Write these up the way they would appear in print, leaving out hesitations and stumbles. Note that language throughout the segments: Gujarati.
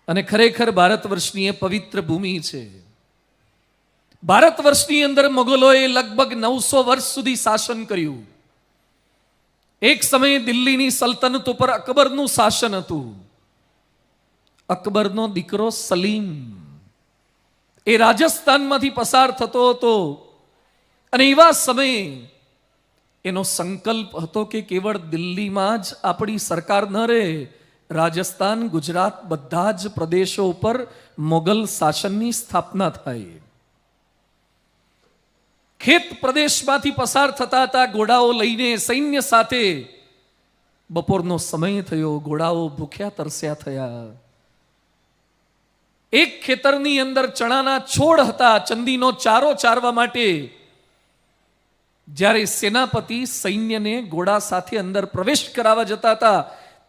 અને ખરેખર ભારત વર્ષની એ પવિત્ર ભૂમિ છે. ભારત વર્ષની અંદર મોગલોએ લગભગ 900 વર્ષ સુધી શાસન કર્યું. એક સમયે દિલ્હીની સલ્તનત ઉપર અકબરનું શાસન હતું. અકબરનો દીકરો સલીમ એ રાજસ્થાનમાંથી પસાર થતો હતો અને એવા સમયે એનો સંકલ્પ હતો કે કેવળ દિલ્હીમાં જ આપણી સરકાર ન રહે, રાજસ્થાન, ગુજરાત બધા જ પ્રદેશો ઉપર મોગલ શાસનની સ્થાપના થાય. ખેત પ્રદેશમાંથી પસાર થતા હતા ઘોડાઓ લઈને સૈન્ય સાથે. બપોરનો સમય થયો, ઘોડાઓ ભૂખ્યા તરસ્યા થયા. એક ખેતરની અંદર ચણાના છોડ હતા ચંદીનો ચારો ચારવા માટે. જ્યારે સેનાપતિ સૈન્યને ઘોડા સાથે અંદર પ્રવેશ કરાવવા જતા હતા,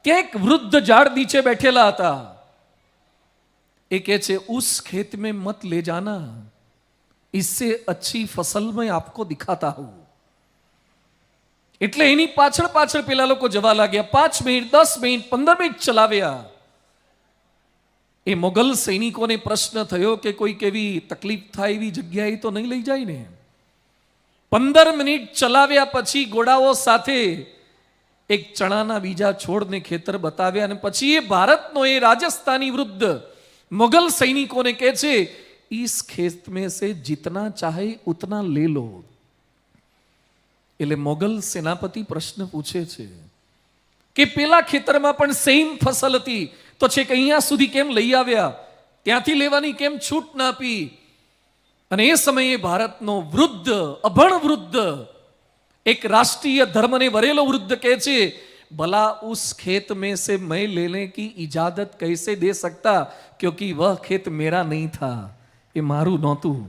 ત્યાં એક વૃદ્ધ ઝાડ નીચે બેઠેલા હતા. એ કહે છે, ઉસ ખેત મેં મત ले जाना, इससे अच्छी फसल मैं आपको दिखाता हूं. એટલે એની પાછળ પાછળ પેલા લોકો જવા લાગ્યા. 5 મિનિટ, 10 મિનિટ, 15 મિનિટ ચલાવ્યા. એ મોગલ સૈનિકોને પ્રશ્ન થયો કે કોઈ કેવી તકલીફ થાય એવી જગ્યાએ તો નહીં લઈ જાય ને. 15 મિનિટ ચલાવ્યા પછી ઘોડાઓ સાથે એક ચણાના બીજા છોડને ખેતર બતાવ્યા અને પછી એ ભારતનો એ રાજસ્થાની વૃદ્ધ મોગલ સૈનિકોને કહે છે, इस खेत में से जितना चाहे उतना ले लो. એટલે મોગલ સેનાપતિ પ્રશ્ન પૂછે છે કે પેલા ખેતરમાં પણ સેમ ફસલ હતી તો છે કે અહીંયા સુધી કેમ લઈ આવ્યા, ત્યાંથી લેવાની કેમ છૂટ ના આપી? અને એ સમયે ભારતનો વૃદ્ધ, અભણ વૃદ્ધ, એક રાષ્ટ્રીય ધર્મને વરેલો વૃદ્ધ કહે છે, ભલા उस खेत में से मैं लेने की इजाजत कैसे दे सकता, क्योंकि वह खेत मेरा नहीं था. એ મારું નહોતું,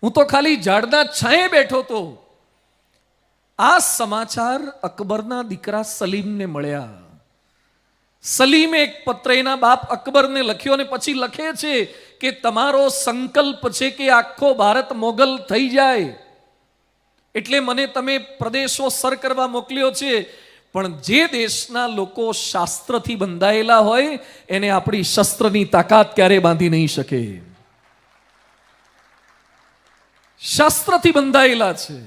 હું તો ખાલી ઝાડના છાંયે બેઠો તો. આ સમાચાર અકબરના દીકરા સલીમને મળ્યા. સલીમે એક પત્ર એના બાપ અકબરને લખ્યો અને પછી લખે છે કે તમારો સંકલ્પ છે કે આખો ભારત મોગલ થઈ જાય, એટલે મને તમે પ્રદેશો સર કરવા મોકલ્યો છે. પણ જે દેશના લોકો શાસ્ત્રથી બંધાયેલા હોય એને આપણી શસ્ત્રની તાકાત ક્યારે બાંધી નહીં શકે. શાસ્ત્રથી બંધાયેલા છે.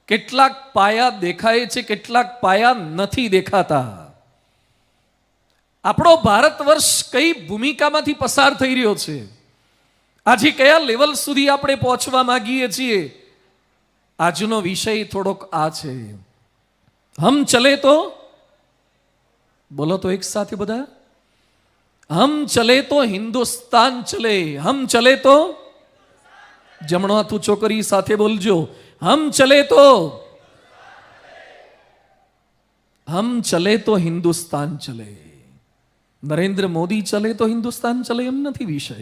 કેટલાક પાયા દેખાય છે, કેટલાક પાયા નથી દેખાતા. આપણો ભારત વર્ષ કઈ ભૂમિકામાંથી પસાર થઈ રહ્યો છે, આજે કયા લેવલ સુધી આપણે પહોંચવા માંગીએ છીએ, આજનો વિષય થોડોક આ છે. હમ ચલે તો બોલો તો એક સાથે બધા, હમ ચલે તો હિન્દુસ્તાન ચલે. હમ ચલે તો, જમણો હાથ ઊંચો કરી સાથે બોલજો, હમ ચલે તો, હમ ચલે તો હિન્દુસ્તાન ચલે. નરેન્દ્ર મોદી ચલે તો હિન્દુસ્તાન ચલે એમ નથી વિષય.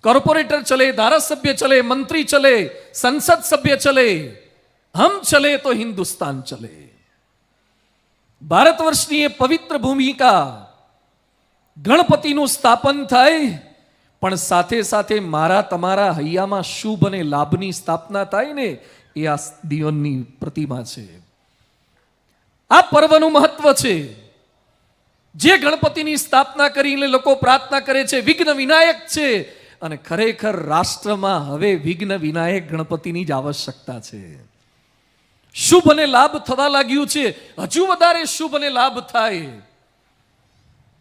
કોર્પોરેટર ચલે, ધારાસભ્ય ચલે, મંત્રી ચલે, સંસદ સભ્ય ચલે, હમ ચલે તો હિન્દુસ્તાન ચલે. ભારત વર્ષની એ પવિત્ર ભૂમિકા, ગણપતિનું સ્થાપન થાય પણ સાથે સાથે મારા તમારા હૈયામાં શુભ અને લાભની સ્થાપના થાય ને, એ આ દિયોની પ્રતિમા છે. આ પર્વનું મહત્વ છે. જે ગણપતિની સ્થાપના કરીને લોકો પ્રાર્થના કરે છે, વિઘ્ન વિનાયક છે. અને ખરેખર રાષ્ટ્રમાં હવે વિઘ્ન વિનાયક ગણપતિની જ આવશ્યકતા છે. શુભ અને લાભ થવા લાગ્યું છે, હજુ વધારે શુભ અને લાભ થાય.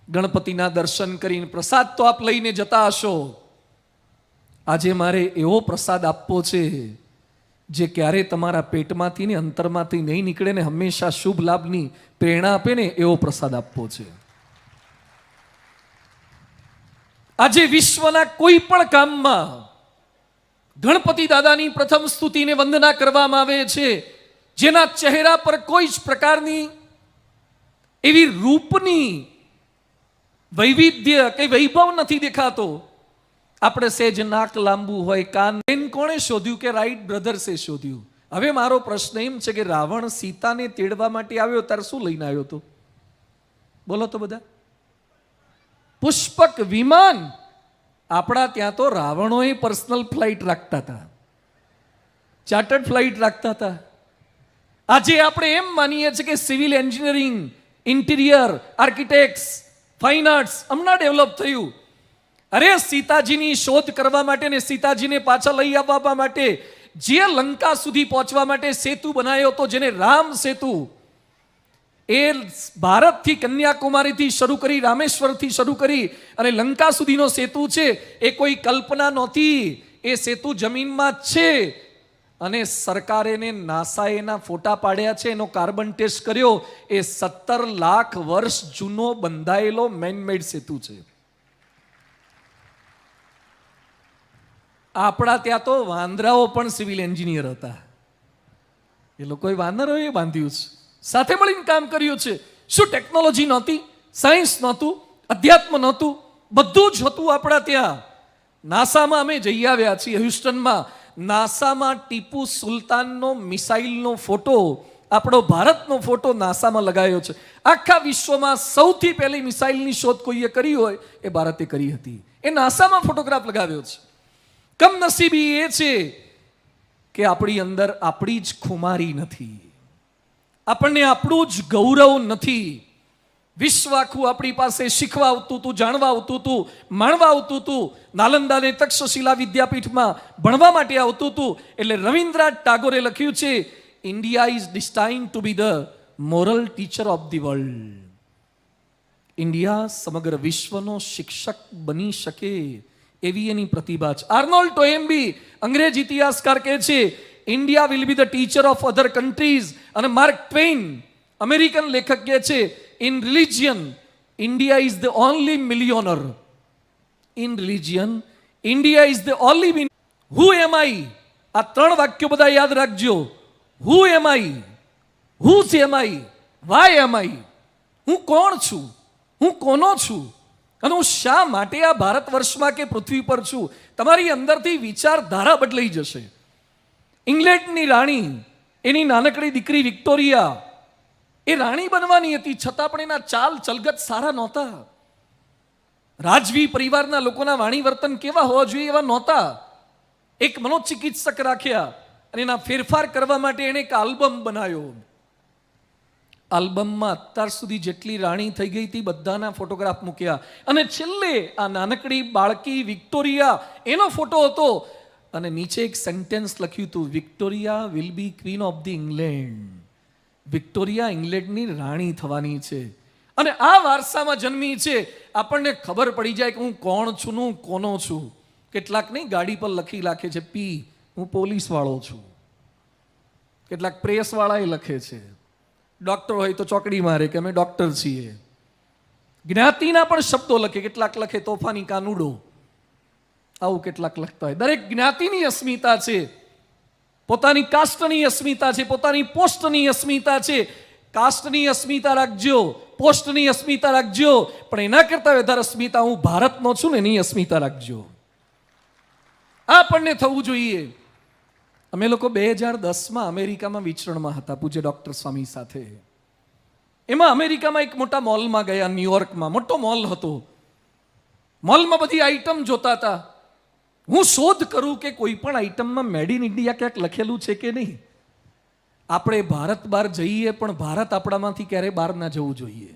ગણપતિના દર્શન કરીને પ્રસાદ તો આપ લઈને જતા હશો. આજે મારે એવો પ્રસાદ આપવો છે જે ક્યારે તમારા પેટમાંથી ને અંતરમાંથી નહીં નીકળે ને હંમેશા શુભ લાભની પ્રેરણા આપે ને, એવો પ્રસાદ આપવો છે. આજે વિશ્વના કોઈ પણ કામમાં ગણપતિ દાદાની પ્રથમ સ્તુતિને વંદના કરવામાં આવે છે, જેના ચહેરા પર કોઈ જ પ્રકારની એવી રૂપની વૈવિધ્ય કે વૈભવ નથી દેખાતો. આપણે સેજ નાક લાંબુ હોય, કાન. કોણે શોધ્યું કે રાઈટ બ્રધર્સે શોધ્યું. હવે મારો પ્રશ્ન એમ છે કે રાવણ સીતાને તેડવા માટે આવ્યો ત્યારે શું લઈને આવ્યો હતો? બોલો તો બધા. પુષ્પક વિમાન. આપણા ત્યાં તો રાવણોએ પર્સનલ ફ્લાઇટ રાખતા હતા, ચાર્ટર્ડ ફ્લાઇટ રાખતા હતા. આજે આપણે એમ માનીએ છીએ કે civil engineering, interior architects fine arts હમણાં ડેવલપ થયું. અરે સીતાજીની શોધ કરવા માટે ને સીતાજીને પાછા લઈ આવવા માટે જે લંકા સુધી પહોંચવા માટે સેતુ બનાવ્યો હતો, જેને રામ સેતુ, એ ભારતથી કન્યાકુમારીથી શરૂ કરી, રામેશ્વરથી શરૂ કરી અને લંકા સુધીનો સેતુ છે. એ કોઈ કલ્પના નહોતી, એ સેતુ જમીનમાં જ છે. અને સરકારે ને નાસાએ એના ફોટા પાડ્યા છે, એનો કાર્બન ટેસ્ટ કર્યો. એ 17 લાખ વર્ષ જૂનો બંધાયેલો મેનમેડ સેતુ છે. આપણા ત્યાં તો વાંદરાઓ પણ સિવિલ એન્જિનિયર હતા. એ લોકોએ વાંદરોએ બાંધ્યું છે, સાથે મળીને કામ કર્યું છે. શું ટેકનોલોજી નહોતી? સાયન્સ નહોતું? અધ્યાત્મ નહોતું? બધું જ હતું આપણા ત્યાં. નાસામાં અમે જઈ આવ્યા છીએ, હ્યુસ્ટનમાં. નાસામાં ટીપુ સુલતાનનો મિસાઇલનો ફોટો, આપણો ભારતનો ફોટો નાસામાં લગાવ્યો છે. આખા વિશ્વમાં સૌથી પહેલી મિસાઇલની શોધ કોઈએ કરી હોય એ ભારતે કરી હતી. એ નાસામાં ફોટોગ્રાફ લગાવ્યો છે. કમનસીબી એ છે કે આપણી અંદર આપણી જ ખુમારી નથી, આપણને આપણું જ ગૌરવ નથી. વિશ્વ આખું આપણી પાસે શીખવા આવતું હતું, જાણવા આવતું હતું, માણવા આવતું હતું. નાલંદાને તક્ષશિલા વિદ્યાપીઠમાં ભણવા માટે આવતું હતું. એટલે રવિન્દ્રનાથ ટાગોરે લખ્યું છે, India is destined to be the moral teacher of the world. India સમગ્ર વિશ્વનો શિક્ષક બની શકે એવી એની પ્રતિભા છે. આર્નોલ્ડ ટોએમ્બી અંગ્રેજ ઇતિહાસકાર કહે છે, India will be the teacher of other countries. અને માર્ક ટ્વેઇન અમેરિકન લેખક કહે છે, in religion India is the only millionaire. In religion India is the only. Who am I? આ 3 વાક્યો બધા યાદ રાખજો. Who am I? Whose am I? Why am I? હું કોણ છું? હું કોનો છું? અને હું શા માટે આ ભારત વર્ષમાં કે પૃથ્વી પર છું? તમારી અંદરથી વિચારધારા બદલાઈ જશે. ઇંગ્લેન્ડની રાણી, એની નાનકડી દીકરી વિક્ટોરિયા, એ રાણી બનવાની હતી, છતાં પણ એના ચાલ ચલગત સારા નહોતા. રાજવી પરિવારના લોકોના વાણી વર્તન કેવા હોવા જોઈએ એવા નહોતા. એક મનોચિકિત્સક રાખ્યા અને એના ફેરફાર કરવા માટે એણે એક આલ્બમ બનાવ્યો. આલ્બમમાં અત્યાર સુધી જેટલી રાણી થઈ ગઈ હતી બધાના ફોટોગ્રાફ મૂક્યા. અને છેલ્લે આ નાનકડી બાળકી વિક્ટોરિયા, એનો ફોટો હતો. અને નીચે એક સેન્ટેન્સ લખ્યું હતું, Victoria will be queen of the England. Victoria ઇંગ્લેન્ડની રાણી થવાની છે. અને આ વારસામાં જન્મી છે. આપણને ખબર પડી જાય કે હું કોણ છું, હું કોનો છું. કેટલાક નહીં, ગાડી પર લખી રાખે છે પી, હું પોલીસ વાળો છું. કેટલાક પ્રેસ વાળા લખે છે. ડોક્ટર હોય તો ચોકડી મારે કે અમે ડોક્ટર છીએ. જ્ઞાતિના પણ શબ્દો લખે. કેટલાક લખે તોફાની કાનુડો, આવું કેટલાક લખતા હોય. દરેક જ્ઞાતિની અસ્મિતા છે, પોતાની કાસ્ટની અસ્મિતા છે, પોતાની પોસ્ટની અસ્મિતા છે. કાસ્ટની અસ્મિતા રાખજો, પોસ્ટની અસ્મિતા રાખજો, પણ એના કરતા વધારે અસ્મિતા હું ભારતનો છું ને એની અસ્મિતા રાખજો. આ આપણને થવું જોઈએ. અમે લોકો 2010માં અમેરિકામાં વિચરણમાં હતા પૂજ્ય ડોક્ટર સ્વામી સાથે. એમાં અમેરિકામાં એક મોટા મોલમાં ગયા, ન્યુયોર્કમાં મોટો મોલ હતો. મોલમાં બધી આઈટમ જોતા હતા. હું શોધ કરું કે કોઈ પણ આઈટમમાં મેડ ઇન ઇન્ડિયા ક્યાંક લખેલું છે કે નહીં. આપણે ભારત બહાર જઈએ પણ ભારત આપણામાંથી ક્યારે બહાર ના જવું જોઈએ.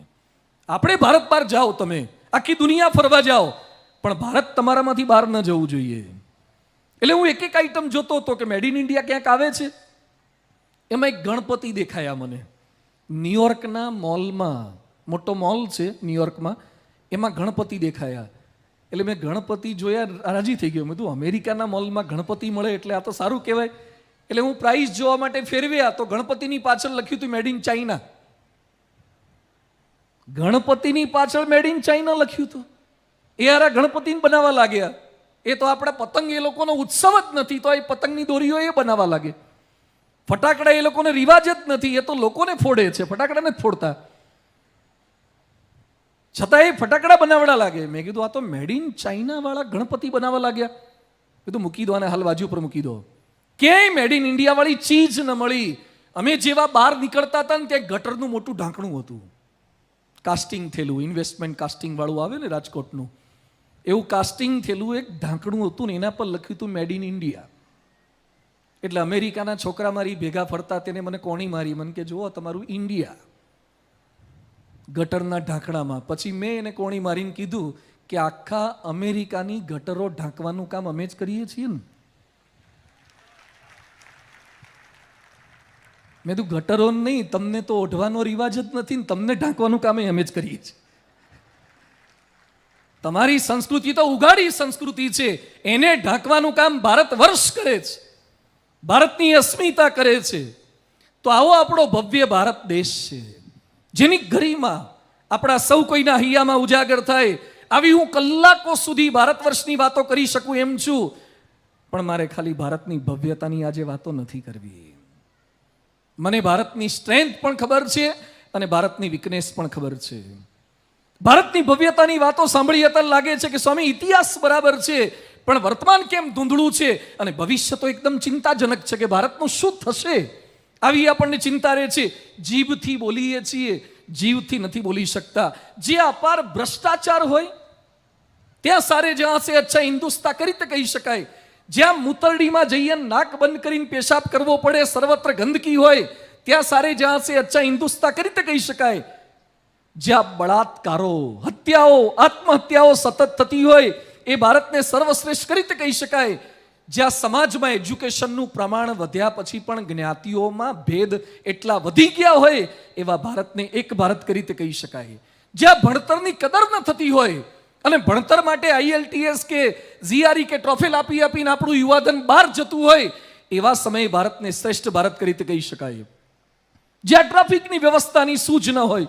આપણે ભારત બહાર જાઓ, તમે આખી દુનિયા ફરવા જાઓ, પણ ભારત તમારામાંથી બહાર ન જવું જોઈએ. એટલે હું એક એક આઈટમ જોતો હતો કે મેડ ઇન ઇન્ડિયા ક્યાંક આવે છે. એમાં એક ગણપતિ દેખાયા મને. ન્યુયોર્કના મોલમાં, મોટો મોલ છે ન્યુયોર્કમાં, એમાં ગણપતિ દેખાયા. એટલે મેં ગણપતિ જોયા, રાજી થઈ ગયો. મેં કીધું અમેરિકાના મોલમાં ગણપતિ મળે એટલે આ તો સારું કહેવાય. એટલે હું પ્રાઇસ જોવા માટે ફેરવ્યા તો ગણપતિની પાછળ લખ્યું હતું મેડ ઇન ચાઇના. ગણપતિની પાછળ મેડ ઇન ચાઇના લખ્યું હતું. એ હારા ગણપતિને બનાવવા લાગ્યા. એ તો આપણા પતંગ, એ લોકોનો ઉત્સવ જ નથી, તો એ પતંગની દોરીઓ એ બનાવવા લાગે. ફટાકડા એ લોકોને રિવાજ જ નથી, એ તો લોકોને ફોડે છે, ફટાકડા નથી ફોડતા. છતાં એ ફટાકડા બનાવડા લાગે. મેં કીધું આ તો મેડ ઇન ચાઇના વાળા ગણપતિ બનાવવા લાગ્યા. કીધું મૂકી દો, અને હાલ બાજુ પર મૂકી દો. ક્યાંય મેડ ઇન ઇન્ડિયા વાળી ચીજ ન મળી. અમે જેવા બહાર નીકળતા હતા ને ત્યાં ગટરનું મોટું ઢાંકણું હતું, કાસ્ટિંગ થયેલું, ઇન્વેસ્ટમેન્ટ કાસ્ટિંગ વાળું આવે ને રાજકોટનું, એવું કાસ્ટિંગ થયેલું એક ઢાંકણું હતું ને એના પર લખ્યું હતું મેડ ઇન ઇન્ડિયા. એટલે અમેરિકાના છોકરા મારી ભેગા ફરતા તેને મને કોણી મારી, મને કે જુઓ તમારું ઇન્ડિયા. ગટરના ઢાંકણામાં. પછી મેં એને કોણી મારીને કીધું કે આખા અમેરિકાની ગટરો ઢાંકવાનું કામ અમે જ કરીએ છીએ ને. મેં તું ગટરો નહીં, તમને તો ઓઢવાનો રિવાજ જ નથી ને તમને ઢાંકવાનું કામ અમે જ કરીએ છીએ. તમારી સંસ્કૃતિ તો ઉગાડી સંસ્કૃતિ છે, એને ઢાંકવાનું કામ ભારત વર્ષ કરે છે, ભારતની અસ્મિતા કરે છે. તો આવો આપણો ભવ્ય ભારત દેશ છે, જેની ગરિમા આપણા સૌ કોઈના હૈયામાં ઉજાગર થાય. આવી હું કલાકો સુધી ભારત વર્ષની વાતો કરી શકું એમ છું, પણ મારે ખાલી ભારતની ભવ્યતાની આજે વાતો નથી કરવી. મને ભારતની સ્ટ્રેન્થ પણ ખબર છે અને ભારતની વીકનેસ પણ ખબર છે. ભારતની ભવ્યતાની વાતો સાંભળી અત્યારે લાગે છે કે સ્વામી ઇતિહાસ બરાબર છે, પણ વર્તમાન કેમ ધૂંધળું છે અને ભવિષ્ય તો એકદમ ચિંતાજનક છે કે ભારતનું શું થશે, આવી આપણને ચિંતા રહે છે. જીભથી બોલીએ છીએ, જીવથી નથી બોલી શકતા. જે અપાર ભ્રષ્ટાચાર હોય ત્યાં સારે જ્યાં સે અચ્છા હિન્દુસ્તા કરી રીતે કહી શકાય. જ્યાં મૂતરડીમાં જઈએ નાક બંધ કરીને પેશાબ કરવો પડે, સર્વત્ર ગંદકી હોય, ત્યાં સારે જ્યાં સે અચ્છા હિન્દુસ્તા કરી રીતે કહી શકાય. જ્યાં બળાત્કારો, હત્યાઓ, આત્મહત્યાઓ સતત થતી હોય એ ભારતને સર્વશ્રેષ્ઠ કરી રીતે કહી શકાય. જ્યાં સમાજમાં એજ્યુકેશનનું પ્રમાણ વધ્યા પછી પણ જ્ઞાતિઓમાં ભેદ એટલા વધી ગયા હોય એવા ભારતને એક ભારત કરી રીતે કહી શકાય. જ્યાં ભણતરની કદર ન થતી હોય અને ભણતર માટે IELTS કે GRE કે ટ્રોફેલ આપી આપીને આપણું યુવાધન બહાર જતું હોય એવા સમયે ભારતને શ્રેષ્ઠ ભારત કરી રીતે કહી શકાય. જ્યાં ટ્રાફિકની વ્યવસ્થાની સૂઝ ન હોય,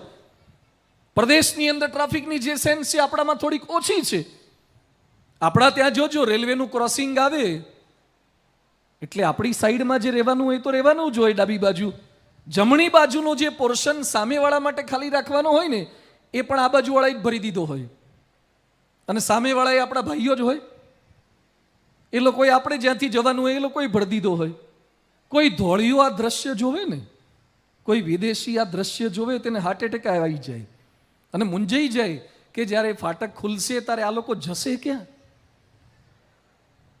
પ્રદેશની અંદર ટ્રાફિકની જે સેન્સ છે આપણામાં થોડીક ઓછી છે. આપણા ત્યાં જોજો રેલવેનું ક્રોસિંગ આવે એટલે આપણી સાઈડમાં જે રહેવાનું હોય તો રહેવાનું જ હોય, ડાબી બાજુ. જમણી બાજુનો જે પોર્શન સામેવાળા માટે ખાલી રાખવાનો હોય ને એ પણ આ બાજુવાળાએ જ ભરી દીધો હોય, અને સામેવાળા એ આપણા ભાઈઓ જ હોય. એ લોકોએ આપણે જ્યાંથી જવાનું હોય એ લોકોએ ભરી દીધો હોય. કોઈ ધોળિયું આ દ્રશ્ય જોવે ને, કોઈ વિદેશી આ દ્રશ્ય જોવે તેને હાર્ટ એટેક આવી જાય અને મૂંઝાઈ જાય કે જ્યારે ફાટક ખુલશે ત્યારે આ લોકો જશે ક્યાં.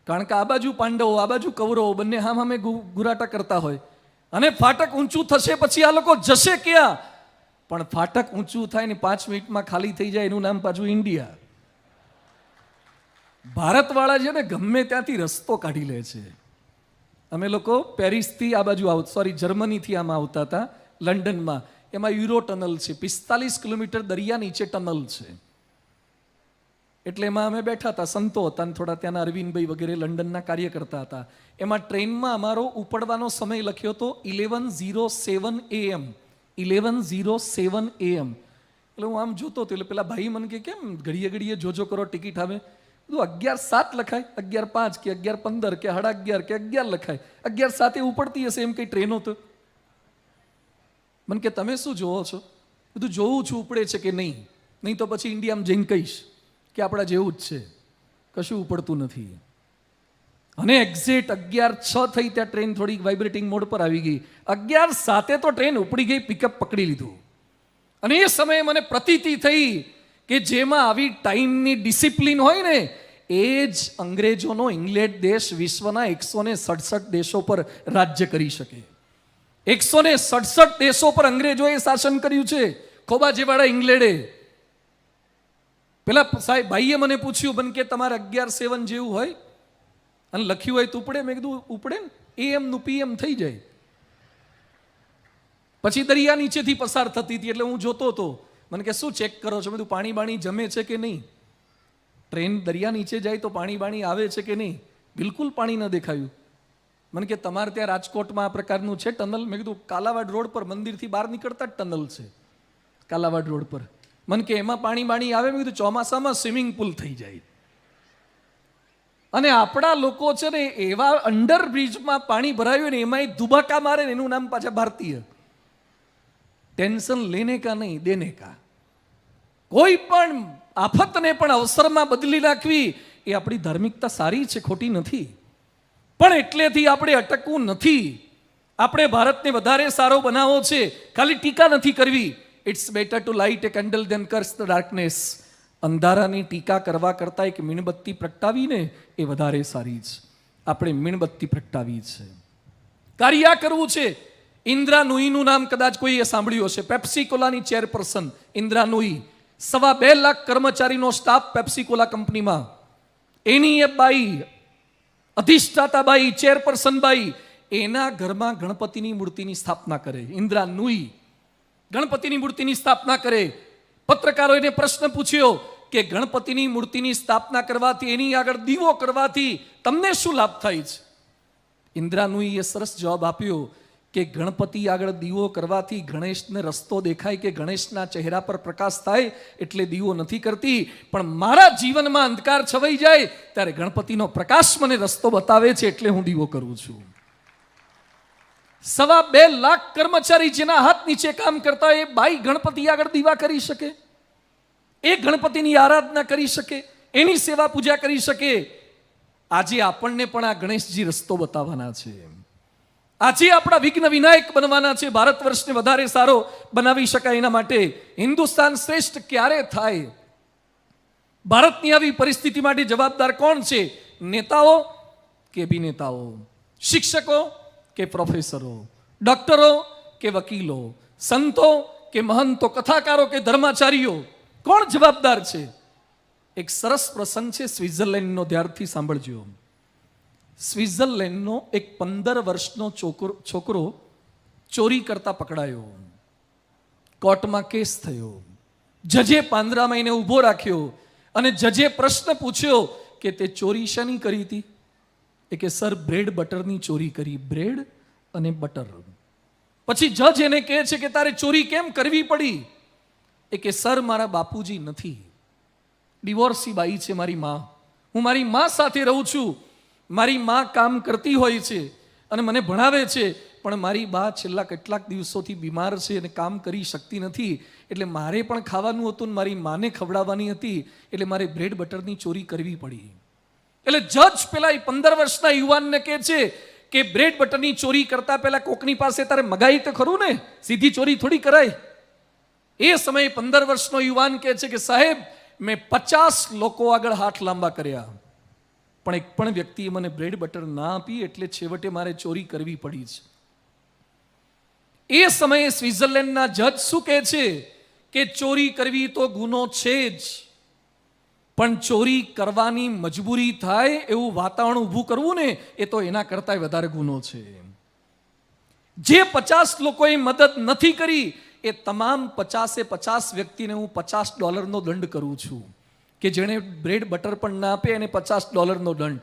કારણ કે આ બાજુ પાંડવો, આ બાજુ કૌરવો, બંને હામે ગુરાટા કરતા હોય અને ફાટક ઊંચું થશે પછી આ લોકો જશે ક્યાં. પણ ફાટક ઊંચું થાય ને 5 મિનિટમાં ખાલી થઈ જાય એનું નામ પાછું ઇન્ડિયા. ભારતવાળા છે ને ગમે ત્યાંથી રસ્તો કાઢી લે છે. અમે લોકો પેરિસથી આ બાજુ જર્મનીથી આમાં આવતા હતા લંડનમાં, એમાં યુરો ટનલ છે, 45 કિલોમીટર દરિયા નીચે ટનલ છે. એટલે એમાં અમે બેઠા હતા, સંતો હતા અને થોડા ત્યાંના અરવિંદભાઈ વગેરે લંડનના કાર્ય કરતા હતા. એમાં ટ્રેનમાં અમારો ઉપડવાનો સમય લખ્યો હતો 11:07 AM. 11:07 AM. એટલે હું આમ જોતો હતો એટલે પેલા ભાઈ મને કે કેમ ઘડીએ ઘડીએ જોજો કરો ટિકિટ આવે. 11:07 લખાય, 11:05 કે 11:15 કે 11:30 કે 11 લખાય. 11:07 ઉપડતી હશે એમ કઈ ટ્રેનો તો. મને કે તમે શું જોવો છો? બધું જોવું છું ઉપડે છે કે નહીં, નહીં તો પછી ઇન્ડિયામાં જઈને કહીશ કે આપણા જેવું જ છે, કશું ઉપડતું નથી. અને એક્ઝેક્ટ 11:06 થઈ ત્યાં ટ્રેન થોડીક વાઇબ્રેટિંગ મોડ પર આવી ગઈ. 11:07 તો ટ્રેન ઉપડી ગઈ, પિકઅપ પકડી લીધું. અને એ સમયે મને પ્રતીતિ થઈ કે જેમાં આવી ટાઈમની ડિસિપ્લિન હોય ને એ જ અંગ્રેજોનો ઇંગ્લેન્ડ દેશ વિશ્વના 167 દેશો પર રાજ્ય કરી શકે. 167 દેશો પર અંગ્રેજોએ શાસન કર્યું છે, ખોબાજીવાળા ઇંગ્લેન્ડે. પેલા સાહેબ ભાઈએ મને પૂછ્યું બન કે તમારે 11:07 જેવું હોય અને લખ્યું હોય તો ઉપડે. મેં કીધું ઉપડે ને, AM નું PM થઈ જાય. પછી દરિયા નીચેથી પસાર થતી હતી એટલે હું જોતો હતો. મને કે શું ચેક કરો છો? બધું પાણી બાણી જમે છે કે નહીં? ટ્રેન દરિયા નીચે જાય તો પાણી બાણી આવે છે કે નહીં? બિલકુલ પાણી ન દેખાયું. મને કે તમારે ત્યાં રાજકોટમાં આ પ્રકારનું છે ટનલ? મેં કીધું કાલાવાડ રોડ પર મંદિરથી બહાર નીકળતા જ ટનલ છે કાલાવાડ રોડ પર. મને કે એમાં પાણી બાણી આવે? મેં કીધું ચોમાસામાં સ્વિમિંગ પુલ થઈ જાય. અને આપણા લોકો છે ને એવા અંડરબ્રિજમાં પાણી ભરાયું ને એમાં દુબાકા મારે ને એનું નામ પાછા ભારતીય. ટેન્શન લેને કા નહીં દેને કા. કોઈ પણ આફતને પણ અવસરમાં બદલી નાખવી એ આપણી ધાર્મિકતા સારી છે, ખોટી નથી. પણ એટલેથી આપણે અટકવું નથી. આપણે ભારતને વધારે સારો બનાવવો છે, ખાલી ટીકા નથી કરવી. It's better to light a candle than curse the darkness. અંધારાની ટીકા કરવા કરતાં એક મીણબત્તી પ્રગટાવીને એ વધારે સારી છે. આપણે મીણબત્તી પ્રગટાવી છે. કાર્ય કરવું છે ઇન્દ્રા નુઈનું નામ કદાચ કોઈએ સાંભળ્યું હશે, પેપ્સીકોલાની ચેરપર્સન ઇન્દ્રા નુઈ, 2.5 લાખ કર્મચારીનો સ્ટાફ પેપ્સીકોલા કંપનીમાં, એની એ બાઈ, અધિષ્ઠાતા બાઈ, ચેરપર્સન બાઈ, એના ઘરમાં ગણપતિની મૂર્તિની સ્થાપના કરે. ઇન્દ્રા નુઈ ગણપતિની મૂર્તિની સ્થાપના કરે. પત્રકારોએ એને પ્રશ્ન પૂછ્યો કે ગણપતિની મૂર્તિની સ્થાપના કરવાથી, એની આગળ દીવો કરવાથી તમને શું લાભ થાય છે? ઇન્દ્રા નુઈએ સરસ જવાબ આપ્યો કે ગણપતિ આગળ દીવો કરવાથી ગણેશને રસ્તો દેખાય, કે ગણેશના ચહેરા પર પ્રકાશ થાય એટલે દીવો નથી કરતી, પણ મારા જીવનમાં અંધકાર છવાઈ જાય ત્યારે ગણપતિનો પ્રકાશ મને રસ્તો બતાવે છે એટલે હું દીવો કરું છું. 2.5 લાખ કર્મચારી જેના હાથ નીચે કામ કરતા, એ બાઈ ગણપતિ આગળ દીવા કરી શકે, એ ગણપતિની આરાધના કરી શકે, એની સેવા પૂજા કરી શકે. આજે આપણને પણ આ ગણેશજી રસ્તો બતાવવાના છે. આજે આપણા વિઘ્ન વિનાયક બનવાના છે. ભારત વર્ષને વધારે સારો બનાવી શકાય એના માટે હિન્દુસ્તાન શ્રેષ્ઠ ક્યારે થાય? ભારતની આવી પરિસ્થિતિ માટે જવાબદાર કોણ છે? નેતાઓ કે અભિનેતાઓ? શિક્ષકો કે પ્રોફેસરો? ડોક્ટરો કે વકીલો? સંતો કે મહંતો? કથાકારો કે ધર્માચારીઓ? કોણ જવાબદાર છે? એક સરસ પ્રસંગ છે સ્વિટ્ઝરલેન્ડનો, ધ્યાનથી સાંભળજો. સ્વિટ્ઝરલેન્ડનો એક 15 વર્ષનો છોકરો ચોરી કરતા પકડાયો. કોર્ટમાં કેસ થયો. જજે પાંદરામાં એને ઊભો રાખ્યો અને જજે પ્રશ્ન પૂછ્યો કે તે ચોરી શાની કરી હતી? એ કે સર, બ્રેડ બટરની ચોરી કરી. બ્રેડ અને બટર. પછી જજ એને કહે છે કે તારે ચોરી કેમ કરવી પડી? એ કે સર, મારા બાપુજી નથી, ડિવોર્સી બાઈ છે મારી માં, હું મારી માં સાથે રહું છું. મારી માં કામ કરતી હોય છે અને મને ભણાવે છે, પણ મારી બા છેલ્લા કેટલાક દિવસોથી બીમાર છે અને કામ કરી શકતી નથી, એટલે મારે પણ ખાવાનું હતું ને મારી માને ખવડાવવાની હતી, એટલે મારે બ્રેડ બટરની ચોરી કરવી પડી. એટલે જજ પેલા 15 વર્ષના યુવાનને કહે છે કે બ્રેડ બટરની ચોરી કરતા પહેલા કોકની પાસે તારે મગાઈ તો ખરું ને, સીધી ચોરી થોડી કરાય. એ સમયે 15 વર્ષનો યુવાન કહે છે કે સાહેબ, મેં 50 લોકો આગળ હાથ લાંબા કર્યા, પણ એક પણ વ્યક્તિએ મને બ્રેડ બટર ના આપી, એટલે છેવટે મારે ચોરી કરવી પડી છે. એ સમયે સ્વિટ્ઝરલેન્ડના જજ શું કહે છે કે ચોરી કરવી તો ગુનો છે જ, પણ ચોરી કરવાની મજબૂરી થાય એવું વાતાવરણ ઊભું કરવું ને, એ તો એના કરતાં વધારે ગુનો છે. જે 50 લોકોએ મદદ નથી કરી, એ તમામ 50 વ્યક્તિને હું $50 દંડ કરું છું, કે જેણે બ્રેડ બટર પણ ના આપે એને $50 દંડ.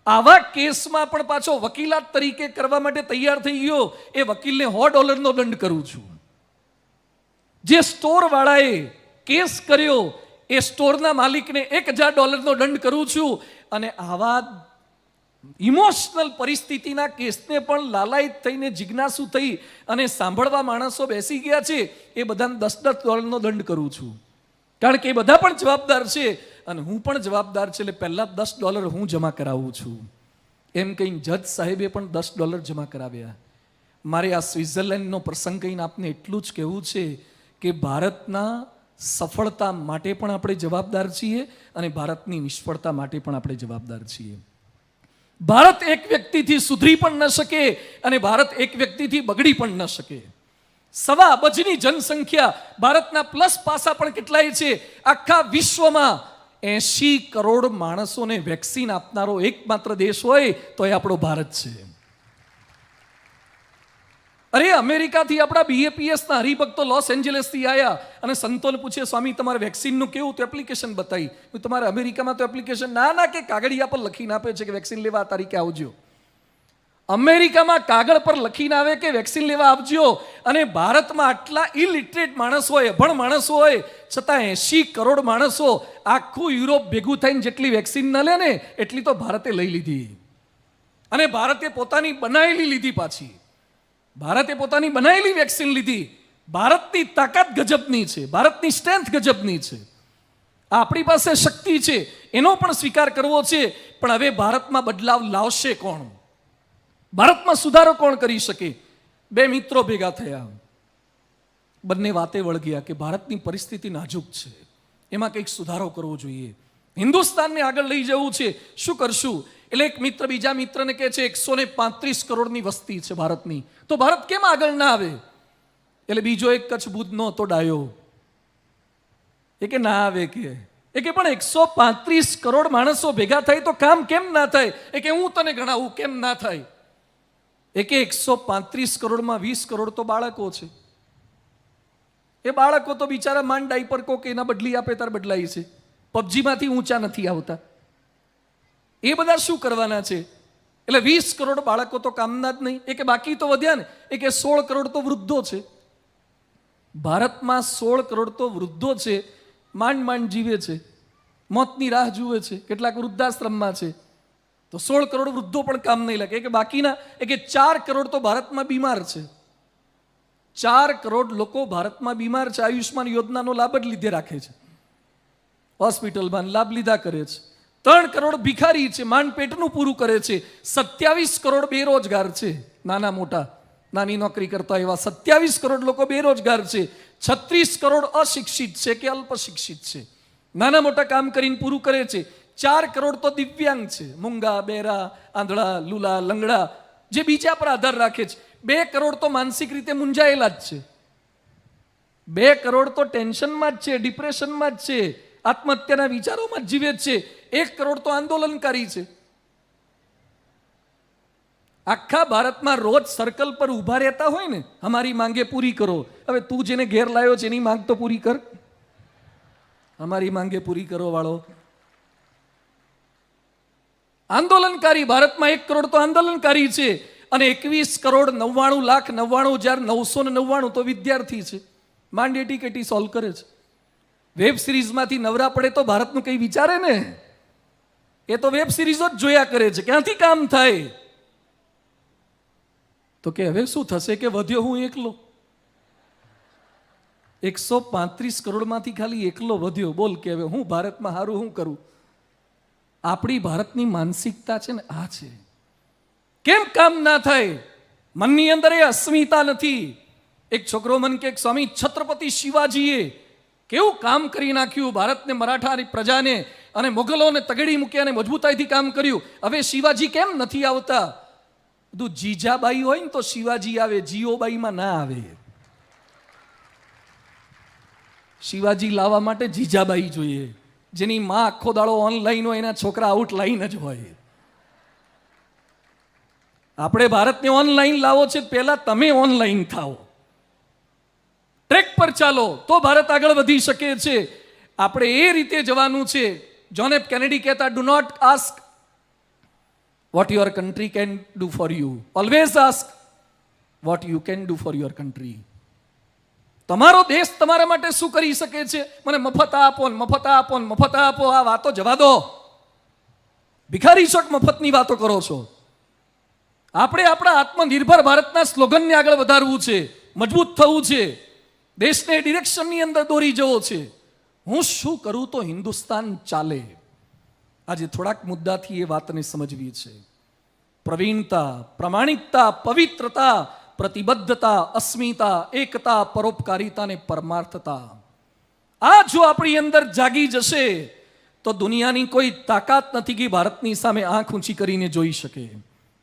આવા કેસમાં પણ પાછો વકીલાત તરીકે કરવા માટે તૈયાર થઈ ગયો, એ વકીલને $100 દંડ કરું છું. જે સ્ટોર વાળાએ કેસ કર્યો, એ સ્ટોરના માલિકને $1000 દંડ કરું છું. અને આવા ઇમોશનલ પરિસ્થિતિના કેસને પણ લાલાયિત થઈને, જિજ્ઞાસુ થઈ અને સાંભળવા માણસો બેસી ગયા છે, એ બધાને $10 દંડ કરું છું. કારણ કે એ બધા પણ જવાબદાર છે અને હું પણ જવાબદાર છે, એટલે પહેલા $10 હું જમા કરાવું છું. એમ કહીને જજ સાહેબે પણ $10 જમા કરાવ્યા. મારે આ સ્વિટ્ઝરલેન્ડનો પ્રસંગ કહીને આપને એટલું જ કહેવું છે કે ભારતના સફળતા માટે પણ આપણે જવાબદાર છીએ અને ભારતની નિષ્ફળતા માટે પણ આપણે જવાબદાર છીએ. ભારત એક વ્યક્તિથી સુધરી પણ ન શકે અને ભારત એક વ્યક્તિથી બગડી પણ ન શકે. 1.25 અબજની જનસંખ્યા, ભારતના પ્લસ પાસા પણ કેટલાય છે. આખા વિશ્વમાં 80 કરોડ માણસોને વેક્સિન આપનારો એકમાત્ર દેશ હોય તો એ આપણો ભારત છે. અરે અમેરિકાથી આપણા BAPSના હરિભક્તો લોસ એન્જલિસથી આવ્યા અને સંતોને પૂછે, સ્વામી તમારે વેક્સિનનું કેવું? તો એપ્લિકેશન બતાવી. તમારે અમેરિકામાં તો એપ્લિકેશન ના કે કાગળિયા પર લખીને આપે છે કે વેક્સિન લેવા આ તારીખે આવજો. અમેરિકામાં કાગળ પર લખીને આવે કે વેક્સિન લેવા આવજો, અને ભારતમાં આટલા ઇલિટરેટ માણસો હોય, અભણ માણસો હોય, છતાં 80 કરોડ માણસો, આખું યુરોપ ભેગું થઈને જેટલી વેક્સિન ન લે ને એટલી તો ભારતે લઈ લીધી. અને ભારતે પોતાની બનાવેલી લીધી પાછી. ભારતે પોતાની બનાવેલી વેક્સિન લીધી. ભારતની તાકાત ગજબની છે, ભારતની સ્ટ્રેન્થ ગજબની છે. આપણી પાસે શક્તિ છે, એનો પણ સ્વીકાર કરવો છે. પણ હવે ભારતમાં બદલાવ લાવશે કોણ? ભારતમાં સુધારો કોણ કરી શકે? 2 મિત્રો ભેગા થયા, બંને વાતે વળગ્યા કે ભારતની પરિસ્થિતિ નાજુક છે, એમાં કંઈક સુધારો કરવો જોઈએ, હિન્દુસ્તાનને આગળ લઈ જવું છે, શું કરશું? એટલે એક મિત્ર બીજા મિત્રને કહે છે 135 કરોડની વસ્તી છે ભારતની, તો ભારત કેમ આગળ ના આવે? એટલે બીજો એક કચ્છ ભુજનો તો ડાયો એ કે ના આવે કે પણ 135 કરોડ માણસો ભેગા થાય તો કામ કેમ ના થાય? એ કે હું તને ગણાવું કેમ ના થાય. એ કે 135 કરોડમાં 20 કરોડ તો બાળકો છે. એ બાળકો તો બિચારા માંડ ડાયપર કો કે એના બદલી આપે તાર બદલાય છે, પબજીમાંથી ઊંચા નથી આવતા. એ બધા શું કરવાના છે? એટલે 20 કરોડ બાળકો તો કામના જ નહીં. એ કે બાકી તો વધ્યા ને. એ કે 16 કરોડ તો વૃદ્ધો છે. ભારતમાં 16 કરોડ તો વૃદ્ધો છે, માંડ માંડ જીવે છે, મોતની રાહ જુએ છે, કેટલાક વૃદ્ધાશ્રમમાં છે. તો 16 કરોડ વૃદ્ધો પણ કામ નહીં લાગે. કે બાકીના એ કે 4 કરોડ તો ભારતમાં બીમાર છે. 4 કરોડ લોકો ભારતમાં બીમાર છે, આયુષ્માન યોજનાનો લાભ જ લીધે રાખે છે, હોસ્પિટલમાં લાભ લીધા કરે છે. 3 કરોડ ભિખારી છે, માંડ પેટનું પૂરું કરે છે. 27 કરોડ બેરોજગાર છે, નાના મોટા નાની નોકરી કરતા એવા 27 કરોડ લોકો બેરોજગાર છે. 36 કરોડ અશિક્ષિત છે કે અલ્પ શિક્ષિત છે, નાના મોટા કામ કરીને પૂરું કરે છે. 4 કરોડ તો દિવ્યાંગ છે, મૂંગા બેરા આંધળા લૂલા લંગડા જે બીજા પર આધાર રાખે છે. 2 કરોડ તો માનસિક રીતે મૂંઝાયેલા જ છે. 2 કરોડ તો ટેન્શનમાં જ છે, ડિપ્રેશનમાં જ છે, આત્મહત્યાના વિચારોમાં જ જીવે છે. 1 કરોડ તો આંદોલનકારી છે. આખા ભારતમાં રોજ સર્કલ પર ઊભા રહેતા હોય ને, અમારી માંગે પૂરી કરો. હવે તું જેને ઘેર લાવ્યો છે એની માંગ તો પૂરી કર, અમારી માંગે પૂરી કરો વાળો. આંદોલનકારી ભારતમાં 1 કરોડ તો આંદોલનકારી છે. અને 21 કરોડ 99,99,999 તો વિદ્યાર્થી છે, માંડ એટીકેટી સોલ્વ કરે છે. વેબ સિરીઝમાંથી નવરા પડે તો ભારતનું કંઈ વિચારે ને, એ તો વેબ સિરીઝો જ જોયા કરે છે, ક્યાંથી કામ થાય? તો કે હવે શું થશે? કે વધ્યો હું એકલો. 135 કરોડમાંથી ખાલી એકલો વધ્યો. બોલ કે હવે હું ભારતમાં હારું હું કરું? આપણી ભારતની માનસિકતા છે ને આ છે. કેમ કામ ના થાય? મનની અંદર એ અસ્મિતા નથી. એક છોકરો મન કે સ્વામી છત્રપતિ શિવાજીએ કેવું કામ કરી નાખ્યું ભારતને, મરાઠાની પ્રજાને અને મોગલોને તગડી મૂક્યા અને મજબૂતાઈથી કામ કર્યું. હવે શિવાજી કેમ નથી આવતા? બધું જીજાબાઈ હોય ને તો શિવાજી આવે, જીઓબાઈમાં ના આવે. શિવાજી લાવવા માટે જીજાબાઈ જોઈએ, જેની માં આખો દાડો ઓનલાઈન હોય, એના છોકરા આઉટલાઈન જ હોય. આપણે ભારતને ઓનલાઈન લાવો છે, પહેલા તમે ઓનલાઈન થાઓ, ટ્રેક પર ચાલો તો ભારત આગળ વધી શકે છે. આપણે એ રીતે જવાનું છે. જ્હોન એફ કેનેડી કહેતા, do not ask what your country can do for you, always ask what you can do for your country. તમારો દેશ તમારા માટે શું કરી શકે છે? મને મફત આપો ને મફત આપો ને મફત આપો, આ વાતો જવા દો. ભિખારી છો મફતની વાતો કરો છો. આપણે આપણા આત્મનિર્ભર ભારતના સ્લોગનને આગળ વધારવું છે, મજબૂત થવું છે, દેશને ડિરેક્શનની અંદર દોરી જવો છે. હું શું કરું તો હિન્દુસ્તાન ચાલે? આજે થોડાક મુદ્દાથી એ વાતને સમજવી છે. પ્રવીણતા, પ્રામાણિકતા, પવિત્રતા, પ્રતિબદ્ધતા, અસ્મિતા, એકતા, પરોપકારિતા ને પરમાર્થતા, આ જો આપણી અંદર જાગી જશે તો દુનિયાની કોઈ તાકાત નથી કે ભારતની સામે આંખ ઊંચી કરીને જોઈ શકે.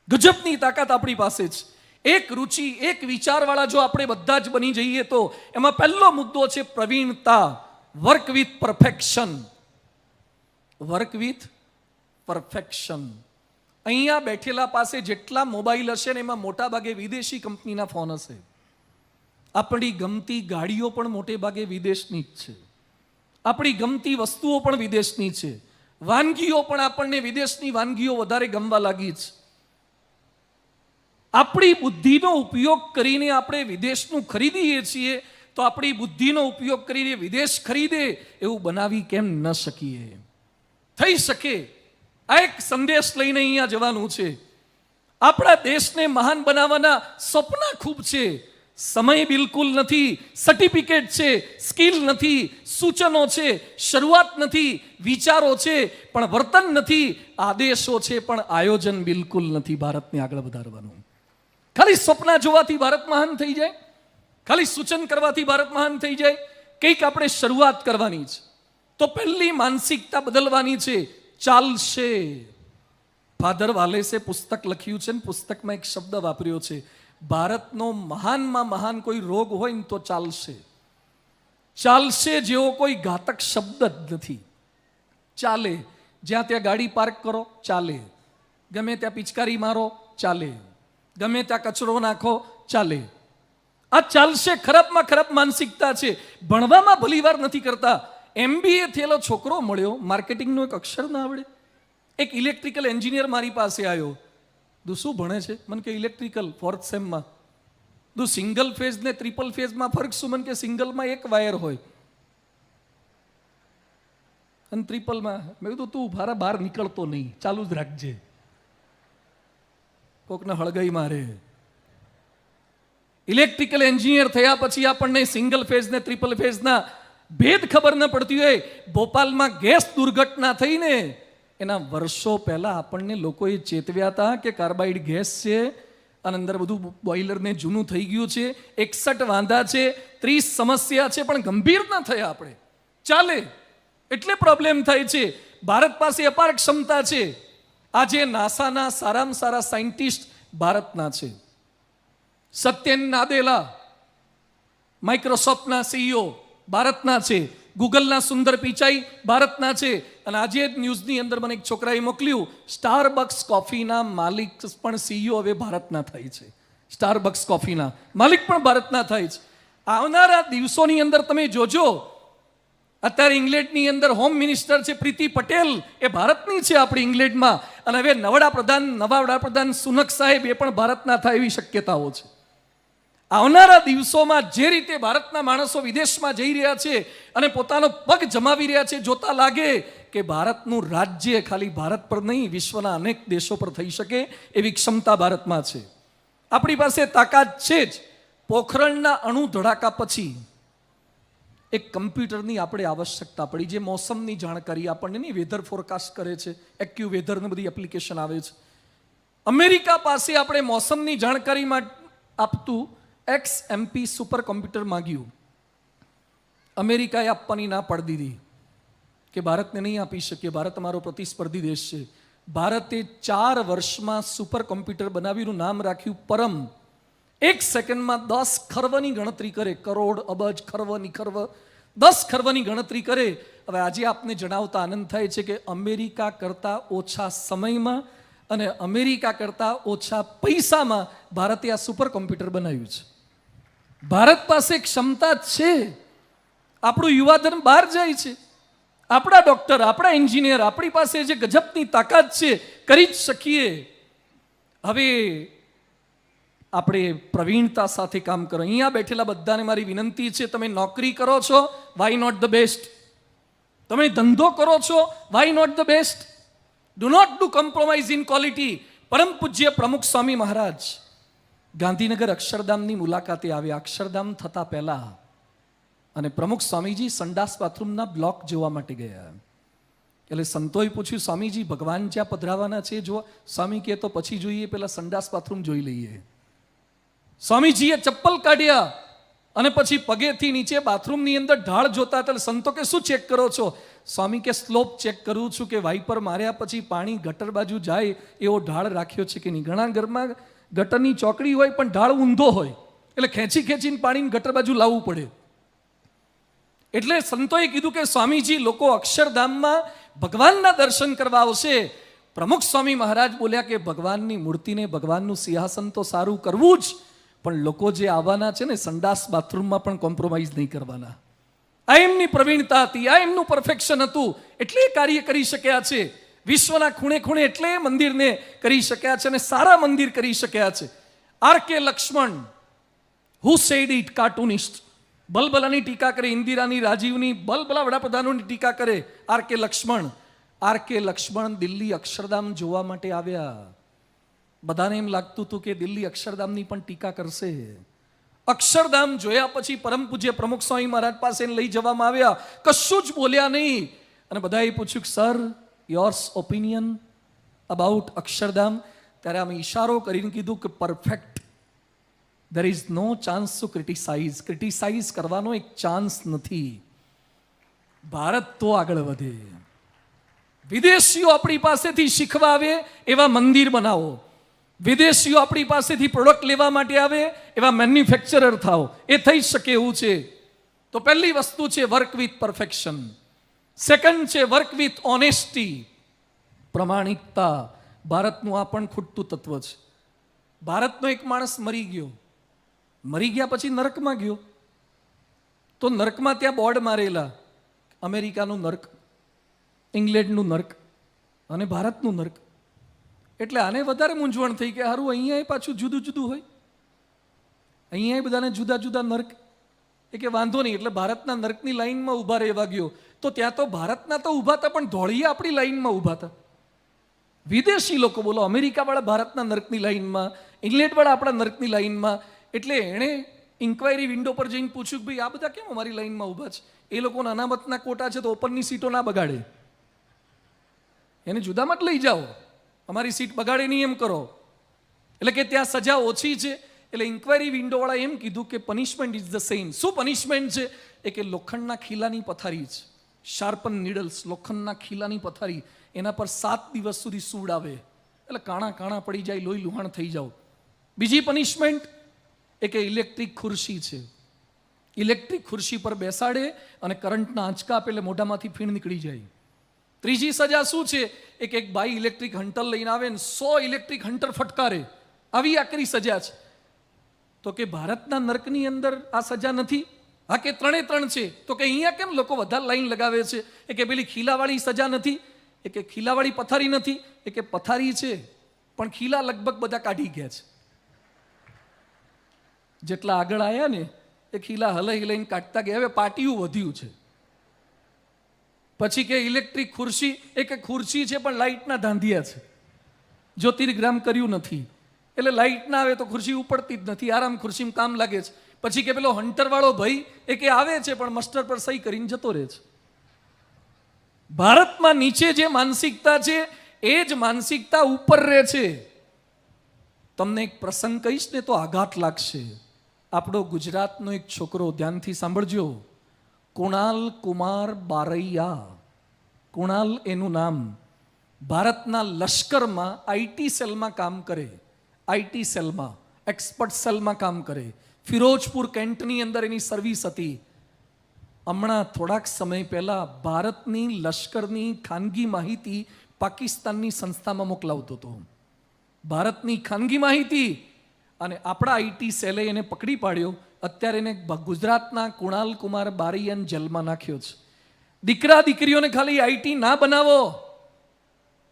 ગજબની તાકાત આપણી પાસે છે. એક રુચિ, એક વિચારવાળા જો આપણે બધા જ બની જઈએ તો એમાં પહેલો મુદ્દો છે પ્રવીણતા. Work with perfection. Work with perfection. અહીંયા બેઠેલા પાસે જેટલા મોબાઈલ હશે ને એમાં મોટા ભાગે વિદેશી કંપનીના ફોન હશે. આપણી ગમતી ગાડીઓ પણ મોટે ભાગે વિદેશની જ છે. આપણી ગમતી વસ્તુઓ પણ વિદેશની છે. વાનગીઓ પણ આપણને વિદેશની વાનગીઓ વધારે ગમવા લાગી છે. આપણી બુદ્ધિનો ઉપયોગ કરીને આપણે વિદેશનું ખરીદીએ છીએ, તો આપણી બુદ્ધિનો ઉપયોગ કરીને વિદેશ ખરીદે એવું બનાવી કેમ ન શકીએ? થઈ શકે. આ એક સંદેશ લઈને અહીંયા જવાનું છે. આપણા દેશને મહાન બનાવવાના સપના ખૂબ છે. સમય બિલકુલ નથી, સર્ટિફિકેટ છે, સ્કિલ નથી, સૂચનો છે, શરૂઆત નથી, વિચારો છે પણ વર્તન નથી, આદેશો છે પણ આયોજન બિલકુલ નથી ભારતને આગળ વધારવાનું. ખાલી સપના જોવાથી ભારત મહાન થઈ જાય? ખાલી સૂચન કરવાથી ભારત મહાન થઈ જાય? કંઈક આપણે શરૂઆત કરવાની છે. તો પહેલી માનસિકતા બદલવાની છે. ચાલશે, ફાધર વાલેસે પુસ્તક લખ્યું છે ને પુસ્તકમાં એક શબ્દ વાપર્યો છે, ભારતનો મહાનમાં મહાન કોઈ રોગ હોય ને તો ચાલશે, ચાલશે જેવો કોઈ ઘાતક શબ્દ જ નથી. ચાલે, જ્યાં ત્યાં ગાડી પાર્ક કરો ચાલે, ગમે ત્યાં પિચકારી મારો ચાલે, ગમે ત્યાં કચરો નાખો ચાલે. આ ચાલશે ખરાબમાં ખરાબ માનસિકતા છે. ભણવામાં ભલીવાર નથી કરતા. MBA થયેલો છોકરો મળ્યો, માર્કેટિંગનો એક અક્ષર ના આવડે. એક ઇલેક્ટ્રિકલ એન્જિનિયર મારી પાસે આવ્યો, તું શું ભણે છે? મને કે ઇલેક્ટ્રિકલ 4th સેમમાં. તું સિંગલ ફેઝ ને ટ્રિપલ ફેઝમાં ફરક શું? મને કે સિંગલમાં એક વાયર હોય અને ટ્રિપલમાં. મેં કીધું તું ભારા બહાર નીકળતો નહીં, ચાલુ જ રાખજે, કોકને હળગાઈ મારે. ઇલેક્ટ્રિકલ એન્જિનિયર થયા પછી આપણને સિંગલ ફેઝ ને ટ્રિપલ ફેઝના ભેદ ખબર ન પડતી હોય. ભોપાલમાં ગેસ દુર્ઘટના થઈને એના વર્ષો પહેલા આપણને લોકોએ ચેતવ્યા હતા કે કાર્બાઇડ ગેસ છે અને અંદર બધું બોઇલરને જૂનું થઈ ગયું છે, 61 વાંધા છે, 30 સમસ્યા છે, પણ ગંભીર ના થયા આપણે. ચાલે એટલે પ્રોબ્લેમ થાય છે. ભારત પાસે અપાર ક્ષમતા છે. આજે નાસાના સારામાં સારા સાયન્ટિસ્ટ ભારતના છે. સત્યન નાદેલા માઇક્રોસોફ્ટના CEO ભારતના છે, ગૂગલના સુંદર પિચાઈ ભારતના છે. અને આજે જ ન્યૂઝની અંદર મને એક છોકરાએ મોકલ્યું, સ્ટારબક્સ કોફીના માલિક પણ CEO હવે ભારતના થાય છે. સ્ટારબક્સ કોફીના માલિક પણ ભારતના થાય છે. આવનારા દિવસોની અંદર તમે જોજો, અત્યારે ઇંગ્લેન્ડની અંદર હોમ મિનિસ્ટર છે પ્રીતિ પટેલ, એ ભારતની છે આપણી ઇંગ્લેન્ડમાં. અને હવે નવા વડાપ્રધાન સુનક સાહેબ એ પણ ભારતના થાય એવી શક્યતાઓ છે. આવનારા દિવસોમાં જે રીતે ભારતના માણસો વિદેશમાં જઈ રહ્યા છે અને પોતાનો પગ જમાવી રહ્યા છે, જોતા લાગે કે ભારતનું રાજ્ય ખાલી ભારત પર નહીં, વિશ્વના અનેક દેશો પર થઈ શકે એવી ક્ષમતા ભારતમાં છે. આપણી પાસે તાકાત છે જ. પોખરણના અણુ ધડાકા પછી એક કમ્પ્યુટરની આપણે આવશ્યકતા પડી, જે મોસમની જાણકારી આપણને નહીં, વેધર ફોરકાસ્ટ કરે છે, એક્યુ વેધર ને બધી એપ્લિકેશન આવે છે. અમેરિકા પાસે આપણે મોસમની જાણકારીમાં આપતું XMP સુપર કોમ્પ્યુટર માંગ્યું. અમેરિકાએ આપવાની ના પાડી દીધી કે ભારતને નહીં આપી શકીએ, ભારત અમારો પ્રતિસ્પર્ધી દેશ છે. ભારતે 4 વર્ષમાં સુપર કોમ્પ્યુટર બનાવ્યું, નામ રાખ્યું પરમ. 1 સેકન્ડમાં 10 ખર્વની ગણતરી કરે, કરોડ, અબજ, ખર્વ, નિખર્વ, 10 ખર્વની ગણતરી કરે. હવે આજે આપને જણાવતા આનંદ થાય છે કે અમેરિકા કરતાં ઓછા સમયમાં અને અમેરિકા કરતાં ઓછા પૈસામાં ભારતે આ સુપર કોમ્પ્યુટર બનાવ્યું છે. ભારત પાસે ક્ષમતા છે. આપણું યુવાધન બહાર જાય છે. આપણા ડોક્ટર, આપણા એન્જિનિયર, આપણી પાસે જે ગજબની તાકાત છે, કરી જ શકીએ. હવે આપણે પ્રવીણતા સાથે કામ કરો. અહીંયા બેઠેલા બધાને મારી વિનંતી છે, તમે નોકરી કરો છો, વાય નોટ ધ બેસ્ટ? તમે ધંધો કરો છો, why not the best? Do not do compromise in quality. પરમ પૂજ્ય પ્રમુખ સ્વામી મહારાજ ગાંધીનગર અક્ષરધામની મુલાકાતે આવ્યા. અક્ષરધામ થતા પહેલા અને પ્રમુખ સ્વામીજી સંડાસ બાથરૂમના બ્લોક જોવા માટે ગયા. એટલે સંતોએ પૂછ્યું, સ્વામીજી ભગવાન જ્યાં પધરાવાના છે જો? સ્વામી કહે તો પછી જોઈએ, પેલા સંડાસ બાથરૂમ જોઈ લઈએ. સ્વામીજીએ ચપ્પલ કાઢ્યા અને પછી પગેથી નીચે બાથરૂમની અંદર ઢાળ જોતા હતા. સંતો કે શું ચેક કરો છો? સ્વામી કે સ્લોપ ચેક કરું છું કે વાઇપર માર્યા પછી પાણી ગટર બાજુ જાય એવો ઢાળ રાખ્યો છે કે નહીં. ઘણા ઘરમાં ગટરની ચોકડી હોય પણ ઢાળ ઊંધો હોય, એટલે ખેંચી ખેંચીને પાણીને ગટર બાજુ લાવવું પડે. એટલે સંતોએ કીધું કે સ્વામીજી, લોકો અક્ષરધામમાં ભગવાનના દર્શન કરવા આવશે. પ્રમુખ સ્વામી મહારાજ બોલ્યા કે ભગવાનની મૂર્તિને, ભગવાનનું સિંહાસન તો સારું કરવું જ, પણ લોકો જે આવવાના છે ને, સંડાસ બાથરૂમમાં પણ કોમ્પ્રોમાઇઝ નહીં કરવાના. આ એમની પ્રવીણતા હતી, આ એમનું પરફેક્શન હતું. એટલે કાર્ય કરી શક્યા છે. વિશ્વના ખૂણે ખૂણે એટલે મંદિરને કરી શક્યા છે અને સારા મંદિર કરી શક્યા છે. RK Laxman, who said it, cartoonist, બલબલાની ટીકા કરે, ઇન્દિરાની, રાજીવની, બલબલા વડાપ્રધાનોની ટીકા કરે. RK લક્ષ્મણ દિલ્હી અક્ષરધામ જોવા માટે આવ્યા. બધાને એમ લાગતું હતું કે દિલ્હી અક્ષરધામની પણ ટીકા કરશે. અક્ષરધામ જોયા પછી પરમ પૂજ્ય પ્રમુખ સ્વામી મહારાજ પાસે લઈ જવામાં આવ્યા. કશું જ બોલ્યા નહીં. અને બધાએ પૂછ્યું, sir, yours opinion about Akshardham? ત્યારે અમે ઈશારો કરીને કીધું કે perfect. there is no chance to criticise કરવાનો એક ચાન્સ નથી. ભારત તો આગળ વધે. વિદેશીઓ આપણી પાસેથી શીખવા આવે એવા મંદિર બનાવો, વિદેશીઓ આપણી પાસેથી પ્રોડક્ટ લેવા માટે આવે એવા મેન્યુફેક્ચરર થાઓ. એ થઈ શકે એવું છે. તો પહેલી વસ્તુ છે વર્ક વિથ પરફેક્શન. સેકન્ડ છે વર્ક વિથ ઓનેસ્ટી, પ્રમાણિકતા. ભારતનું આ પણ ખૂટતું તત્વ છે. ભારતનો એક માણસ મરી ગયો, મરી ગયા પછી નરકમાં ગયો, તો નરકમાં ત્યાં બોર્ડ મારેલા, અમેરિકાનું નર્ક, ઇંગ્લેન્ડનું નર્ક અને ભારતનું નર્ક. એટલે આને વધારે મૂંઝવણ થઈ કે સારું અહીંયા પાછું જુદું જુદું હોય, અહીંયા બધાને જુદા જુદા નર્ક. એ કે વાંધો નહીં, એટલે ભારતના નર્કની લાઈનમાં ઊભા રહેવા ગયો. તો ત્યાં તો ભારતના તો ઊભા હતા, પણ ધોળીએ આપણી લાઈનમાં ઊભા હતા. વિદેશી લોકો બોલો, અમેરિકાવાળા ભારતના નર્કની લાઈનમાં, ઇંગ્લેન્ડવાળા આપણા નર્કની લાઈનમાં. એટલે એણે ઇન્ક્વાયરી વિન્ડો પર જઈને પૂછ્યું કે ભાઈ આ બધા કેમ અમારી લાઈનમાં ઊભા છે? એ લોકોના અનામતના કોટા છે તો ઓપનની સીટો ના બગાડે, એને જુદામાં જ લઈ જાઓ, અમારી સીટ બગાડે નહીં એમ કરો. એટલે કે ત્યાં સજા ઓછી છે. એટલે ઇન્ક્વાયરી વિન્ડોવાળા એમ કીધું કે પનિશમેન્ટ ઇઝ ધ સેમ. શું પનિશમેન્ટ છે? એ કે લોખંડના ખીલાની પથારી છે, શાર્પન નીડલ્સ, લોખંડના ખીલાની પથારી, એના પર 7 દિવસ સુધી સૂડ આવે, એટલે કાણા કાણા પડી જાય, લોહી લુહાણ થઈ જાઓ. બીજી પનિશમેન્ટ એ કે ઇલેક્ટ્રિક ખુરશી છે, ઇલેક્ટ્રિક ખુરશી પર બેસાડે અને કરંટના આંચકા આપે એટલે મોઢામાંથી ફીણ નીકળી જાય. ત્રીજી સજા શું છે? એક બાઈ ઇલેક્ટ્રિક હન્ટર લઈને આવે ને 100 ઇલેક્ટ્રિક હન્ટર ફટકારે, આવી આકરી સજા છે. તો કે ભારતના નર્કની અંદર આ સજા નથી? હા કે ત્રણે ત્રણ છે. તો કે અહીંયા કેમ લોકો વધારે લાઈન લગાવે છે? એ કે પેલી ખીલાવાળી સજા નથી? એ કે ખીલાવાળી પથારી નથી? એ કે પથારી છે પણ ખીલા લગભગ બધા કાઢી ગયા છે. જેટલા આગળ આવ્યા ને એ ખીલા હલાઈ લઈને કાઢતા ગયા, હવે પાટિયું વધ્યું છે. પછી કે ઇલેક્ટ્રિક ખુરશી, એ કે ખુરશી છે પણ લાઇટના ધાંધિયા છે, જ્યોતિર્ગ્રામ કર્યું નથી, એટલે લાઇટ ના આવે તો ખુરશી ઉપડતી જ નથી, આરામ ખુરશીમાં કામ લાગે છે. પછી કે પેલો હન્ટર વાળો ભાઈ એ કે આવે છે પણ મસ્ટર પર સહી કરીને જતો રહે છે. ભારતમાં નીચે જે માનસિકતા છે એ જ માનસિકતા ઉપર રહે છે. તમને એક પ્રસંગ કહીશ ને તો આઘાત લાગશે. આપણો ગુજરાતનો એક છોકરો, ધ્યાનથી સાંભળજો, કુણાલ કુમાર બારૈયા, કુણાલ એનું નામ, ભારતના લશ્કરમાં આઈટી સેલમાં કામ કરે, આઈટી સેલમાં, એક્સપર્ટ સેલમાં કામ કરે. ફિરોજપુર કેન્ટની અંદર એની સર્વિસ હતી. હમણાં થોડાક સમય પહેલા ભારતની લશ્કરની ખાનગી માહિતી પાકિસ્તાનની સંસ્થામાં મોકલાવતો હતો, ભારતની ખાનગી માહિતી, અને આપણા આઈટી સેલે એને પકડી પાડ્યો. અત્યારે એને ગુજરાતના કુણાલ કુમાર બારૈયાને જેલમાં નાખ્યો છે. દીકરા દીકરીઓને ખાલી આઈટી ના બનાવો,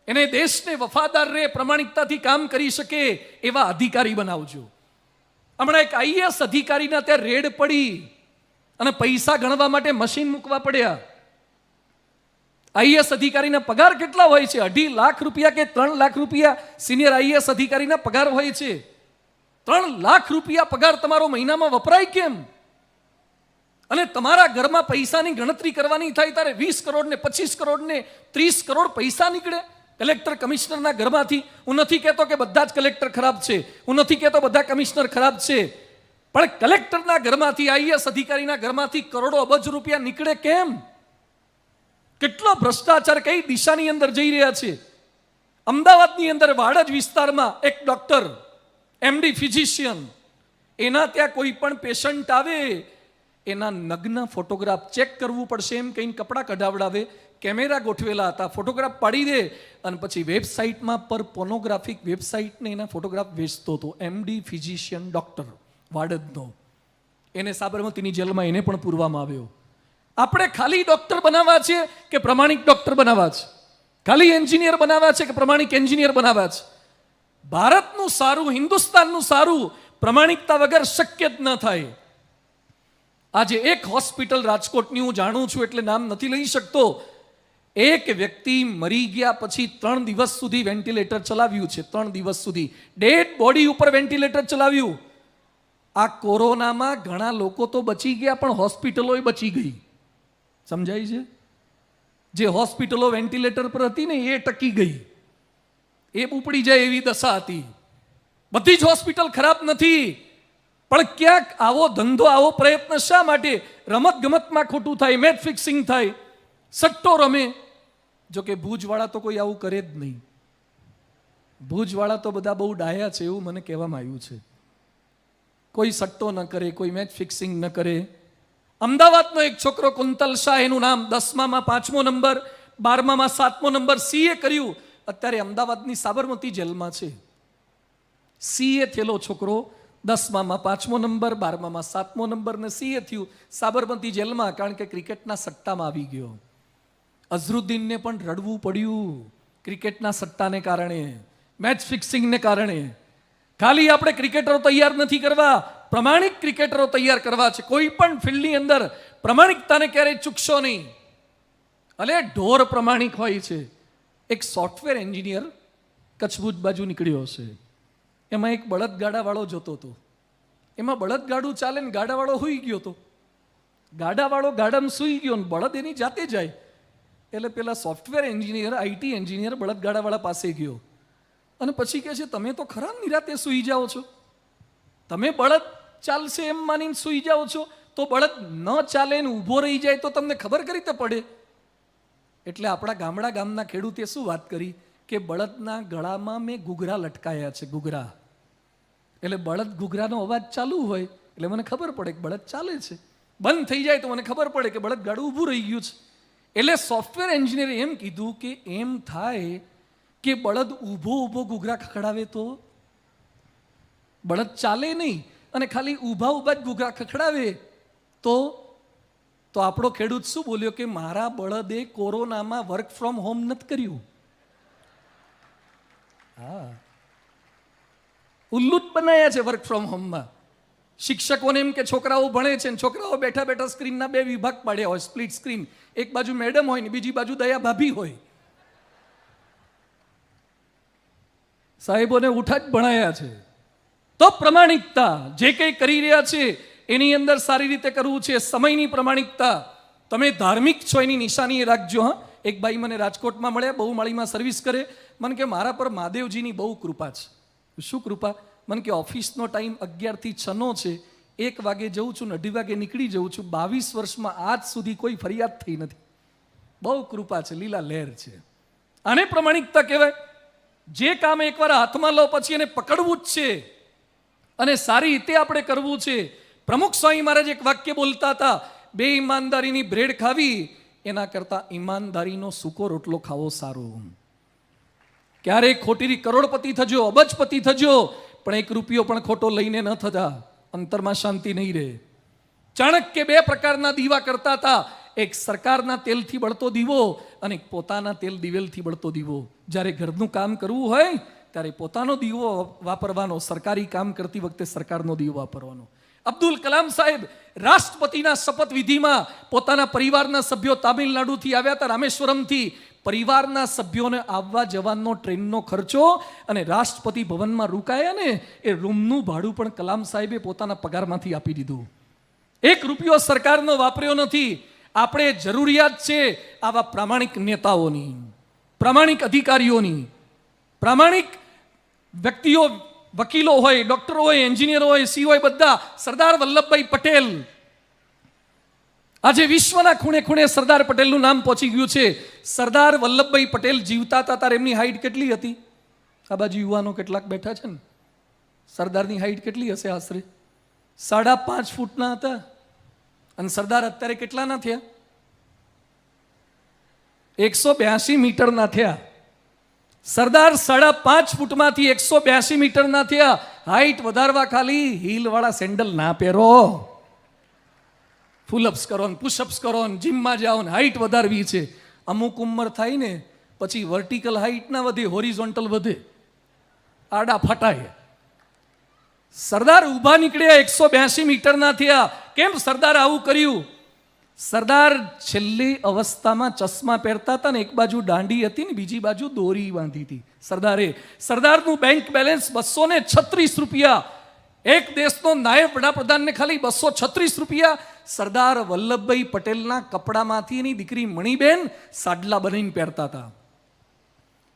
એને દેશને વફાદાર રહે, પ્રમાણિકતાથી કામ કરી શકે એવા અધિકારી બનાવજો. હમણાં એક આઈએએસ અધિકારીના ત્યાં રેડ પડી અને પૈસા ગણવા માટે મશીન મૂકવા પડ્યા. આઈએએસ અધિકારીના પગાર કેટલા હોય છે? 2.5 લાખ રૂપિયા કે 3 લાખ રૂપિયા સિનિયર આઈએએસ અધિકારીના પગાર હોય છે. 3 લાખ રૂપિયા પગાર તમારો મહિનામાં વપરાય કેમ? અને તમારા ઘરમાં પૈસાની ગણતરી કરવાની થાય ત્યારે 20 કરોડ ને 25 કરોડ ને 30 કરોડ પૈસા નીકળે કલેક્ટર કમિશનરના ઘરમાંથી. હું નથી કહેતો કે બધા જ કલેક્ટર ખરાબ છે, હું નથી કહેતો બધા કમિશનર ખરાબ છે, પણ કલેક્ટરના ઘરમાંથી, આઈએએસ અધિકારીના ઘરમાંથી કરોડો અબજ રૂપિયા નીકળે કેમ? કેટલો ભ્રષ્ટાચાર કઈ દિશાની અંદર જઈ રહ્યા છે? અમદાવાદની અંદર વાડજ વિસ્તારમાં એક ડોક્ટર, એમડી ફિઝિશિયન, એના ત્યાં કોઈ પણ પેશન્ટ આવે એના નગ્ન ફોટોગ્રાફ ચેક કરવું પડશે એમ કહીને કપડાં કઢાવડાવે, કેમેરા ગોઠવેલા હતા, ફોટોગ્રાફ પાડી દે અને પછી વેબસાઇટમાં પર પોર્નોગ્રાફિક વેબસાઇટને એના ફોટોગ્રાફ વેચતો હતો. એમડી ફિઝિશિયન ડોક્ટર વાડજનો, એને સાબરમતીની જેલમાં એને પણ પૂરવામાં આવ્યો. આપણે ખાલી ડોક્ટર બનાવવા છે કે પ્રમાણિક ડોક્ટર બનાવવા છે? ખાલી એન્જિનિયર બનાવવા છે કે પ્રમાણિક એન્જિનિયર બનાવવા છે? ભારતનું સારું, હિન્દુસ્તાનનું સારું પ્રમાણિકતા વગર શક્ય જ ન થાય. આજે એક હોસ્પિટલ રાજકોટની હું જાણું છું એટલે નામ નથી લઈ શકતો, એક વ્યક્તિ મરી ગયા પછી 3 દિવસ સુધી વેન્ટિલેટર ચલાવ્યું છે. 3 દિવસ સુધી ડેડ બોડી ઉપર વેન્ટિલેટર ચલાવ્યું. આ કોરોનામાં ઘણા લોકો તો બચી ગયા પણ હોસ્પિટલોય બચી ગઈ. સમજાય છે? જે હોસ્પિટલો વેન્ટિલેટર પર હતી ને એ ટકી ગઈ, એ ઉપડી જાય એવી દશા હતી. બધી જ હોસ્પિટલ ખરાબ નથી, પણ ક્યાંક આવો ધંધો, આવો પ્રયત્ન શા માટે? રમત ગમતમાં ખોટું થાય, મેચ ફિક્સિંગ થાય, સટ્ટો રમે, જો કે ભુજવાળા તો કોઈ આવું કરે જ નહીં. ભુજવાળા તો બધા બહુ ડાયા છે એવું મને કહેવામાં આવ્યું છે. કોઈ સટ્ટો ન કરે, કોઈ મેચ ફિક્સિંગ ન કરે. અમદાવાદનો એક છોકરો કુંતલ શાહ, એનું નામ 10માં 5મો નંબર, 12માં 7મો નંબર, CA કર્યું, અત્યારે અમદાવાદની સાબરમતી જેલમાં છે. CA થયેલો છોકરો 10માં 5મો નંબર, 12માં 7મો નંબર ને CA થયું, સાબરમતી જેલમાં, કારણ કે ક્રિકેટના સટ્ટામાં આવી ગયો. અઝરુદ્દીનને પણ રડવું પડ્યું ક્રિકેટના સટ્ટાને કારણે, મેચ ફિક્સિંગને કારણે. ખાલી આપણે ક્રિકેટરો તૈયાર નથી કરવા, પ્રમાણિક ક્રિકેટરો તૈયાર કરવા છે. કોઈ પણ ફિલ્ડની અંદર પ્રમાણિકતાને ક્યારેય ચૂકશો નહીં. અલે ઢોર પ્રમાણિક હોય છે. એક સોફ્ટવેર એન્જિનિયર કચ્છ ભુજ બાજુ નીકળ્યો છે. એમાં એક બળદગાડાવાળો જોતો હતો. એમાં બળદગાડું ચાલે ને ગાડાવાળો સૂઈ ગયો હતો. ગાડાવાળો ગાડામાં સૂઈ ગયો ને બળદ એની જાતે જાય. એટલે પેલા સોફ્ટવેર એન્જિનિયર, IT એન્જિનિયર બળદગાડાવાળા પાસે ગયો અને પછી કહે છે, તમે તો ખરા નિરાતે સૂઈ જાઓ છો, તમે બળદ ચાલશે એમ માનીને સૂઈ જાઓ છો, તો બળદ ન ચાલે ને ઊભો રહી જાય તો તમને ખબર કરી રીતે પડે. એટલે આપણા ગામના ખેડૂતે શું વાત કરી કે બળદના ગળામાં મેં ઘૂઘરા લટકાયા છે, ઘૂઘરા. એટલે બળદ ઘૂઘરાનો અવાજ ચાલુ હોય એટલે મને ખબર પડે કે બળદ ચાલે છે, બંધ થઈ જાય તો મને ખબર પડે કે બળદ ગાડું ઊભું રહી ગયું છે. એટલે સોફ્ટવેર એન્જિનિયરે એમ કીધું કે એમ થાય કે બળદ ઊભો ઘૂઘરા ખખડાવે તો બળદ ચાલે નહીં અને ખાલી ઊભા જ ઘૂઘરા ખખડાવે તો આપણો ખેડૂત શું બોલ્યો કે મારા બળદે કોરોનામાં વર્ક ફ્રોમ હોમ નથી કર્યું. હા, ઉલ્લુત બનાયા છે વર્ક ફ્રોમ હોમમાં. શિક્ષકોને એમ કે છોકરાઓ ભણે છે ને છોકરાઓ બેઠા બેઠા સ્ક્રીનના 2 વિભાગ પાડ્યા હોય, સ્પ્લિટ સ્ક્રીન. એક બાજુ મેડમ હોય ને બીજી બાજુ દયા ભાભી હોય. સાહેબોને ઉઠા જ ભણાયા છે. તો પ્રમાણિકતા જે કંઈ કરી રહ્યા છે એની અંદર સારી રીતે કરવું છે. સમયની પ્રમાણિકતા, તમે ધાર્મિક છો એની નિશાની રાખજો. હા, એક ભાઈ મને રાજકોટમાં મળ્યા, બહુ માળીમાં સર્વિસ કરે. મને કે મારા પર મહાદેવજીની બહુ કૃપા છે. શું કૃપા? મને કે ઓફિસનો ટાઈમ 11 થી 6નો છે, 1 વાગે જઉં છું ને 2:30 વાગે નીકળી જઉં છું. 22 વર્ષમાં આજ સુધી કોઈ ફરિયાદ થઈ નથી. બહુ કૃપા છે, લીલા લહેર છે. આને પ્રમાણિકતા કહેવાય. જે કામ એકવાર હાથમાં લો પછી એને પકડવું જ છે અને સારી રીતે આપણે કરવું છે. પ્રમુખ સ્વામી મહારાજ એક વાક્ય બોલતા હતા, બે ઈમાનદારીની બ્રેડ ખાવી એના કરતા ઈમાનદારીનો સૂકો રોટલો ખાવો સારો. ક્યારેક ખોટી કરોડપતિ થજો, અબજપતિ થજો, પણ 1 રૂપિયો પણ ખોટો લઈને ન થતા, અંતરમાં શાંતિ નહીં રહે. ચાણક્ય 2 પ્રકારના દીવા કરતા હતા. એક સરકારના તેલથી બળતો દીવો અને એક પોતાના તેલ દિવેલથી બળતો દીવો. જ્યારે ઘરનું કામ કરવું હોય ત્યારે પોતાનો દીવો વાપરવાનો, સરકારી કામ કરતી વખતે સરકારનો દીવો વાપરવાનો. અબ્દુલ કલામ સાહેબ રાષ્ટ્રપતિના શપથ વિધિમાં પોતાના પરિવારના સભ્યો તામિલનાડુથી આવ્યા હતા, રામેશ્વરમથી. પરિવારના સભ્યોને આવવા જવાનો ટ્રેનનો ખર્ચો અને રાષ્ટ્રપતિ ભવનમાં રોકાયા ને એ રૂમનું ભાડું પણ કલામ સાહેબે પોતાના પગારમાંથી આપી દીધું. 1 રૂપિયો સરકારનો વાપર્યો નથી. આપણે જરૂરિયાત છે આવા પ્રામાણિક નેતાઓની, પ્રામાણિક અધિકારીઓની, પ્રામાણિક વ્યક્તિઓ, વકીલો હોય, ડોક્ટરો હોય, એન્જિનિયરો હોય, સી હોય, બધા. સરદાર વલ્લભભાઈ પટેલ, આજે વિશ્વના ખૂણે ખૂણે સરદાર પટેલનું નામ પહોંચી ગયું છે. સરદાર વલ્લભભાઈ પટેલ જીવતા હતા ત્યારે એમની હાઈટ કેટલી હતી? આ બાજુ યુવાનો કેટલાક બેઠા છે ને, સરદારની હાઈટ કેટલી હશે? આશરે 5.5 ફૂટના હતા. અને સરદાર અત્યારે કેટલાના થયા? 182 મીટરના થયા. સરદાર 5.5 ફૂટમાંથી 182 મીટરના થયા. હાઈટ વધારવા ખાલી હીલવાળા સેન્ડલ ના પહેરો, ફૂલઅપ્સ કરો ને પુશઅપ્સ કરો ને જીમમાં જાઓ ને હાઈટ વધારવી છે. અમુક ઉંમર થાય ને પછી વર્ટિકલ હાઈટ ના વધે, હોરિઝોન્ટલ વધે, આડા ફટાય. સરદાર ઊભા નીકળ્યા 182 મીટરના થયા. કેમ સરદાર આવું કર્યું? સરદાર છેલ્લી અવસ્થામાં ચશ્મા પહેરતા હતા ને એક બાજુ દાંડી હતી ને બીજી બાજુ દોરી બાંધી હતી સરદારનું બેંક બેલેન્સ 236 રૂપિયા. એક દેશનો નાયબ વડાપ્રધાનને ખાલી 236 રૂપિયા. સરદાર વલ્લભભાઈ પટેલના કપડામાંથી એની દીકરી મણિબેન સાડલા બનાવીને પહેરતા હતા.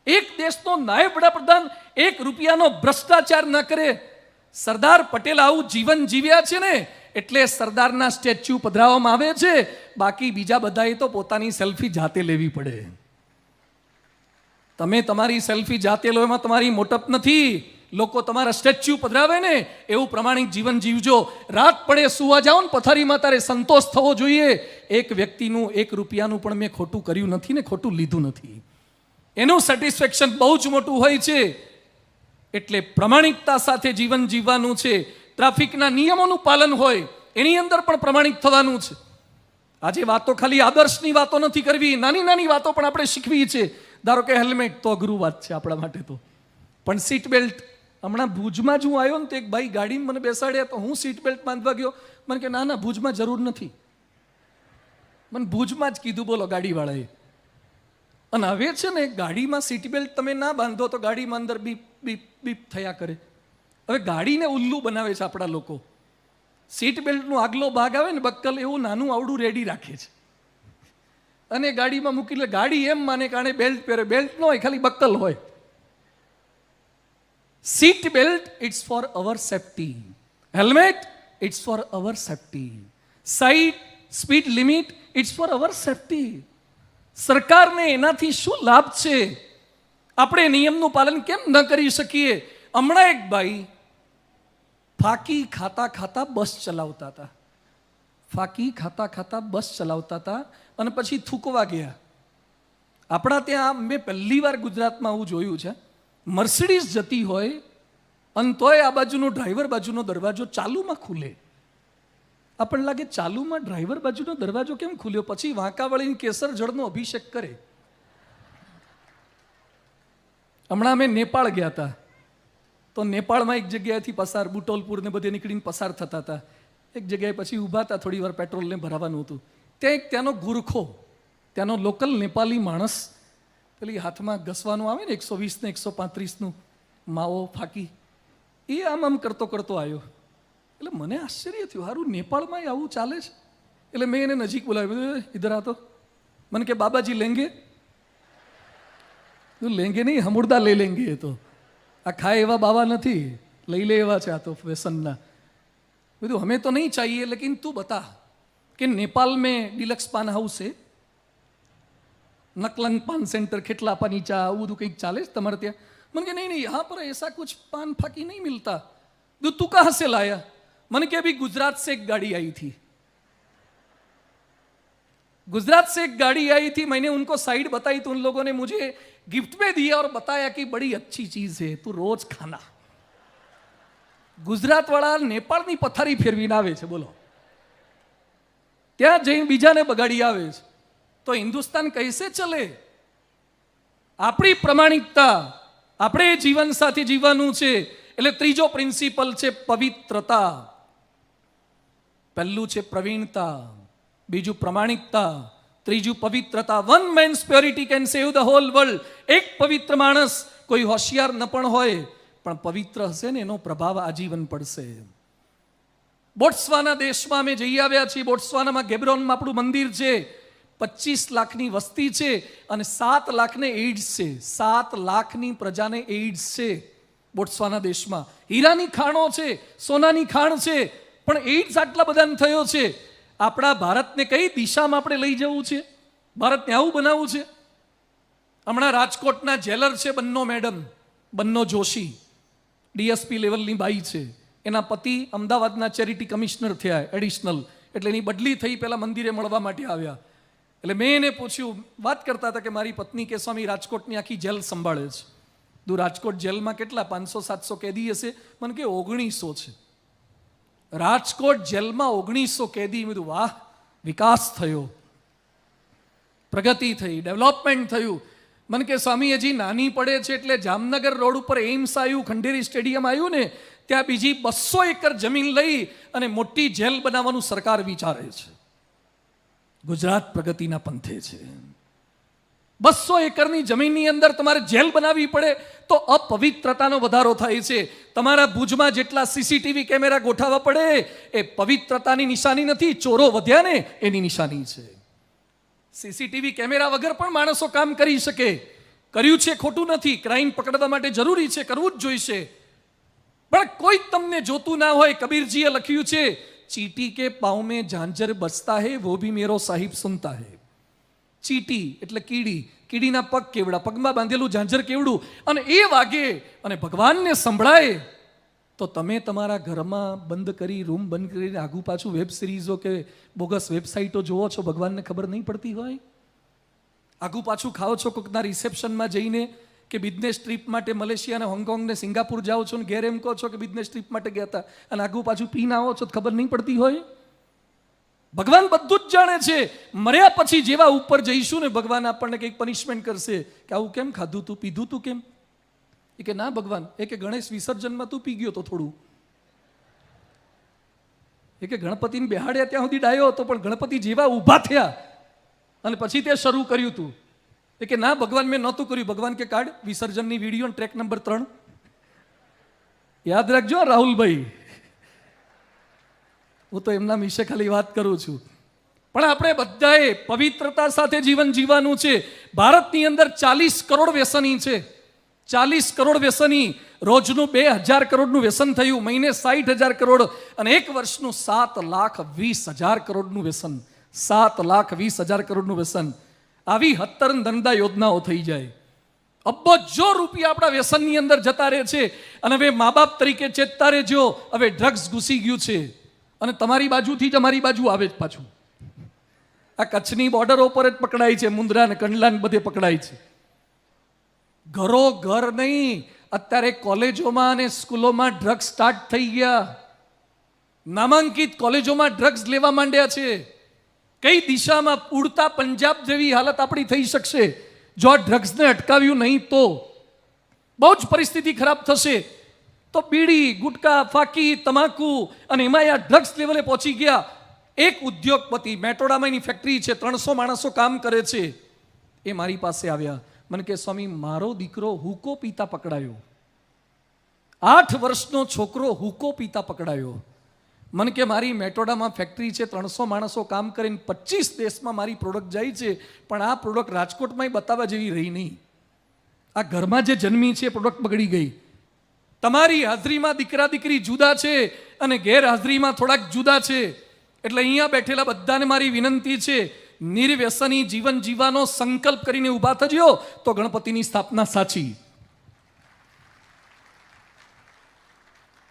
એક દેશનો નાયબ વડાપ્રધાન 1 રૂપિયાનો ભ્રષ્ટાચાર ન કરે. સરદાર પટેલ આવું જીવન જીવ્યા છે ને એટલે સરદારના સ્ટેચ્યુ પધરાવવામાં આવે છે. બાકી બીજા બધાએ તો પોતાની સેલ્ફી જાતે લેવી પડે. તમે તમારી સેલ્ફી જાતે લો એમાં તમારી મોટપ નથી. લોકો તમારા સ્ટેચ્યુ પધરાવે ને એવું પ્રમાણિક જીવન જીવજો. રાત પડે સુવા જાઓ ને પથારીમાં તારે સંતોષ થવો જોઈએ. એક વ્યક્તિનું 1 રૂપિયાનું પણ મેં ખોટું કર્યું નથી ને ખોટું લીધું નથી, એનું સેટિસ્ફેક્શન બહુ જ મોટું હોય છે. એટલે પ્રમાણિકતા સાથે જીવન જીવવાનું છે. ટ્રાફિકના નિયમોનું પાલન હોય, એની અંદર પણ પ્રમાણિક થવાનું છે. આજે વાતો ખાલી આદર્શની વાતો નથી કરવી, નાની નાની વાતો પણ આપણે શીખવી છે. ધારો કે હેલ્મેટ તો અઘરું વાત છે આપણા માટે તો, પણ સીટ બેલ્ટ. હમણાં ભુજમાં જ હું આવ્યો ને તો એક ભાઈ ગાડીમાં મને બેસાડ્યા, તો હું સીટ બેલ્ટ બાંધવા ગયો, મને કે ના ભુજમાં જરૂર નથી. મને ભુજમાં જ કીધું, બોલો ગાડીવાળાએ. અને હવે છે ને ગાડીમાં સીટ બેલ્ટ તમે ના બાંધો તો ગાડીમાં અંદર બીપ બીપ બીપ થયા કરે. હવે ગાડીને ઉલ્લુ બનાવે છે આપણા લોકો. સીટ બેલ્ટનો આગલો ભાગ આવે ને બક્કલ, એવું નાનું આવડું રેડી રાખે છે અને ગાડીમાં મૂકી લે. ગાડી એમ માને કે આણે બેલ્ટ પહેરે. બેલ્ટ ન હોય, ખાલી બક્કલ હોય. Seat belt it's for our safety, helmet it's for our safety, side speed limit it's for our safety. સરકારને એનાથી શું લાભ છે? આપણે નિયમનું પાલન કેમ ન કરી શકીએ? હમણાં એક ભાઈ ફાકી ખાતા ખાતા બસ ચલાવતા હતા. ફાકી ખાતા ખાતા બસ ચલાવતા હતા અને પછી થૂકવા ગયા. આપણા ત્યાં મેં પહેલી વાર ગુજરાતમાં આવું જોયું છે. મર્સિડીઝ જતી હોય અને તોય આ બાજુનો ડ્રાઈવર બાજુનો દરવાજો ચાલુમાં ખુલે. આપણને લાગે ચાલુમાં ડ્રાઈવર બાજુનો દરવાજો કેમ ખુલ્યો? પછી વાંકા વળીને કેસર જળનો અભિષેક કરે. હમણાં અમે નેપાળ ગયા હતા, તો નેપાળમાં એક જગ્યાએથી પસાર, બુટોલપુર ને બધે નીકળીને પસાર થતા હતા. એક જગ્યાએ પછી ઊભા હતા, થોડી વાર પેટ્રોલને ભરાવાનું હતું. ત્યાં એક ત્યાંનો ગુરખો, ત્યાંનો લોકલ નેપાલી માણસ, પેલી હાથમાં ઘસવાનું આવે ને 120 ને 135નું માવો ફાકી, એ આમ કરતો કરતો આવ્યો. એટલે મને આશ્ચર્ય થયું, સારું નેપાળમાં આવું ચાલે છે? એટલે મેં એને નજીક બોલાવ્યો, ઇધર આતો. મને કે બાબાજી લેંગે? લેંગે નહીં, હમુરદા લઈ લેંગે. એ તો આ ખાય એવા બાવા નથી, લઈ લે એવા છે આ તો વ્યસનના. બધું હમે તો નહીં ચાહીએ, લેકિન તું બતા કે नेपाल में डिलक्स पान हाउस है, नकलंग पान सेंटर, खेटला पानीचा, આવું બધું કંઈક ચાલે છે તમારે ત્યાં? મને કે નહીં यहाँ पर ऐसा कुछ पान फाकी नहीं मिलता. तू कहाँ से लाया? मैंने कि अभी गुजरात से एक गाड़ी आई थी. गुजरात से एक गाड़ी आई थी, मैंने उनको साइड बताई तो उन लोगों ने मुझे गिफ्ट में दिया और बताया कि बड़ी अच्छी चीज है, तू रोज खाना. गुजरात वाला नेपाळની પથારી ફેરવીને આવે છે, બોલો. ત્યાં જઈને બીજાને બગાડી આવે છે. તો હિન્દુસ્તાન કૈસે ચલે? આપણી પ્રમાણિકતા, આપણે જીવન સાથે જીવવાનું છે. એટલે ત્રીજો પ્રિન્સિપલ છે પવિત્રતા. પહેલું છે પ્રવીણતા, બીજું પ્રમાણિકતા, ત્રીજું પવિત્રતા. One man's purity can save the whole world. એક પવિત્ર માણસ, કોઈ હોશિયાર ન પણ હોય, પણ પવિત્ર હશે ને એનો પ્રભાવ આજીવન પડશે. બોટ્સવાના દેશમાં અમે જઈ આવ્યા છીએ. બોટ્સવાનામાં ગેબ્રોનમાં આપણું મંદિર છે. 25 લાખની વસ્તી છે અને 7 લાખને એઇડ્સ છે. 7 લાખની પ્રજાને એઇડ્સ છે બોટ્સવાના દેશમાં. હીરાની ખાણો છે, સોનાની ખાણ છે, પણ એઇડ્સ આટલા બધાને થયો છે. આપણા ભારતને કઈ દિશામાં આપણે લઈ જવું છે? ભારતને આવું બનાવવું છે? હમણાં રાજકોટના જેલર છે બન્નો મેડમ, બન્નો જોશી, ડીએસપી લેવલની બાઈ છે. એના પતિ અમદાવાદના ચેરિટી કમિશનર થયા એડિશનલ, એટલે એની બદલી થઈ. પહેલાં મંદિરે મળવા માટે આવ્યા. એટલે મેં એને પૂછ્યું, વાત કરતા હતા કે મારી પત્ની કે સ્વામી રાજકોટની આખી જેલ સંભાળે છે. તું રાજકોટ જેલમાં કેટલા 500-700 કેદી હશે? મને કે 1900 છે. રાજકોટ જેલમાં 1900 કેદી. બધું વાહ, વિકાસ થયો, પ્રગતિ થઈ, ડેવલપમેન્ટ થયું. મને કે સ્વામી હજી નાની પડે છે. એટલે જામનગર રોડ ઉપર એમ્સ આવ્યું, ખંડેરી સ્ટેડિયમ આવ્યું ને, ત્યાં બીજી 200 એકર જમીન લઈ અને મોટી જેલ બનાવવાનું સરકાર વિચારે છે. ગુજરાત પ્રગતિના પંથે છે. 200 એકરની જમીનની અંદર તમારે જેલ બનાવવી પડે તો અપવિત્રતાનો વધારો થાય છે. તમારા ભુજમાં જેટલા સીસીટીવી કેમેરા ગોઠવવા પડે એ પવિત્રતાની નિશાની નથી, ચોરો વધ્યા ને એની નિશાની છે. સીસીટીવી કેમેરા વગર પણ માણસો કામ કરી શકે. કર્યું છે ખોટું નથી, ક્રાઇમ પકડવા માટે જરૂરી છે, કરવું જ જોઈશે. પણ કોઈ તમને જોતું ના હોય. કબીરજીએ લખ્યું છે, ચીટી કે પાઉં મેં ઝાંઝર બજતા હૈ વો ભી મેરો સાહિબ સુનતા હૈ. ચીટી એટલે કીડી, કીડીના પગ કેવડા, પગમાં બાંધેલું ઝાંઝર કેવડું, અને એ વાગે અને ભગવાનને સંભળાય તો તમે તમારા ઘરમાં બંધ કરી, રૂમ બંધ કરીને આગુ પાછું વેબ સિરીઝો કે બોગસ વેબસાઇટો જોવો છો, ભગવાનને ખબર નહીં પડતી હોય? આગુ પાછું ખાઓ છો કોઈકના રિસેપ્શનમાં જઈને, કે બિઝનેસ ટ્રીપ માટે મલેશિયા ને હોંગકોંગ ને સિંગાપુર જાઓ છો ને ઘેર એમ કહો છો કે બિઝનેસ ટ્રીપ માટે ગયા હતા, અને આગુ પાછું પીને આવો છો, ખબર નહીં પડતી હોય? ભગવાન બધું જ જાણે છે. મર્યા પછી જેવા ઉપર જઈશું ને, ભગવાન આપણને કંઈક પનિશમેન્ટ કરશે કે આવું કેમ ખાધું તું, પીધું તું કેમ? એ કે ના ભગવાન, એ કે ગણેશ વિસર્જનમાં તું પી ગયો તો થોડું, એ કે ગણપતિને બેહાડ્યા ત્યાં સુધી ડાયો હતો, પણ ગણપતિ જેવા ઊભા થયા અને પછી તે શરૂ કર્યું તું, એ કે ના ભગવાન મેં નહોતું કર્યું. ભગવાન કે કાઢ વિસર્જનની વિડીયો, ટ્રેક નંબર 3 યાદ રાખજો રાહુલભાઈ, હું તો એમના વિશે ખાલી વાત કરું છું. પણ આપણે બધાએ પવિત્રતા સાથે જીવન જીવવાનું છે. ભારતની અંદર 40 કરોડ વ્યસની છે, 40 કરોડ વ્યસની. રોજનું 2000 કરોડનું વ્યસન થયું, મહિને 60,000 કરોડ, અને એક વર્ષનું 7,20,000 કરોડનું વ્યસન, 7,20,000 કરોડનું વ્યસન. આવી 17 ધંધા યોજનાઓ થઈ જાય, અબજો રૂપિયા આપણા વ્યસનની અંદર જતા રહે છે. અને હવે મા બાપ તરીકે ચેતતા રહેજો, હવે ડ્રગ્સ ઘૂસી ગયું છે અને તમારી બાજુથી જ અમારી બાજુ આવે જ પાછું. આ કચ્છની બોર્ડરો પર જ પકડાય છે, મુંદ્રા ને કંડલા ને બધે પકડાય છે. ઘરો ઘર નહીં, અત્યારે કોલેજોમાં અને સ્કૂલોમાં ડ્રગ્સ સ્ટાર્ટ થઈ ગયા. નામાંકિત કોલેજોમાં ડ્રગ્સ લેવા માંડ્યા છે. કઈ દિશામાં ઉડતા પંજાબ જેવી હાલત આપણી થઈ શકશે જો આ ડ્રગ્સને અટકાવ્યું નહીં તો. બહુ જ પરિસ્થિતિ ખરાબ થશે. તો બીડી, ગુટકા, ફાકી, તમાકુ, અને એમાં આ ડ્રગ્સ લેવલે પહોંચી ગયા. એક ઉદ્યોગપતિ, મેટોડામાં એની ફેક્ટરી છે, 300 માણસો કામ કરે છે, એ મારી પાસે આવ્યા. મને કે સ્વામી, મારો દીકરો હુકો પીતા પકડાયો, 8 વર્ષનો છોકરો હુકો પીતા પકડાયો. મને કે મારી મેટોડામાં ફેક્ટરી છે, 300 માણસો કામ કરીને 25 દેશમાં મારી પ્રોડક્ટ જાય છે, પણ આ પ્રોડક્ટ રાજકોટમાં બતાવવા જેવી રહી નહીં. આ ઘરમાં જે જન્મી છે પ્રોડક્ટ બગડી ગઈ. તમારી હાજરીમાં દીકરા દીકરી જુદા છે અને ગેરહાજરીમાં થોડાક જુદા છે. એટલે અહીંયા બેઠેલા બધાને મારી વિનંતી છે, નિર્વ્યસની જીવન જીવવાનો સંકલ્પ કરીને ઊભા થજો તો ગણપતિની સ્થાપના સાચી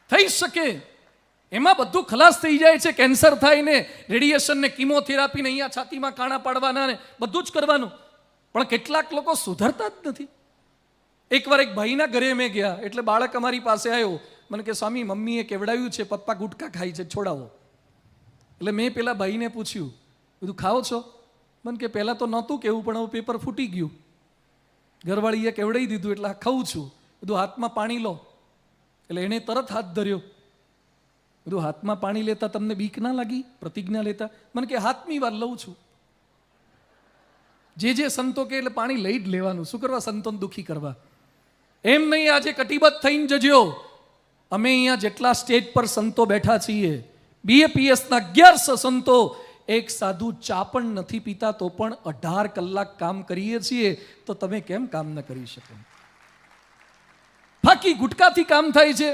થઈ શકે. એમાં બધું ખલાસ થઈ જાય છે. કેન્સર થાય ને, રેડિયેશન ને, કિમોથેરાપી ને, અહીંયા છાતીમાં કાણા પાડવાના ને બધું જ કરવાનું, પણ કેટલાક લોકો સુધરતા જ નથી. એકવાર એક ભાઈના ઘરે મેં ગયા, એટલે બાળક અમારી પાસે આવ્યો. મને કે સ્વામી, મમ્મીએ કેવડાવ્યું છે, પપ્પા ગુટકા ખાય છે, છોડાવો. એટલે મેં પેલા ભાઈને પૂછ્યું, બધું ખાઓ છો? મને કે પહેલાં તો નહોતું કેવું, પણ હવે પેપર ફૂટી ગયું, ઘરવાળીએ કેવડાવી દીધું એટલે ખાઉં છું. બધું હાથમાં પાણી લો. એટલે એણે તરત હાથ ધર્યો. બધું હાથમાં પાણી લેતા તમને બીક ના લાગી? પ્રતિજ્ઞા લેતા? મને કે હાથમી વાર લઉં છું. જે સંતો કે એટલે પાણી લઈ જ લેવાનું, શું કરવા સંતોને દુઃખી કરવા? એમ નહીં, આજે કટિબદ્ધ થઈને જજો. અમે અહીંયા જેટલા સ્ટેજ પર સંતો બેઠા છીએ, BAPSના 1100 સંતો, એક સાધુ ચા પણ નથી પીતા તો પણ 18 કલાક કામ કરીએ છીએ. તો તમે કેમ કામ ન કરી શકો? ફાકી ગુટકાથી કામ થાય છે.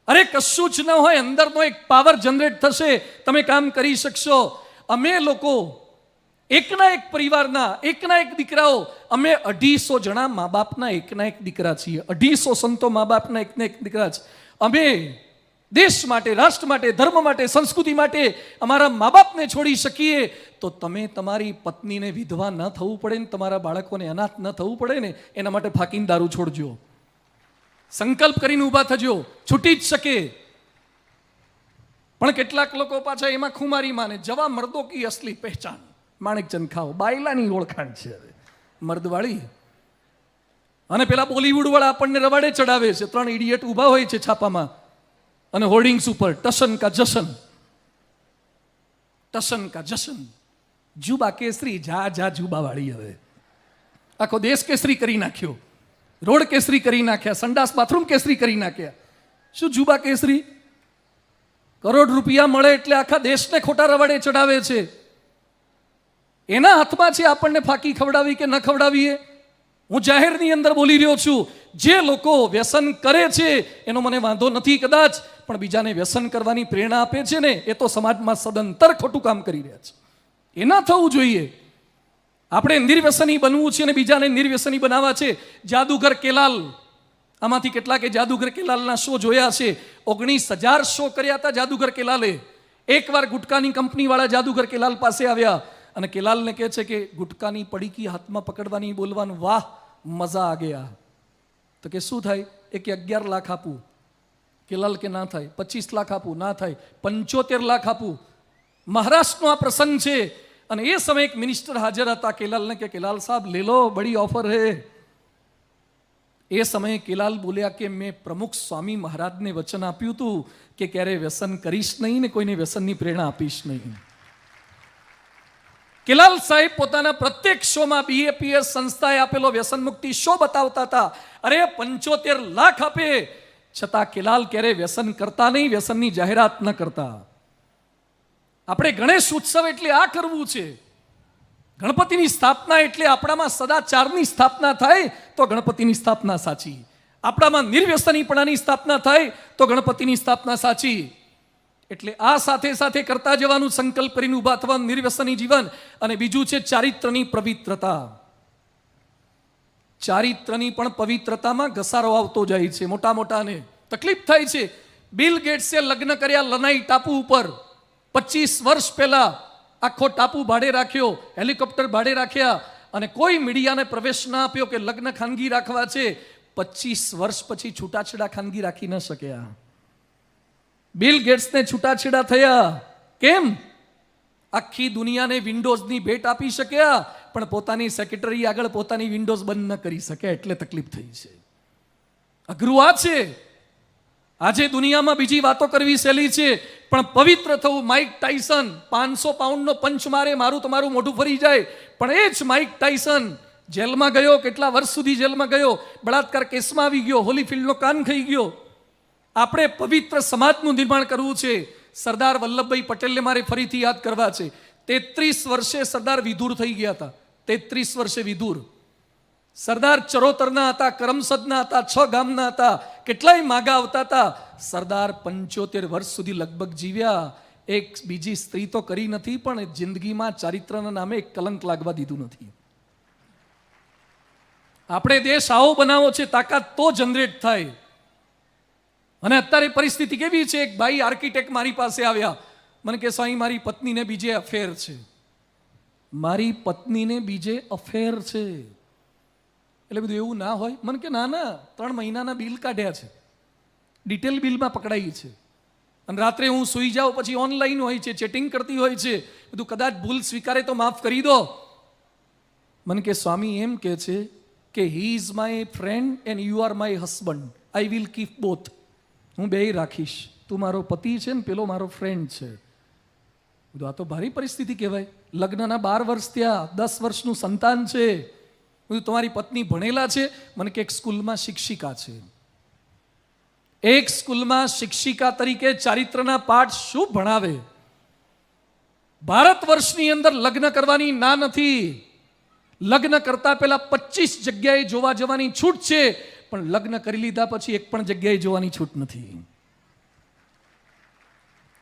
અરે કશું જ ન હોય, અંદરનો એક પાવર જનરેટ થશે, તમે કામ કરી શકશો. અમે લોકો એકના એક પરિવારના એકના એક દીકરાઓ, અમે 250 જણા મા બાપના એકના એક દીકરા છીએ. 250 સંતો મા બાપના એકના એક દીકરા છે. અમે દેશ માટે, રાષ્ટ્ર માટે, ધર્મ માટે, સંસ્કૃતિ માટે અમારા મા બાપને છોડી શકીએ તો તમે તમારી પત્નીને વિધવા ન થવું પડે ને, તમારા બાળકોને અનાથ ન થવું પડે ને, એના માટે ફાકીને દારૂ છોડજો. સંકલ્પ કરીને ઊભા થજો, છૂટી જ શકે. પણ કેટલાક લોકો પાછા એમાં ખુમારી માને. જવા મર્દો કી અસલી પહેચાન, માણેકચંદ ખાઓ, બાયલાની ઓળખાણ છે હવે મર્દવાળી. અને પેલા બોલીવુડ વાળા આપણને રવાડે ચડાવે છે. 3 ઇડિયટ ઊભા હોય છે છાપામાં અને હોર્ડિંગ્સ ઉપર, ટશન કા જશન, ટશન કા જશન. જુબા કેસરી, જા જુબા વાળી. હવે આખો દેશ કેસરી કરી નાખ્યો, રોડ કેસરી કરી નાખ્યા, સંડાસ બાથરૂમ કેસરી કરી નાખ્યા. શું જુબા કેસરી? કરોડ રૂપિયા મળે એટલે આખા દેશને ખોટા રવાડે ચડાવે છે. એના હાથમાં છે આપણને ફાકી ખવડાવી કે ન ખવડાવીએ. હું જાહેરની અંદર બોલી રહ્યો છું, જે લોકો વ્યસન કરે છે એનો મને વાંધો નથી કદાચ, પણ બીજાને વ્યસન કરવાની પ્રેરણા આપે છે ને, એ તો સમાજમાં સદંતર ખોટું કામ કરી રહ્યા છે. એ ના થવું જોઈએ. આપણે નિર્વ્યસની બનવું છે અને બીજાને નિર્વ્યસની બનાવવા છે. જાદુગર કેલાલ, આમાંથી કેટલાકે જાદુગર કેલાલના શો જોયા છે. 19,000 શો કર્યા હતા જાદુગર કેલાલે. એકવાર ગુટકાની કંપનીવાળા જાદુગર કેલાલ પાસે આવ્યા અને કેલાલને કહે છે કે ગુટકાની પડીકી હાથમાં પકડવાની, બોલવાનું, વાહ મજા આ ગયા. તો કે શું થાય? એ કે 11 લાખ આપું. કેલાલ કે ના થાય. 25 લાખ આપું. ના થાય. 75 લાખ આપું. મહારાષ્ટ્રનો આ પ્રસંગ છે અને એ સમયે એક મિનિસ્ટર હાજર હતા. કેલાલને કે કેલાલ સાહેબ લે લો, બડી ઓફર હે. એ સમયે કેલાલ બોલ્યા કે મેં પ્રમુખ સ્વામી મહારાજને વચન આપ્યું હતું કે ક્યારે વ્યસન કરીશ નહીં ને કોઈને વ્યસનની પ્રેરણા આપીશ નહીં. કેલાલ સાહેબ પોતાના પ્રત્યેક શોમાં BAPS સંસ્થાએ આપેલો વ્યસન મુક્તિ શો બતાવતા હતા. અરે 75 લાખ આપે છતાં કેલાલ ક્યારે વ્યસન કરતા નહીં, વ્યસનની જાહેરાત ન કરતા. આપણે ગણેશ ઉત્સવ એટલે આ કરવું છે. ગણપતિની સ્થાપના એટલે આપણામાં સદાચારની સ્થાપના થાય તો ગણપતિની સ્થાપના સાચી. આપણામાં નિર્વ્યસનીપણાની સ્થાપના થાય તો ગણપતિની સ્થાપના સાચી. એટલે આ સાથે સાથે કરતા જવાનું, સંકલ્પ કરીને ઊભા થવાનું, નિર્વ્યસની જીવન. અને બીજું છે ચારિત્રની પવિત્રતા. ચારિત્રની પણ પવિત્રતામાં ઘસારો આવતો જાય છે. મોટા મોટાને તકલીફ થાય છે. બિલ ગેટ્સે લગ્ન કર્યા લનાઈ ટાપુ ઉપર. 25 વર્ષ પહેલા આખો ટાપુ ભાડે રાખ્યો, હેલિકોપ્ટર ભાડે રાખ્યા અને કોઈ મીડિયાને પ્રવેશ ના આપ્યો કે લગ્ન ખાનગી રાખવા છે. 25 વર્ષ પછી છૂટાછેડા ખાનગી રાખી ન શક્યા. બિલ ગેટ્સને છૂટાછેડા થયા. કેમ? આખી દુનિયાને વિન્ડોઝની ભેટ આપી શક્યા પણ પોતાની સેક્રેટરી આગળ પોતાની વિન્ડોઝ બંધ ન કરી શક્યા, એટલે તકલીફ થઈ છે. અઘરું આ છે. આજે દુનિયામાં બીજી વાતો કરવી સહેલી છે પણ પવિત્ર થવું. માઇક ટાઇસન 500 પાઉન્ડનો પંચ મારે, મારું તમારું મોઢું ફરી જાય. પણ એ જ માઇક ટાઇસન જેલમાં ગયો, કેટલા વર્ષ સુધી જેલમાં ગયો, બળાત્કાર કેસમાં આવી ગયો, હોલીફિલ્ડનો કાન ખાઈ ગયો. આપણે પવિત્ર સમાજનું નિર્માણ કરવું છે. સરદાર વલ્લભભાઈ પટેલને મારે ફરીથી યાદ કરવા છે. 33 વર્ષે સરદાર વિધુર થઈ ગયા હતા. 33 વર્ષે વિધુર. સરદાર ચરોતરના હતા, કરમસદના હતા, 6 ગામના હતા, કેટલાય માગા આવતા હતા. સરદાર 75 વર્ષ સુધી લગભગ જીવ્યા. એક બીજી સ્ત્રી તો કરી નથી પણ જિંદગીમાં ચારિત્રના નામે એક કલંક લાગવા દીધું નથી. આપણે દેશ આવો બનાવો છે તાકાત તો જનરેટ થાય. અને અત્યારે પરિસ્થિતિ કેવી છે? એક ભાઈ આર્કિટેક્ટ મારી પાસે આવ્યા, મને કે સ્વામી મારી પત્નીને બીજે અફેર છે. મારી પત્નીને બીજે અફેર છે એટલે બધું એવું ના હોય. મને કે ના ના, 3 મહિનાના બિલ કાઢ્યા છે, ડિટેલ બિલમાં પકડાઈ છે. અને રાત્રે હું સૂઈ જાઉં પછી ઓનલાઈન હોય છે, ચેટિંગ કરતી હોય છે, બધું. કદાચ ભૂલ સ્વીકારે તો માફ કરી દો. મને કે સ્વામી એમ કે છે કે he is my friend and you are my husband, I will keep both. હું બે રાખીશ, તું મારો પતિ છે ને પેલો મારો ફ્રેન્ડ છે. બધું. આ તો ભારી પરિસ્થિતિ કહેવાય. લગ્નના 12 વર્ષ થયા, 10 વર્ષનું સંતાન છે. બધું. તમારી પત્ની ભણેલા છે? મને કે એક સ્કૂલમાં શિક્ષિકા છે. એક સ્કૂલમાં શિક્ષિકા તરીકે ચારિત્રના પાઠ શું ભણાવે? ભારત વર્ષની અંદર લગ્ન કરવાની ના નથી. લગ્ન કરતા પહેલા 25 જગ્યાએ જોવા જવાની છૂટ છે પણ લગ્ન કરી લીધા પછી એક પણ જગ્યાએ જોવાની છૂટ નથી.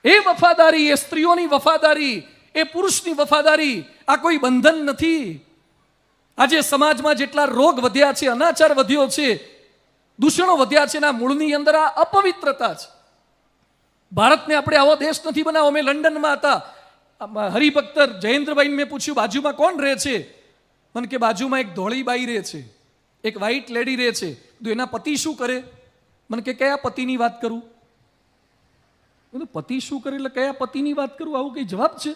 એ વફાદારી, એ સ્ત્રીઓની વફાદારી, એ પુરુષની વફાદારી, આ કોઈ બંધન નથી. આજે સમાજમાં જેટલા રોગ વધ્યા છે, અનાચાર વધ્યો છે, દૂષણો વધ્યા છે, એના મૂળની અંદર આ અપવિત્રતા છે. ભારતને આપણે આવો દેશ નથી બનાવો. અમે લંડનમાં હતા, હરિભક્ત જયેન્દ્રભાઈને મેં પૂછ્યું બાજુમાં કોણ રહે છે? મને કે બાજુમાં એક ધોળી બાઈ રહે છે, એક વ્હાઈટ લેડી રહે છે. એના પતિ શું કરે? મને કે કયા પતિની વાત કરું? પતિ શું કરે એટલે કયા પતિની વાત કરું? આવું કઈ જવાબ છે?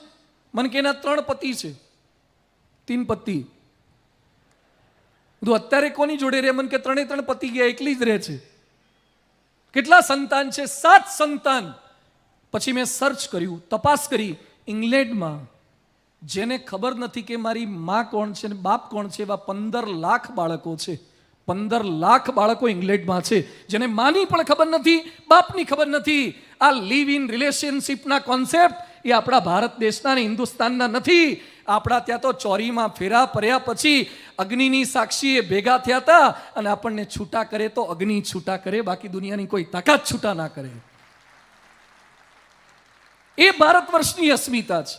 મને કે એના 3 પતિ છે, 3 પતિ. અત્યારે કોની જોડે રહે? મને કે 3 પતિ ગયા, એકલી જ રહે છે. કેટલા સંતાન છે? 7 સંતાન. પછી મેં સર્ચ કર્યું, તપાસ કરી. ઇંગ્લેન્ડમાં જેને ખબર નથી કે મારી માં કોણ છે ને બાપ કોણ છે, એવા 15 લાખ બાળકો છે. 15 લાખ બાળકો ઇંગ્લેન્ડમાં છે જેને માની પણ ખબર નથી, બાપની ખબર નથી. આ લિવ ઇન રિલેશનશીપના કોન્સેપ્ટ એ આપણા ભારત દેશના અને હિન્દુસ્તાનના નથી. આપણા ત્યાં તો ચોરીમાં ફેરા પર્યા પછી અગ્નિની સાક્ષી એ ભેગા થયા હતા અને આપણને છૂટા કરે તો અગ્નિ છૂટા કરે, બાકી દુનિયાની કોઈ તાકાત છૂટા ના કરે. એ ભારત વર્ષની અસ્મિતા છે.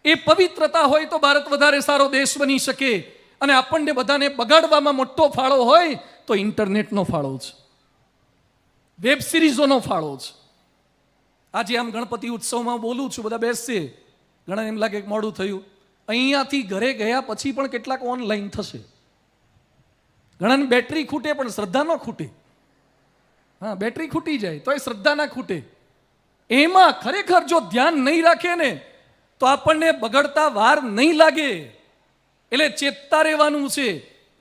એ પવિત્રતા હોય તો ભારત વધારે સારો દેશ બની શકે. અને આપણને બધાને બગાડવામાં મોટો ફાળો હોય તો ઇન્ટરનેટનો ફાળો છે, વેબ સિરીઝોનો ફાળો છે. આજે આમ ગણપતિ ઉત્સવમાં બોલું છું, બધા બેસશે, ઘણા એમ લાગે મોડું થયું. અહીંયાથી ઘરે ગયા પછી પણ કેટલાક ઓનલાઈન થશે. ઘણાની બેટરી ખૂટે પણ શ્રદ્ધા ન ખૂટે. હા, બેટરી ખૂટી જાય તો એ શ્રદ્ધા ના ખૂટે. એમાં ખરેખર જો ધ્યાન નહીં રાખે ને તો આપણને બગડતા વાર નહીં લાગે. એટલે ચેતતા રહેવાનું છે.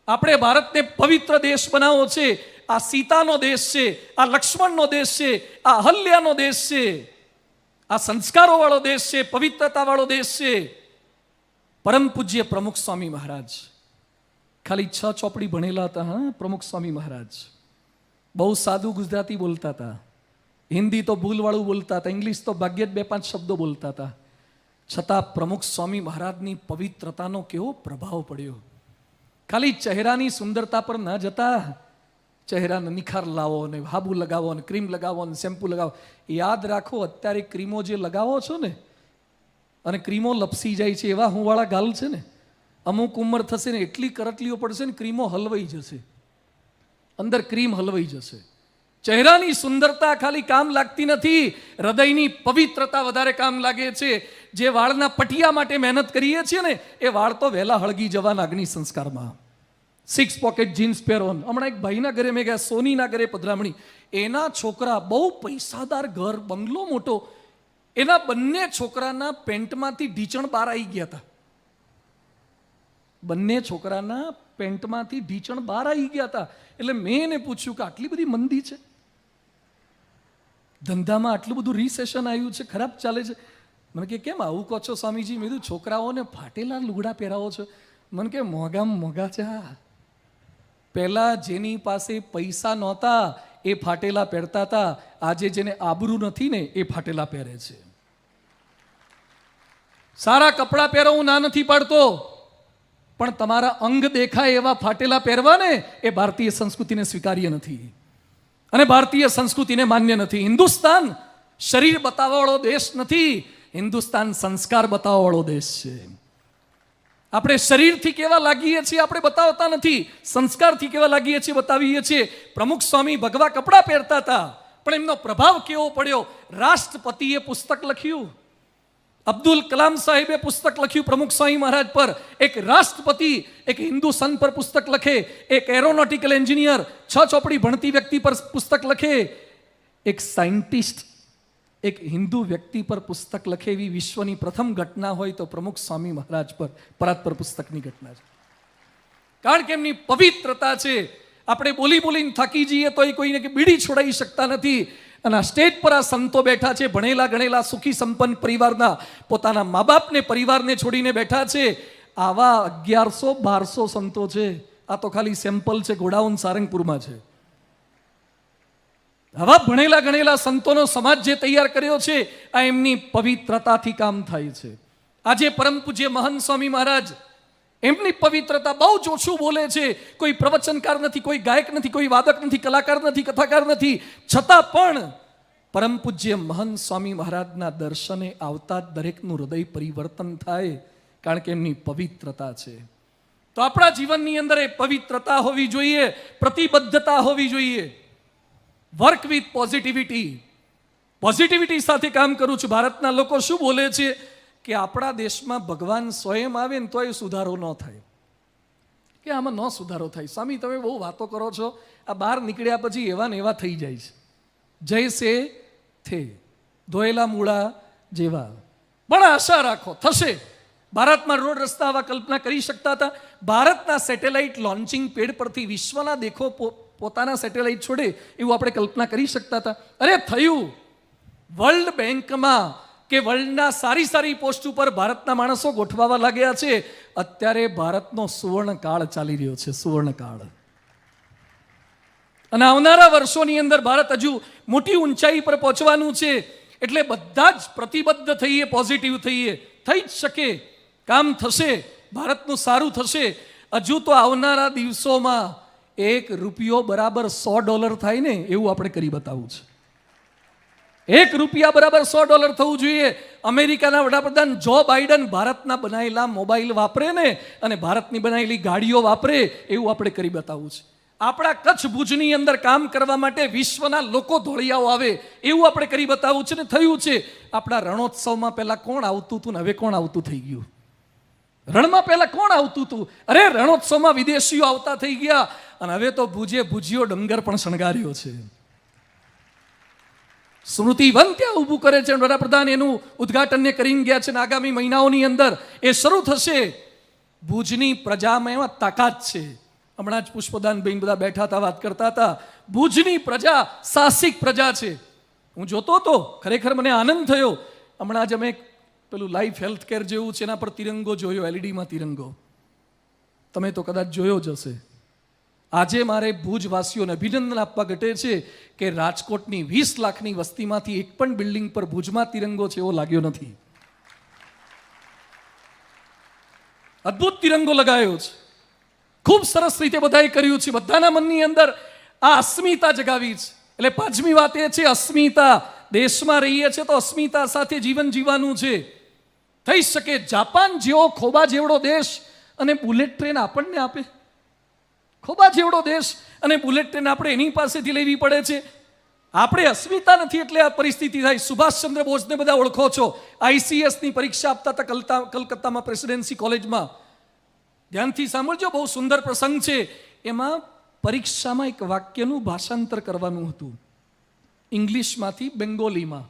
આપણે ભારતને પવિત્ર દેશ બનાવવો છે. આ સીતાનો દેશ છે, આ લક્ષ્મણનો દેશ છે, આ અહલ્યાનો દેશ છે, આ સંસ્કારો વાળો દેશ છે, પવિત્રતા વાળો દેશ છે. પરમ પૂજ્ય પ્રમુખ સ્વામી મહારાજ ખાલી 6 ચોપડી ભણેલા હતા. હા, પ્રમુખ સ્વામી મહારાજ બહુ સાદું ગુજરાતી બોલતા હતા, હિન્દી તો ભૂલવાળું બોલતા હતા, ઇંગ્લિશ તો ભાગ્યે જ 2-5 શબ્દો બોલતા હતા. છતાં પ્રમુખ સ્વામી મહારાજની પવિત્રતાનો કેવો પ્રભાવ પડ્યો. ખાલી ચહેરાની સુંદરતા પર ન જતા, ચહેરાને નિખાર લાવો ને હાબુ લગાવો ને ક્રીમ લગાવો ને શેમ્પુ લગાવો. યાદ રાખો, અત્યારે ક્રીમો જે લગાવો છો ને અને ક્રીમો લપસી જાય છે, એવા હુંવાળા ગાલ છે ને, અમુક ઉંમર થશે ને એટલી કરટલીઓ પડશે ને ક્રીમો હલવાઈ જશે, અંદર ક્રીમ હલવાઈ જશે. ચહેરાની સુંદરતા ખાલી કામ લાગતી નથી, હૃદયની પવિત્રતા વધારે કામ લાગે છે. જે વાળના પટિયા માટે મહેનત કરીએ છીએ ને એ વાળ તો વહેલા હળગી જવાના અગ્નિ સંસ્કારમાં. 6 પોકેટ જીન્સ પહેરો. હમણાં એક ભાઈના ઘરે મેં ગયા, સોનીના ઘરે પધરામણી. એના છોકરા બહુ પૈસાદાર ઘર, બંગલો મોટો, એના બંને છોકરાના પેન્ટમાંથી ઢીચણ બહાર આવી ગયા હતા. બંને છોકરાના પેન્ટમાંથી ઢીચણ બહાર આવી ગયા હતા. એટલે મેં એને પૂછ્યું કે આટલી બધી મંદી છે, ધંધામાં આટલું બધું રિસેશન આવ્યું છે, ખરાબ ચાલે છે. મને કે કેમ આવું કહો છો સ્વામીજી? મેં કીધું છોકરાઓને ફાટેલા લુગડા પહેરાવો છો. મને કે મોંઘામાં મોંઘા છે. પહેલા જેની પાસે પૈસા નહોતા એ ફાટેલા પહેરતા હતા, આજે જેને આબરૂ નથી ને એ ફાટેલા પહેરે છે. સારા કપડાં પહેરો હું ના નથી પાડતો, પણ તમારા અંગ દેખાય એવા ફાટેલા પહેરવા ને એ ભારતીય સંસ્કૃતિને સ્વીકાર્ય નથી અને ભારતીય સંસ્કૃતિને માન્ય નથી. હિન્દુસ્તાન શરીર બતાવવા વાળો દેશ નથી, હિન્દુસ્તાન સંસ્કાર બતાવવા વાળો દેશ છે. આપણે શરીરથી કેવા લાગીએ છીએ આપણે બતાવતા નથી, સંસ્કારથી કેવા લાગીએ છીએ બતાવીએ છીએ. પ્રમુખ સ્વામી ભગવા કપડાં પહેરતા હતા, પણ એમનો પ્રભાવ કેવો પડ્યો. રાષ્ટ્રપતિએ પુસ્તક લખ્યું, અબ્દુલ કલામ સાહેબે પુસ્તક લખ્યું પ્રમુખ સ્વામી મહારાજ પર. એક રાષ્ટ્રપતિ એક હિન્દુ સંત પર પુસ્તક લખે, એક એરોનોટિકલ એન્જિનિયર 6 ચોપડી ભણતી વ્યક્તિ પર પુસ્તક લખે, એક સાયન્ટિસ્ટ એક હિન્દુ વ્યક્તિ પર પુસ્તક લખે, એવી વિશ્વની પ્રથમ ઘટના હોય તો પ્રમુખ સ્વામી મહારાજ પર પરાત્પર પુસ્તકની ઘટના છે. કારણ કે એમની પવિત્રતા છે. આપણે બોલી બોલીને થાકી જઈએ તો એ કોઈને બીડી છોડાવી શકતા નથી. અને આ સ્ટેજ પર આ સંતો બેઠા છે, ભણેલા ગણેલા સુખી સંપન્ન પરિવારના, પોતાના મા બાપને પરિવારને છોડીને બેઠા છે. આવા 1100-1200 સંતો છે. આ તો ખાલી સેમ્પલ છે, ગોડાઉન સારંગપુરમાં છે. આવા ભણેલા ગણેલા સંતોનો સમાજ જે તૈયાર કર્યો છે, આ એમની પવિત્રતાથી કામ થાય છે. આજે પરમ પૂજ્ય મહંત સ્વામી મહારાજ, એમની પવિત્રતા બહુ જ ઓછું બોલે છે. કોઈ પ્રવચનકાર નથી, કોઈ ગાયક નથી, કોઈ વાદક નથી, કલાકાર નથી, કથાકાર નથી, છતાં પણ પરમ પૂજ્ય મહંત સ્વામી મહારાજના દર્શને આવતા દરેકનું હૃદય પરિવર્તન થાય, કારણ કે એમની પવિત્રતા છે. તો આપણા જીવનની અંદર એ પવિત્રતા હોવી જોઈએ, પ્રતિબદ્ધતા હોવી જોઈએ. Work with positivity. પોઝિટિવિટી સાથે કામ કરું છું. ભારતના લોકો શું બોલે છે કે આપણા દેશમાં ભગવાન સ્વયં આવે ને તો એ સુધારો ન થાય, કે આમાં ન સુધારો થાય. સ્વામી તમે બહુ વાતો કરો છો, આ બહાર નીકળ્યા પછી એવા ને એવા થઈ જાય છે, જૈસે થે ધોયેલા મૂળા જેવા. પણ આશા રાખો થશે. ભારતમાં રોડ રસ્તા આવા કલ્પના કરી શકતા હતા? ભારતના સેટેલાઇટ લોન્ચિંગ પેડ પરથી વિશ્વના દેખો પોતાના સેટેલાઇટ છોડે એવું આપણે કલ્પના કરી શકતા હતા? અરે થયું. વર્લ્ડ બેંકમાં કે વર્લ્ડના સારી સારી પોસ્ટ ઉપર ભારતના માણસો ગોઠવાવા લાગ્યા છે. અત્યારે ભારતનો સુવર્ણ કાળ ચાલી રહ્યો છે, સુવર્ણ કાળ. અને આવનારા વર્ષોની અંદર ભારત હજુ મોટી ઊંચાઈ પર પહોંચવાનું છે. એટલે બધા જ પ્રતિબદ્ધ થઈએ, પોઝિટિવ થઈએ. થઈ જ શકે, કામ થશે, ભારતનું સારું થશે. હજુ તો આવનારા દિવસોમાં $1 બરાબર $100 થાય ને એવું આપણે કરી બતાવવું છે. $1 બરાબર $100 થવું જોઈએ. અમેરિકાના વડાપ્રધાન જો બાઇડન ભારતના બનાવેલા મોબાઈલ વાપરે ને અને ભારતની બનાવેલી ગાડીઓ વાપરે એવું આપણે કરી બતાવવું છે. આપણા કચ્છ ભુજની અંદર કામ કરવા માટે વિશ્વના લોકો ધોળિયાઓ આવે એવું આપણે કરી બતાવવું છે ને થયું છે. આપણા રણોત્સવમાં પહેલા કોણ આવતું હતું ને હવે કોણ આવતું થઈ ગયું? રણમાં પહેલા કોણ આવતું હતું? અરે રણોત્સવમાં વિદેશીઓ આવતા થઈ ગયા અને હવે તો ભુજે ભુજિયો ડંગર પણ શણગાર્યો છે. સ્મૃતિવન ત્યાં ઊભું કરે છે. વડાપ્રધાન એનું ઉદ્ઘાટનને કરીને ગયા છે અને આગામી મહિનાઓની અંદર એ શરૂ થશે. ભુજની પ્રજામાં એમાં તાકાત છે. હમણાં જ પુષ્પદાનબેન બધા બેઠા હતા, વાત કરતા હતા. ભુજની પ્રજા સાહસિક પ્રજા છે. હું જોતો હતો, ખરેખર મને આનંદ થયો. હમણાં જ અમે પેલું લાઈફ હેલ્થ કેર જેવું છે એના પર તિરંગો જોયો, એલઈડીમાં તિરંગો. તમે તો કદાચ જોયો જ હશે. આજે મારે ભુજવાસીઓને અભિનંદન આપવા ઘટે છે કે રાજકોટની 20 લાખની વસ્તીમાંથી એક પણ બિલ્ડિંગ પર ભુજમાં તિરંગો છે એવો લાગ્યો નથી. અદ્ભુત તિરંગો લગાવ્યો છે. ખૂબ સરસ રીતે બધાએ કર્યું છે. બધાના મનની અંદર આ અસ્મિતા જગાવી છે. એટલે પાંચમી વાત એ છે અસ્મિતા. દેશમાં રહીએ છીએ તો અસ્મિતા સાથે જીવન જીવવાનું છે. થઈ શકે જાપાન જેવો ખોબા જેવડો દેશ અને બુલેટ ટ્રેન આપણને આપે. ખોબા જેવડો દેશ અને બુલેટ ટ્રેન આપણે એની પાસેથી લેવી પડે છે. આપણે અસ્મિતા નથી એટલે આ પરિસ્થિતિ થાય. સુભાષચંદ્ર બોઝને બધા ઓળખો છો. આઈસીએસની પરીક્ષા આપતા હતા કલકત્તામાં પ્રેસિડેન્સી કોલેજમાં. ધ્યાનથી સાંભળજો, બહુ સુંદર પ્રસંગ છે. એમાં પરીક્ષામાં એક વાક્યનું ભાષાંતર કરવાનું હતું ઇંગ્લિશમાંથી બેંગોલીમાં.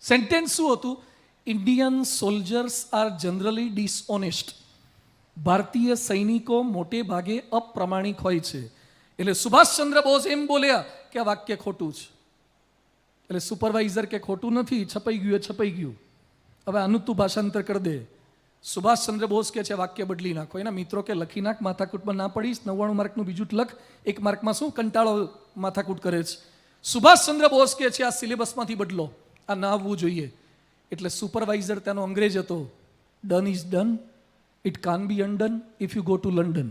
સેન્ટેન્સ શું હતું? Indian soldiers are generally dishonest. ભારતીય સૈનિકો મોટે ભાગે અપ્રમાણિક હોય છે. એટલે સુભાષચંદ્ર બોઝ એમ બોલ્યા કે આ વાક્ય ખોટું છે. એટલે સુપરવાઇઝર કે ખોટું નથી, છપાઈ ગયું એ છપાઈ ગયું, હવે આનું તું ભાષાંતર કરી દે. સુભાષચંદ્ર બોઝ કે છે વાક્ય બદલી નાખો. એના મિત્રો કે લખી નાખ, માથાકૂટમાં ના પડીશ, 99 માર્કનું બીજું લખ, 1 માર્કમાં શું કંટાળો માથાકૂટ કરે છે. સુભાષચંદ્ર બોઝ કે છે આ સિલેબસમાંથી બદલો, આ ના આવવું જોઈએ. એટલે સુપરવાઇઝર ત્યાંનો અંગ્રેજ હતો. Done is done, it can be undone if you go to London.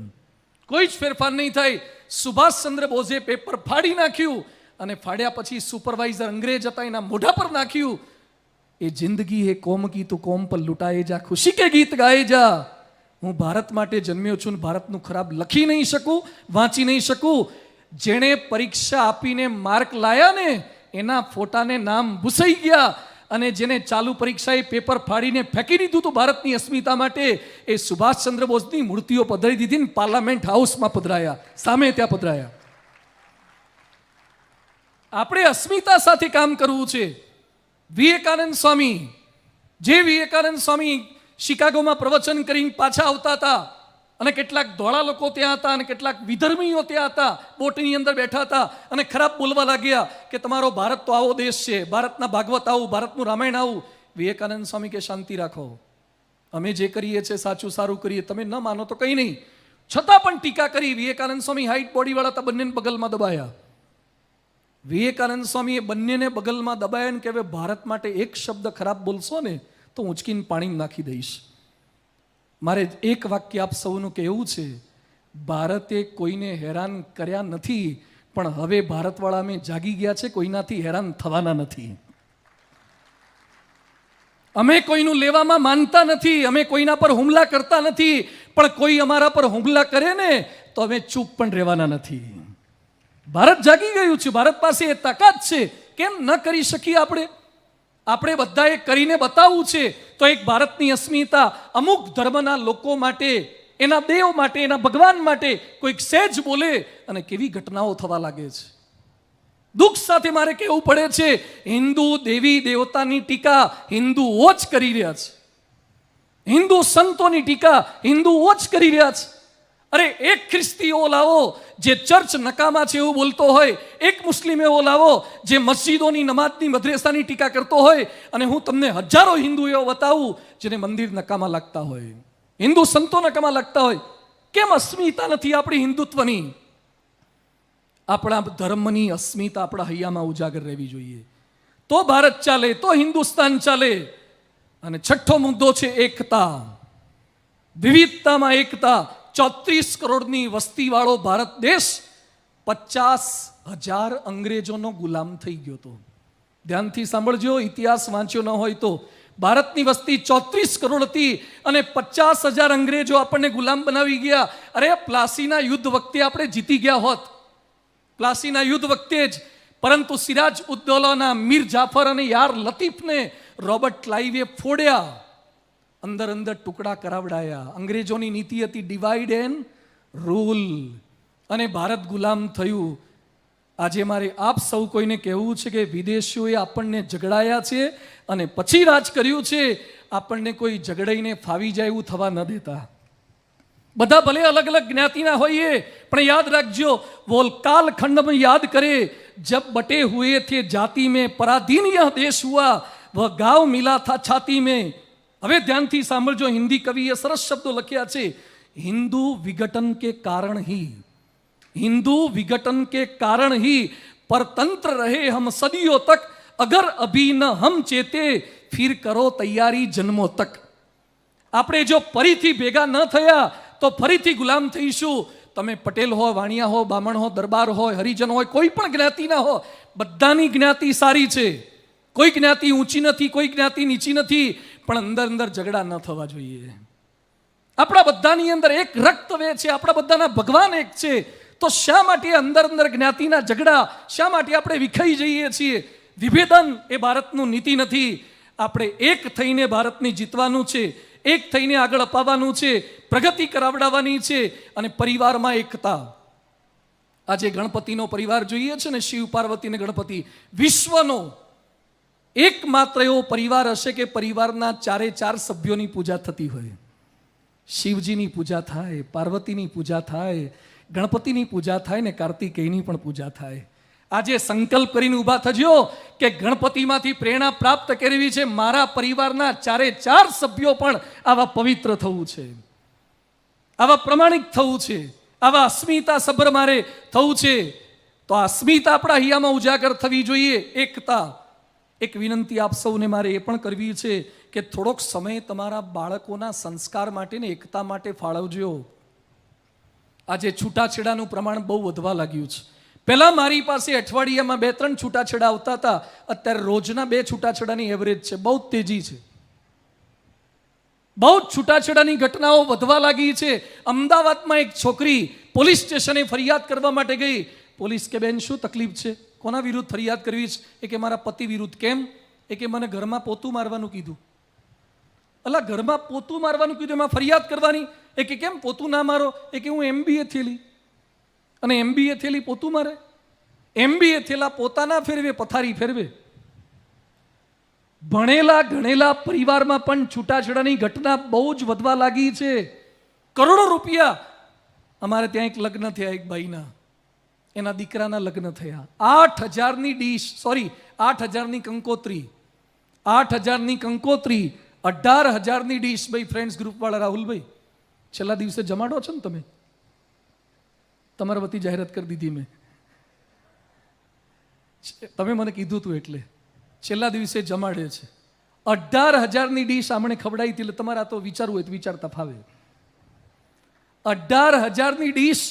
કોઈ જ ફેરફાર નહીં થાય. સુભાષચંદ્ર બોઝે પેપર ફાડી નાખ્યું અને ફાડ્યા પછી સુપરવાઇઝર અંગ્રેજ હતા એના મોઢા પર નાખ્યું. એ જિંદગી હે કોમ કી તું કોમ પર લૂંટાએ જા, ખુશી કે ગીત ગાએ જા. હું ભારત માટે જન્મ્યો છું ને ભારતનું ખરાબ લખી નહીં શકું, વાંચી નહીં શકું. જેણે પરીક્ષા આપીને માર્ક લાયા ને એના ફોટાને નામ ભૂસાઈ ગયા અને જેને ચાલુ પરીક્ષાએ પેપર ફાડીને ફેંકી દીધું હતું ભારતની અસ્મિતા માટે, એ સુભાષચંદ્ર બોઝની મૂર્તિઓ પધરાઈ દીધી ને પાર્લામેન્ટ હાઉસમાં પધરાયા, સામે ત્યાં પધરાયા. આપણે અસ્મિતા સાથે કામ કરવું છે. વિવેકાનંદ સ્વામી, જે વિવેકાનંદ સ્વામી શિકાગોમાં પ્રવચન કરીને પાછા આવતા હતા અને કેટલાક ધોળા લોકો ત્યાં હતા અને કેટલાક વિધર્મીઓ ત્યાં હતા, બોટની અંદર બેઠા હતા અને ખરાબ બોલવા લાગ્યા કે તમારો ભારત તો આવો દેશ છે, ભારતના ભાગવત આવું, ભારતનું રામાયણ આવું. વિવેકાનંદ સ્વામી કે શાંતિ રાખો, અમે જે કરીએ છીએ સાચું સારું કરીએ, તમે ન માનો તો કંઈ નહીં. છતાં પણ ટીકા કરી. વિવેકાનંદ સ્વામી હાઈટ બોડીવાળા હતા, બંનેને બગલમાં દબાયા. વિવેકાનંદ સ્વામીએ બંનેને બગલમાં દબાયા ને કે હવે ભારત માટે એક શબ્દ ખરાબ બોલશો ને તો ઉંચકીને પાણી નાખી દઈશ. મારે એક વાક્ય આપ સૌનું કહેવું છે, ભારતે કોઈને હેરાન કર્યા નથી, પણ હવે ભારતવાળા અમે જાગી ગયા છે, કોઈનાથી હેરાન થવાના નથી. અમે કોઈનું લેવામાં માનતા નથી, અમે કોઈના પર હુમલા કરતા નથી, પણ કોઈ અમારા પર હુમલા કરે ને તો અમે ચૂપ પણ રહેવાના નથી. ભારત જાગી ગયું છે, ભારત પાસે એ તાકાત છે. કેમ ન કરી શકીએ આપણે? આપણે બધાએ કરીને બતાવવું છે. તો એક ભારતની અસ્મિતા અમુક ધર્મના લોકો માટે, એના દેવ માટે, એના ભગવાન માટે કોઈક સહેજ બોલે અને કેવી ઘટનાઓ થવા લાગે છે. દુઃખ સાથે મારે કહેવું પડે છે, હિન્દુ દેવી દેવતાની ટીકા હિન્દુઓ જ કરી રહ્યા છે. હિન્દુ સંતોની ટીકા હિન્દુઓ જ કરી રહ્યા છે. અરે એક ખ્રિસ્તી એવો લાવો જે ચર્ચ નકામા છે એવું બોલતો હોય, એક મુસ્લિમ એવો લાવો જે મસ્જિદોની નમાજની મદ્રેસાની ટીકા કરતો હોય, અને હું તમને હજારો હિન્દુ એવો બતાવું જેને મંદિર નકામા લાગતા હોય, હિન્દુ સંતો નકામા લાગતા હોય. કેમ અસ્મિતા નથી આપણી હિન્દુત્વની? આપણા ધર્મની અસ્મિતા આપણા હૈયામાં ઉજાગર રહેવી જોઈએ. તો ભારત ચાલે, તો હિન્દુસ્તાન ચાલે. અને છઠ્ઠો મુદ્દો છે એકતા. વિવિધતામાં એકતા. 34 કરોડની વસ્તીવાળો ભારત દેશ 50,000 અંગ્રેજોનો ગુલામ થઈ ગયો હતો. ધ્યાનથી સાંભળજો, ઇતિહાસ વાંચ્યો ન હોય તો ભારતની વસ્તી 34 કરોડ હતી અને 50,000 અંગ્રેજો આપણને ગુલામ બનાવી ગયા. અરે પ્લાસીના યુદ્ધ વખતે આપણે જીતી ગયા હોત, પ્લાસીના યુદ્ધ વખતે જ. પરંતુ સિરાજ ઉદ્દૌલાના, મીર જાફર અને યાર લતીફને રોબર્ટ ક્લાઇવે ફોડ્યા, અંદર અંદર ટુકડા કરાવડાયા. અંગ્રેજોની નીતિ હતી ડિવાઈડ એન્ડ રૂલ, અને ભારત ગુલામ થયું. આજે મારે આપ સૌ કોઈને કહેવું છે કે વિદેશીઓએ આપણને ઝઘડાયા છે અને પછી રાજ કર્યું છે. આપણને કોઈ ઝઘડાઈને ફાવી જાય એવું થવા ન દેતા. બધા ભલે અલગ અલગ જ્ઞાતિના હોઈએ, પણ યાદ રાખજો, वो कालखंड में याद करे जब बटे हुए थे जाति में, पराधीन यह देश हुआ, वह गांव मिला था छाती में. હવે ધ્યાનથી સાંભળજો, હિન્દી કવિએ સરસ શબ્દો લખ્યા છે. हिंदू विघटन के कारण ही, हिंदू विघटन के कारण ही परतंत्र रहे हम सदियों तक, अगर अभी न हम चेते फिर करो तैयारी जन्मों तक. આપણે જો ફરીથી ભેગા ન થયા તો ફરીથી ગુલામ થઈશું. તમે પટેલ હો, વાણિયા હો, બામણ હો, દરબાર હોય, હરિજન હોય, કોઈ પણ જ્ઞાતિના હો, બધાની જ્ઞાતિ સારી છે. કોઈ જ્ઞાતિ ઊંચી નથી, કોઈ જ્ઞાતિ નીચી નથી, પણ અંદર અંદર ઝઘડા ન થવા જોઈએ. આપણા બધાની અંદર એક રક્ત વે છે, આપણા બધાના ભગવાન એક છે. તો શા માટે અંદર અંદર જ્ઞાતિના ઝઘડા, શા માટે આપણે વિખાઈ જઈએ છીએ? વિભેદન એ ભારતનું નીતિ નથી. આપણે એક થઈને ભારતને જીતવાનું છે, એક થઈને આગળ અપાવવાનું છે, પ્રગતિ કરાવડાવવાની છે, અને પરિવારમાં એકતા. આજે ગણપતિનો પરિવાર જોઈએ છે ને, શિવ પાર્વતી ને ગણપતિ, વિશ્વનો એકમાત્ર એવો પરિવાર હશે કે પરિવારના 4 સભ્યોની પૂજા થતી હોય. શિવજીની પૂજા થાય, પાર્વતીની પૂજા થાય, ગણપતિની પૂજા થાય ને કાર્તિકેયની પણ પૂજા થાય. આજે સંકલ્પ કરીને ઊભા થજો કે ગણપતિમાંથી પ્રેરણા પ્રાપ્ત કરવી છે. મારા પરિવારના 4 સભ્યો પણ આવા પવિત્ર થવું છે, આવા પ્રમાણિક થવું છે, આવા અસ્મિતા સભર મારે થવું છે. તો આ અસ્મિતા આપણા હૈયામાં ઉજાગર થવી જોઈએ, એકતા. એક વિનંતી આપ સૌને મારે એ પણ કરવી છે કે થોડોક સમય તમારા બાળકોના સંસ્કાર માટે ને એકતા માટે ફાળવજો. આજે છૂટાછેડાનું પ્રમાણ બહુ વધવા લાગ્યું છે. પહેલા મારી પાસે અઠવાડિયામાં 2-3 છૂટાછેડા આવતા હતા, અત્યારે રોજના 2 છૂટાછેડાની એવરેજ છે. બહુ તેજી છે, બહુ છૂટાછેડાની ઘટનાઓ વધવા લાગી છે. અમદાવાદમાં એક છોકરી પોલીસ સ્ટેશને ફરિયાદ કરવા માટે ગઈ. પોલીસ કે બેન શું તકલીફ છે, કોના વિરુદ્ધ ફરિયાદ કરવી છે? એ કે મારા પતિ વિરુદ્ધ. કેમ? એ કે મને ઘરમાં પોતું મારવાનું કીધું. અલા, ઘરમાં પોતું મારવાનું કીધું, એમાં ફરિયાદ કરવાની? એ કે કેમ પોતું ના મારો? એ કે હું MBA થયેલી, અને MBA થયેલી પોતું મારે? MBA થયેલા પોતાના ફેરવે, પથારી ફેરવે. ભણેલા ગણેલા પરિવારમાં પણ છૂટાછેડાની ઘટના બહુ જ વધવા લાગી છે. કરોડો રૂપિયા. અમારે ત્યાં એક લગ્ન થયા, એક ભાઈના, એના દીકરાના લગ્ન થયા. 8,000ની ડીશ, સોરી 8,000ની કંકોત્રી, 8,000ની કંકોત્રી, 18,000ની ડીશ. ભાઈ ફ્રેન્ડ્સ ગ્રુપ વાળા રાહુલભાઈ, છેલ્લા દિવસે જમાડો છો ને તમે? તમારા વતી જાહેરાત કરી દીધી મેં, તમે મને કીધું હતું એટલે છેલ્લા દિવસે જમાડે છે. 18,000ની ડીશ આમણે ખવડાવી હતી. એટલે તમારે આ તો વિચારવું હોય તો વિચારતા ફાવે. 18,000ની ડીશ.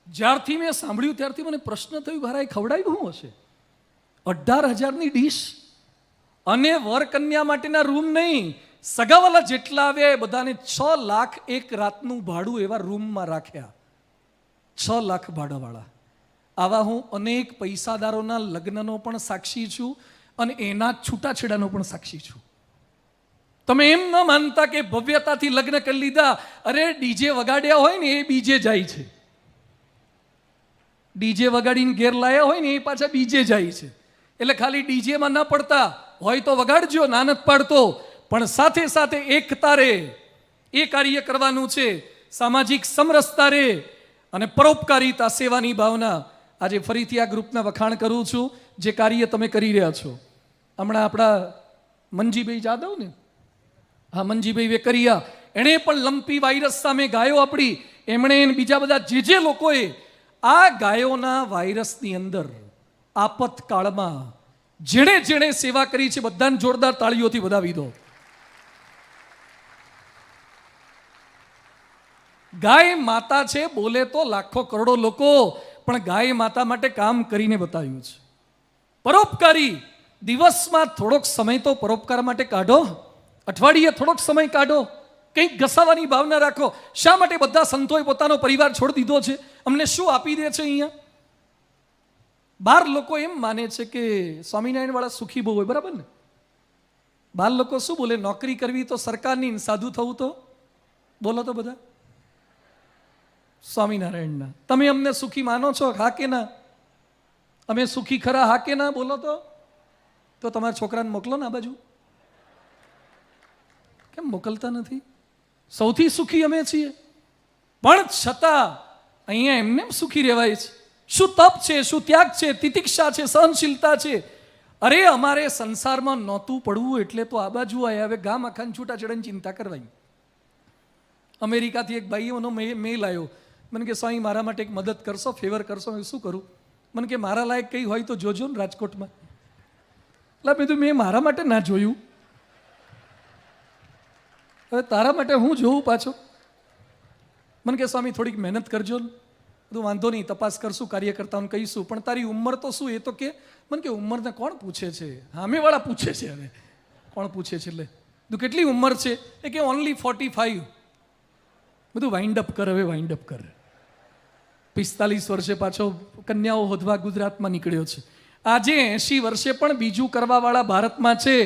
જ્યારથી મેં સાંભળ્યું ત્યારથી મને પ્રશ્ન થયો, ઘરે ખવડાવ્યું શું હશે? 18,000ની ડીશ, અને વર કન્યા માટેના રૂમ નહીં, સગાવાલા જેટલા આવ્યા એ બધાને 6 લાખ એક રાતનું ભાડું એવા રૂમમાં રાખ્યા. 6 લાખ ભાડાવાળા. આવા હું અનેક પૈસાદારોના લગ્નનો પણ સાક્ષી છું, અને એના છૂટાછેડાનો પણ સાક્ષી છું. તમે એમ ન માનતા કે ભવ્યતાથી લગ્ન કરી લીધા. અરે ડીજે વગાડ્યા હોય ને એ બીજે જાય છે, ડીજે વગાડીને ઘેર લાયા હોય ને એ પાછા બીજે જાય છે. એટલે ખાલી ડીજેમાં ન પડતા હોય તો વગાડજો, ના નથી પાડતો, પણ સાથે સાથે એકતા રે, એ કાર્ય કરવાનું છે. સામાજિક સમરસતા રે અને પરોપકારિતા, સેવાની ભાવના. આજે ફરીથી આ ગ્રુપના વખાણ કરું છું, જે કાર્ય તમે કરી રહ્યા છો. હમણાં આપણા મનજીભાઈ જાદવ ને, હા મનજીભાઈ વેકરિયા, એણે પણ લંપી વાયરસ સામે ગાયો આપણી, એમણે બીજા બધા જે લોકોએ આ ગાયોના વાયરસની અંદર આપતકાળમાં જેણે જેણે સેવા કરી છે, બધાને જોરદાર તાળીઓથી વધાવી દો. ગાય માતા છે, બોલે તો લાખો કરોડો લોકો, પણ ગાય માતા માટે કામ કરીને બતાવ્યું છે. પરોપકારી. દિવસમાં થોડોક સમય તો પરોપકાર માટે કાઢો. અઠવાડિયે થોડોક સમય કાઢો, કંઈક ઘસાવાની ભાવના રાખો. શા માટે બધા સંતોએ પોતાનો પરિવાર છોડી દીધો છે? અમને શું આપી દે છે અહીંયા? બાર લોકો એમ માને છે કે સ્વામિનારાયણ વાળા સુખી બહુ હોય, બરાબર ને? બાર લોકો શું બોલે? નોકરી કરવી તો સરકારની, સાધુ થવું તો, બોલો તો બધા સ્વામિનારાયણના. તમે અમને સુખી માનો છો? હા કે ના? અમે સુખી ખરા? હા કે ના? બોલો તો તમારા છોકરાને મોકલો ને આ બાજુ. કેમ મોકલતા નથી? સૌથી સુખી અમે છીએ, પણ છતાં અહીંયા એમને સુખી રહેવાય છે. શું તપ છે, શું ત્યાગ છે, તિતિક્ષા છે, સહનશીલતા છે. અરે અમારે સંસારમાં નહોતું પડવું એટલે તો આ બાજુ આવ્યા. હવે ગામ આખાને છૂટાછેડાની ચિંતા કરવાની. અમેરિકાથી એક ભાઈઓનો મેલ આવ્યો. મને કે સ્વામી મારા માટે એક મદદ કરશો, ફેવર કરશો? મેં શું કરું? મને કે મારા લાયક કંઈ હોય તો જોજો ને રાજકોટમાં. એટલે મેં મેં મારા માટે ના જોયું, હવે તારા માટે હું જોઉં પાછો? મને કે સ્વામી થોડીક મહેનત કરજો ને. બધું વાંધો નહીં, તપાસ કરશું, કાર્યકર્તાઓને કહીશું, પણ તારી ઉંમર તો શું? એ તો કે. મને કે ઉંમરને કોણ પૂછે છે? સામેવાળા પૂછે છે. હવે કોણ પૂછે છે? એટલે તું કેટલી ઉંમર છે? એ કે ઓનલી 45. બધું વાઇન્ડ અપ કર, હવે વાઇન્ડ અપ કર. 45 વર્ષે પાછો કન્યાઓ હોધવા ગુજરાતમાં નીકળ્યો છે. આજે 80 વર્ષે પણ બીજું કરવાવાળા ભારતમાં છે.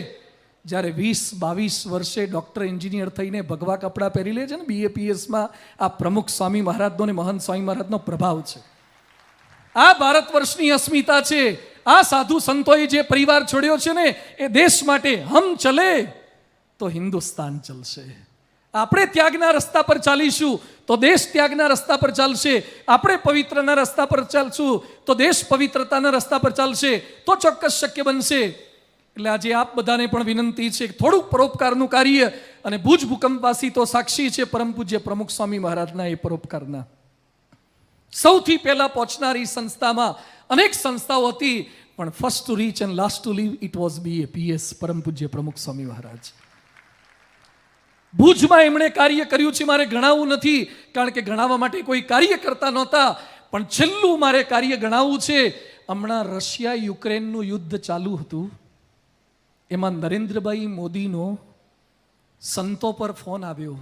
જ્યારે 20-22 વર્ષે ડૉક્ટર એન્જિનિયર થઈને ભગવા કપડાં પહેરી લે છે ને BAPSમાં, આ પ્રમુખ સ્વામી મહારાજનો ને મહંત સ્વામી મહારાજનો પ્રભાવ છે. આ ભારત વર્ષની અસ્મિતા છે. આ સાધુ સંતોએ જે પરિવાર છોડ્યો છે ને, એ દેશ માટે. હમ ચલે તો હિન્દુસ્તાન ચલશે. આપણે ત્યાગના રસ્તા પર ચાલીશું તો દેશ ત્યાગના રસ્તા પર ચાલશે. આપણે પવિત્રના રસ્તા પર ચાલશું તો દેશ પવિત્રતાના રસ્તા પર ચાલશે. તો ચોક્કસ શક્ય બનશે. એટલે આજે આપ બધાને પણ વિનંતી છે, થોડુંક પરોપકારનું કાર્ય. અને ભુજ ભૂકંપવાસી તો સાક્ષી છે પરમ પૂજ્ય પ્રમુખ સ્વામી મહારાજના એ પરોપકારના. સૌથી પહેલા પહોંચનારી સંસ્થામાં અનેક સંસ્થાઓ હતી, પણ first to reach and last to leave it was BAPS, પરમ પૂજ્ય પ્રમુખ સ્વામી મહારાજ. ભુજમાં એમણે કાર્ય કર્યું છે. મારે ગણાવવું નથી, કારણ કે ગણાવવા માટે કોઈ કાર્ય કરતા નહોતા. પણ છેલ્લું મારે કાર્ય ગણાવવું છે. હમણાં રશિયા યુક્રેનનું યુદ્ધ ચાલુ હતું, એમાં નરેન્દ્રભાઈ મોદીનો સંતો પર ફોન આવ્યો.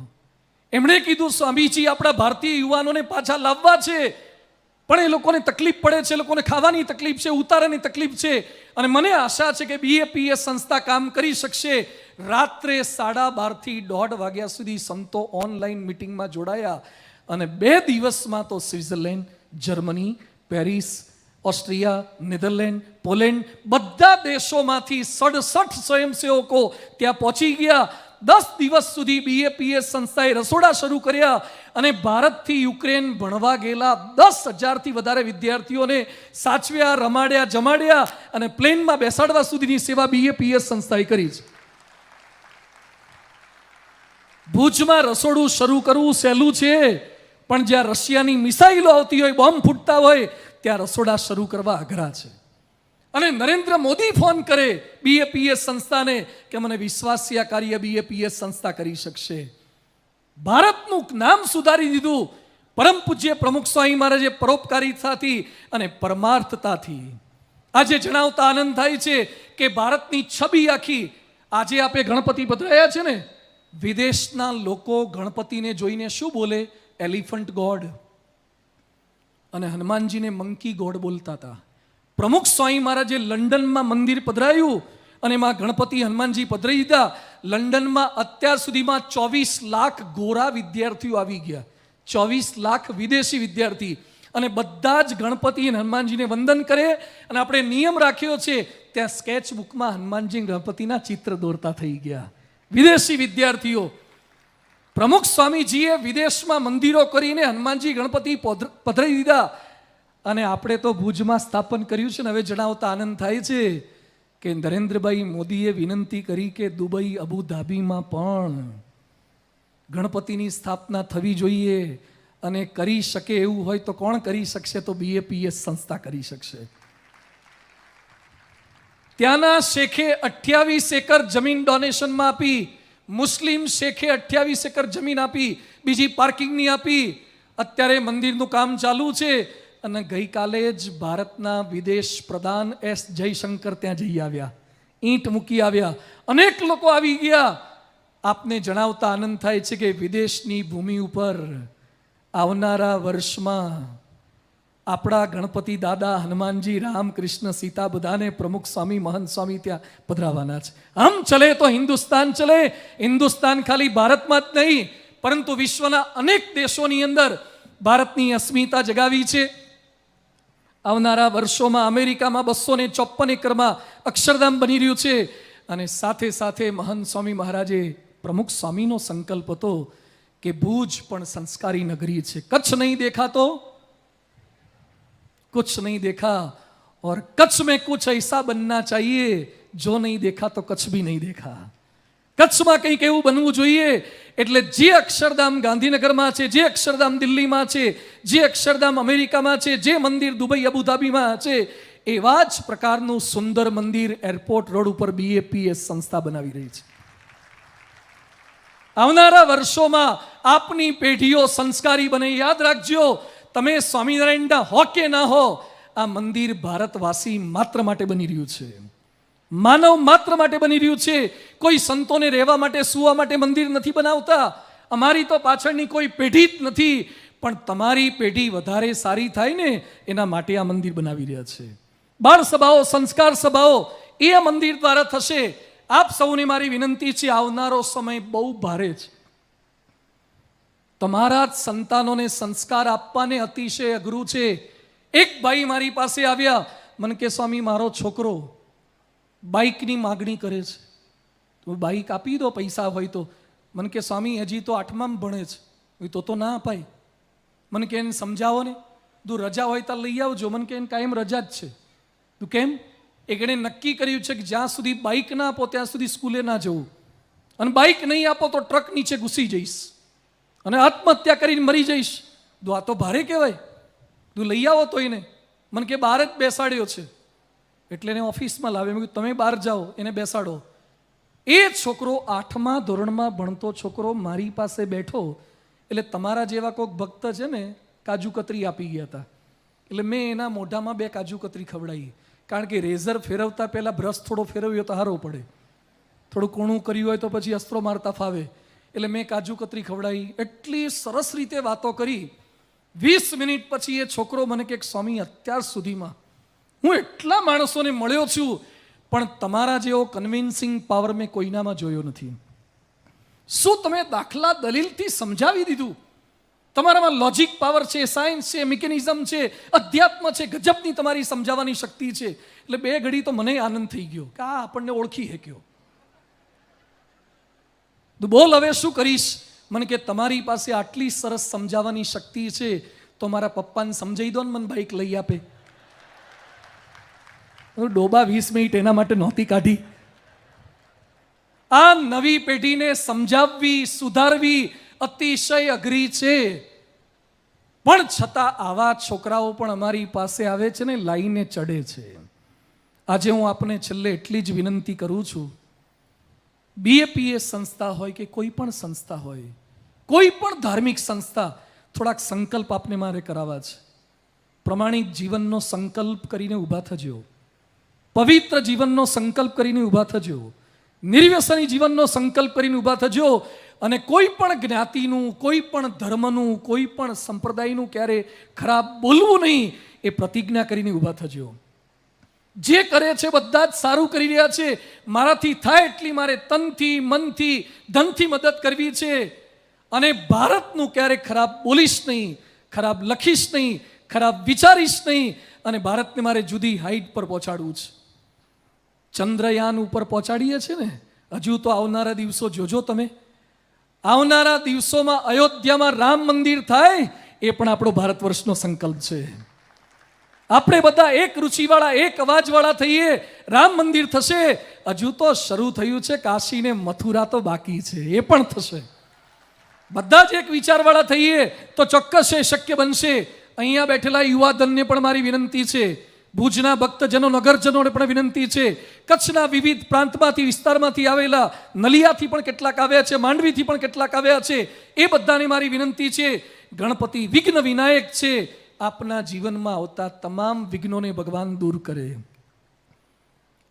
એમણે કીધું સ્વામીજી આપણા ભારતીય યુવાનોને પાછા લાવવા છે, પણ એ લોકોને તકલીફ પડે છે, એ લોકોને ખાવાની તકલીફ છે, ઉતારાની તકલીફ છે. અને મને આશા છે કે BAPS સંસ્થા કામ કરી શકશે. રાત્રે 12:30 થી 1:30 વાગ્યા સુધી સંતો ઓનલાઈન મિટિંગમાં જોડાયા. અને 2 દિવસમાં તો Switzerland, Germany, Paris, Austria, Netherland, Poland, બધા દેશોમાંથી 67 સ્વયંસેવકો ત્યાં પહોંચી ગયા. 10 દિવસ સુધી BAPS સંસ્થાએ રસોડા શરૂ કર્યા. અને ભારતથી યુક્રેન ભણવા ગયેલા 10,000થી વધારે વિદ્યાર્થીઓને સાચવ્યા, રમાડ્યા, જમાડ્યા અને પ્લેનમાં બેસાડવા સુધીની સેવા BAPS સંસ્થાએ કરી છે. ભુજમાં રસોડું શરૂ કરવું સહેલું છે, પણ જ્યાં રશિયાની મિસાઇલો આવતી હોય, બોમ્બ ફૂટતા હોય, ત્યાં રસોડા શરૂ કરવા અઘરા છે. અને નરેન્દ્ર મોદી ફોન કરે BAPS સંસ્થાને કે મને વિશ્વાસ છે આ કાર્ય BAPS સંસ્થા કરી શકશે. ભારતનું નામ સુધારી દીધું પરમ પૂજ્ય પ્રમુખ સ્વામી મહારાજે પરોપકારિતાથી અને પરમાર્થતાથી. આજે જણાવતા આનંદ થાય છે કે ભારતની છબી આખી. આજે આપણે ગણપતિ પધરાયા છે ને, વિદેશના લોકો ગણપતિને જોઈને શું બોલે? Elephant God. અને હનુમાનજીને મંકી ગોડ બોલતા હતા. પ્રમુખ સ્વામી મહારાજે લંડનમાં મંદિર પધરાયું અને એમાં ગણપતિ હનુમાનજી પધરાઈ દીધા. લંડનમાં અત્યાર સુધીમાં 24 લાખ ગોરા વિદ્યાર્થીઓ આવી ગયા, 24 લાખ વિદેશી વિદ્યાર્થી. અને બધા જ ગણપતિ અને હનુમાનજીને વંદન કરે. અને આપણે નિયમ રાખ્યો છે, ત્યાં સ્કેચ બુકમાં હનુમાનજી ગણપતિના ચિત્ર દોરતા થઈ ગયા વિદેશી વિદ્યાર્થીઓ. પ્રમુખ સ્વામીજીએ વિદેશમાં મંદિરો કરીને હનુમાનજી ગણપતિ પધરાઈ દીધા. અને આપણે તો ભુજમાં સ્થાપન કર્યું છે ને. હવે જણાવતા આનંદ થાય છે કે નરેન્દ્રભાઈ મોદીએ વિનંતી કરી કે દુબઈ, અબુધાબીમાં પણ ગણપતિની સ્થાપના થવી જોઈએ. અને કરી શકે એવું હોય તો કોણ કરી શકશે? તો BAPS સંસ્થા કરી શકશે. ત્યાંના શેખે 28 એકર જમીન ડોનેશનમાં આપી. મુસ્લિમ શેખે 28 એકર જમીન આપી, બીજી પાર્કિંગની આપી. અત્યારે મંદિરનું કામ ચાલુ છે. અને ગઈકાલે જ ભારતના વિદેશ પ્રધાન S જયશંકર ત્યાં જઈ આવ્યા, ઈંટ મૂકી આવ્યા. અનેક લોકો આવી ગયા. આપને જણાવતા આનંદ થાય છે કે વિદેશની ભૂમિ ઉપર આવનારા વર્ષમાં આપણા ગણપતિ દાદા, હનુમાનજી, રામ, કૃષ્ણ, સીતા બધાને પ્રમુખ સ્વામી, મહંત સ્વામી ત્યાં પધરાવાના છે. આમ ચલે તો હિન્દુસ્તાન ચલે. હિન્દુસ્તાન ખાલી ભારતમાં જ નહીં પરંતુ વિશ્વના અનેક દેશોની અંદર ભારતની અસ્મિતા જગાવી છે. આવનારા વર્ષોમાં અમેરિકામાં 254 એકરમાં અક્ષરધામ બની રહ્યું છે. અને સાથે સાથે મહંત સ્વામી મહારાજે પ્રમુખ સ્વામીનો સંકલ્પ હતો કે ભુજ પણ સંસ્કારી નગરી છે. કચ્છ નહીં દેખા તો कुछ नहीं देखा और कच्छ में कुछ ऐसा बनना चाहिए जो नहीं देखा तो कच्छ भी नहीं देखा. કચ્છમાં કંઈક એવું બનવું જોઈએ. એટલે જે અક્ષરધામ ગાંધીનગરમાં છે, જે અક્ષરધામ દિલ્હીમાં છે, જે અક્ષરધામ અમેરિકામાં છે, જે મંદિર દુબઈ, અબુધાબીમાં છે, એવા જ પ્રકારનું સુંદર મંદિર એરપોર્ટ રોડ ઉપર BAPS સંસ્થા બનાવી રહી છે. આવનારા વર્ષોમાં આપની પેઢીઓ સંસ્કારી બને. યાદ રાખજો, તમે સ્વામિનારાયણના હો કે ના હો, આ મંદિર ભારતવાસી માત્ર માટે બની રહ્યું છે, માનવ માત્ર માટે બની રહ્યું છે. કોઈ સંતોને રહેવા માટે, સુવા માટે મંદિર નથી બનાવતા. અમારી તો પાછળની કોઈ પેઢી જ નથી, પણ તમારી પેઢી વધારે સારી થાય ને એના માટે આ મંદિર બનાવી રહ્યા છે. બાળ સભાઓ, સંસ્કાર સભાઓ એ આ મંદિર દ્વારા થશે. આપ સૌને મારી વિનંતી છે, આવનારો સમય બહુ ભારે છે. તમારા જ સંતાનોને સંસ્કાર આપવાને અતિશય અઘરું છે. એક ભાઈ મારી પાસે આવ્યા, મને કે સ્વામી મારો છોકરો બાઇકની માગણી કરે છે, તો બાઇક આપી દો પૈસા હોય તો. મને કે સ્વામી હજી તો 8માં ભણે છે, તો ના અપાય. મને કે એને સમજાવો ને, તું રજા હોય તો લઈ આવજો. મને કે એને કાયમ રજા જ છે. તું કેમ? એણે નક્કી કર્યું છે કે જ્યાં સુધી બાઇક ના આપો ત્યાં સુધી સ્કૂલે ના જવું, અને બાઇક નહીં આપો તો ટ્રક નીચે ઘૂસી જઈશ અને આત્મહત્યા કરીને મરી જઈશ. તો આ તો ભારે કહેવાય. તું લઈ આવો તો એને. મને કે બહાર જ બેસાડ્યો છે, એટલે એને ઓફિસમાં લાવે. મેં કીધું તમે બહાર જાઓ, એને બેસાડો. એ છોકરો 8મા ધોરણમાં ભણતો છોકરો મારી પાસે બેઠો. એટલે તમારા જેવા કોઈક ભક્ત છે ને, કાજુ કતરી આપી ગયા હતા. એટલે મેં એના મોઢામાં 2 કાજુ કતરી ખવડાવી. કારણ કે રેઝર ફેરવતા પહેલાં બ્રશ થોડો ફેરવ્યો તો સારો પડે, થોડું કૂણું કર્યું હોય તો પછી અસ્ત્રો મારતા ફાવે. એટલે મેં કાજુ કતરી ખવડાવી. એટલી સરસ રીતે વાતો કરી. 20 મિનિટ પછી એ છોકરો મને કે સ્વામી અત્યાર સુધીમાં હું એટલા માણસોને મળ્યો છું, પણ તમારા જેવો કન્વિન્સિંગ પાવર મેં કોઈનામાં જોયો નથી. શું તમે દાખલા દલીલથી સમજાવી દીધું? તમારામાં લોજિક પાવર છે, સાયન્સ છે, મિકેનિઝમ છે, અધ્યાત્મ છે, ગજબની તમારી સમજાવવાની શક્તિ છે. એટલે 2 ઘડી તો મને આનંદ થઈ ગયો કે આ આપણને ઓળખી શક્યો. તું બોલ હવે શું કરીશ? મને કે તમારી પાસે આટલી સરસ સમજાવવાની શક્તિ છે તો મારા પપ્પાને સમજાઈ દો ને, મને બાઇક લઈ આપે. ડોબા 20 મિનિટ એના માટે નહોતી કાઢી. આ નવી પેઢીને સમજાવવી, સુધારવી અતિશય અઘરી છે. પણ છતાં આવા છોકરાઓ પણ અમારી પાસે આવે છે ને, લાઈને ચડે છે. આજે હું આપને છેલ્લે એટલી જ વિનંતી કરું છું, BAPS સંસ્થા હોય કે કોઈ પણ સંસ્થા હોય, કોઈ પણ ધાર્મિક સંસ્થા, થોડાક સંકલ્પ આપને મારે કરાવવા છે. પ્રમાણિક જીવનનો સંકલ્પ કરીને ઊભા થજો, પવિત્ર જીવનનો સંકલ્પ કરીને ઊભા થજો, નિર્વ્યસની જીવનનો સંકલ્પ કરીને ઊભા થજો. અને કોઈ પણ જ્ઞાતિનું, કોઈ પણ ધર્મનું, કોઈ પણ સંપ્રદાયનું ક્યારે ખરાબ બોલવું નહીં, એ પ્રતિજ્ઞા કરીને ઊભા થજો. જે કરે છે બધા જ સારું કરી રહ્યા છે. મારાથી થાય એટલી મારે તનથી, મનથી, ધનથી મદદ કરવી છે. અને ભારતનું ક્યારેક ખરાબ બોલીશ નહીં, ખરાબ લખીશ નહીં, ખરાબ વિચારીશ નહીં. અને ભારતને મારે જુદી હાઈટ પર પહોંચાડવું છે. ચંદ્રયાન ઉપર પહોંચાડીએ છીએ ને, હજુ તો આવનારા દિવસો જોજો તમે. આવનારા દિવસોમાં અયોધ્યામાં રામ મંદિર થાય, એ પણ આપણો ભારત વર્ષનો સંકલ્પ છે. આપણે બધા એક રુચિવાળા, એક અવાજવાળા થઈએ, રામ મંદિર થશે. હજુ તો શરૂ થયું છે, કાશી ને મથુરા તો બાકી છે, એ પણ થશે. બધા જ એક વિચારવાળા થઈએ તો ચોક્કસ એ શક્ય બનશે. અહીંયા બેઠેલા યુવાધનને પણ મારી વિનંતી છે, ભુજના ભક્તજનો, નગરજનોને પણ વિનંતી છે, કચ્છના વિવિધ પ્રાંતમાંથી, વિસ્તારમાંથી આવેલા, નલિયાથી પણ કેટલાક આવ્યા છે, માંડવીથી પણ કેટલાક આવ્યા છે, એ બધાને મારી વિનંતી છે, ગણપતિ વિઘ્ન વિનાયક છે. આપના જીવનમાં આવતા તમામ વિઘ્નોને ભગવાન દૂર કરે.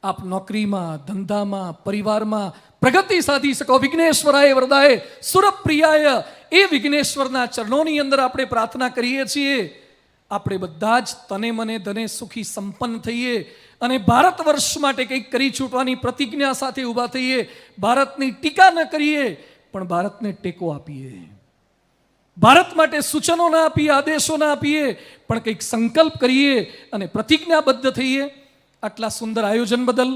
આપ નોકરીમાં, ધંધામાં, પરિવારમાં પ્રગતિ સાધી શકો. વિઘ્નેશ્વરાય વરદાય સુરપ્રિયાય, એ વિઘ્નેશ્વરના ચરણોની અંદર આપણે પ્રાર્થના કરીએ છીએ. આપણે બધા જ તને મને ધને સુખી સંપન્ન થઈએ અને ભારત વર્ષ માટે કંઈક કરી છૂટવાની પ્રતિજ્ઞા સાથે ઊભા થઈએ. ભારતની ટીકા ન કરીએ પણ ભારતને ટેકો આપીએ. ભારત માટે સૂચનો ના આપીએ, આદેશો ના આપીએ, પણ કંઈક સંકલ્પ કરીએ અને પ્રતિજ્ઞાબદ્ધ થઈએ. આટલા સુંદર આયોજન બદલ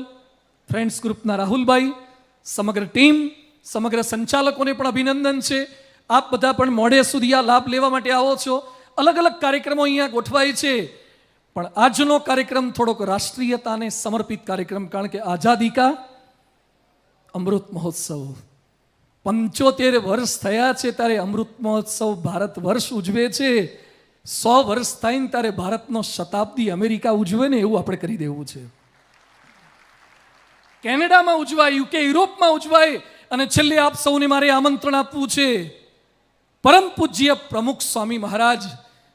ફ્રેન્ડ્સ ગ્રુપના રાહુલભાઈ, સમગ્ર ટીમ, સમગ્ર સંચાલકોને પણ અભિનંદન છે. આપ બધા પણ મોડે સુધી આ લાભ લેવા માટે આવો છો. અલગ અલગ કાર્યક્રમો અહીંયા ગોઠવાય છે, પણ આજનો કાર્યક્રમ થોડોક રાષ્ટ્રીયતાને સમર્પિત કાર્યક્રમ, કારણ કે આઝાદી કા અમૃત મહોત્સવ 75 વર્ષ થયા છે ત્યારે અમૃત મહોત્સવ ભારત વર્ષ ઉજવે છે. 100 વર્ષ થાય ને ત્યારે ભારતનો શતાબ્દી અમેરિકા ઉજવે ને એવું આપણે કરી દેવું છે. કેનેડામાં ઉજવાય, યુકે, યુરોપમાં ઉજવાય. અને છેલ્લે આપ સૌને મારે આમંત્રણ આપવું છે. પરમ પૂજ્ય પ્રમુખ સ્વામી મહારાજ,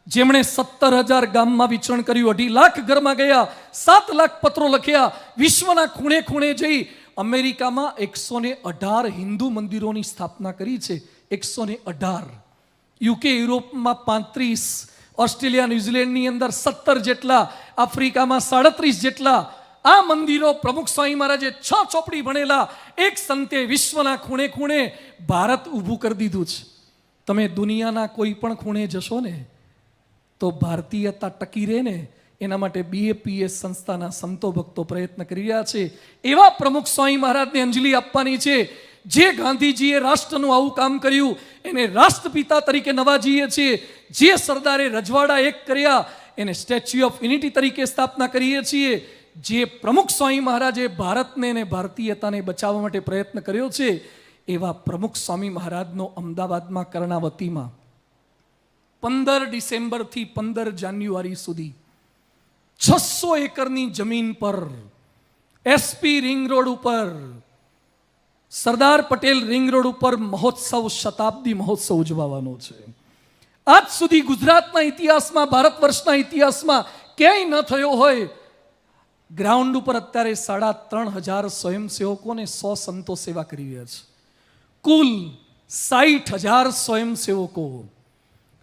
જેમણે 17,000 ગામમાં વિચરણ કર્યું, 2.5 લાખ ઘરમાં ગયા, 7 લાખ પત્રો લખ્યા, વિશ્વના ખૂણે ખૂણે જઈ અમેરિકામાં 118 હિન્દુ મંદિરોની સ્થાપના કરી છે. 118. યુકે, યુરોપમાં 35, ઓસ્ટ્રેલિયા, ન્યુઝીલેન્ડની અંદર 17 જેટલા, આફ્રિકામાં 37 જેટલા આ મંદિરો પ્રમુખ સ્વામી મહારાજે 6 ચોપડી ભણેલા એક સંતે વિશ્વના ખૂણે ખૂણે ભારત ઊભું કરી દીધું છે. તમે દુનિયાના કોઈ પણ ખૂણે જશો ને તો ભારતીયતા ટકી રહે ને એના માટે BAPS સંસ્થાના સંતો ભક્તો પ્રયત્ન કરી રહ્યા છે. એવા પ્રમુખ સ્વામી મહારાજને અંજલિ આપવાની છે. જે ગાંધીજીએ રાષ્ટ્રનું આવું કામ કર્યું એને રાષ્ટ્રપિતા તરીકે નવાજીએ છીએ. જે સરદારે રજવાડા એક કર્યા એને સ્ટેચ્યુ ઓફ યુનિટી તરીકે સ્થાપના કરીએ છીએ. જે પ્રમુખ સ્વામી મહારાજે ભારતને અને ભારતીયતાને બચાવવા માટે પ્રયત્ન કર્યો છે, એવા પ્રમુખ સ્વામી મહારાજનો અમદાવાદમાં કર્ણાવતીમાં 15 ડિસેમ્બરથી 15 જાન્યુઆરી સુધી 600 એકરની જમીન પર SP રિંગ રોડ ઉપર, સરદાર પટેલ રિંગ રોડ ઉપર મહોત્સવ, શતાબ્દી મહોત્સવ ઉજવવાનો છે. આજ સુધી ગુજરાતના ઇતિહાસમાં, ભારત વર્ષના ઇતિહાસમાં ક્યાંય ન થયો હોય. ગ્રાઉન્ડ ઉપર અત્યારે 3,500 સ્વયંસેવકોને 100 સંતો સેવા કરી રહ્યા છે. કુલ 60,000 સ્વયંસેવકો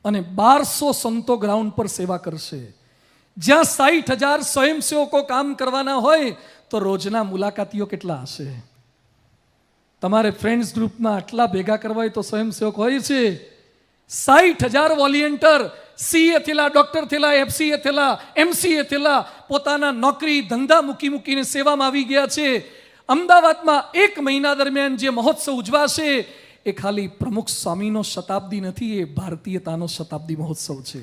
અને 1200 સંતો ગ્રાઉન્ડ પર સેવા કરશે. જ્યાં 60,000 સ્વયંસેવકો કામ કરવાના હોય તો રોજના મુલાકાતીઓ કેટલા હશે? તમારે ફ્રેન્ડ્સ ગ્રુપમાં આટલા ભેગા કરવા હોય તો સ્વયંસેવક હોય છે. 60,000 વોલિયન્ટર, CA થયેલા, ડોક્ટર થયેલા, FCA થયેલા, MCA થયેલા, પોતાના નોકરી ધંધા મૂકીને સેવામાં આવી ગયા છે. અમદાવાદમાં 1 મહિના દરમિયાન જે મહોત્સવ ઉજવાશે એ ખાલી પ્રમુખ સ્વામીનો શતાબ્દી નથી, એ ભારતીયતાનો શતાબ્દી મહોત્સવ છે.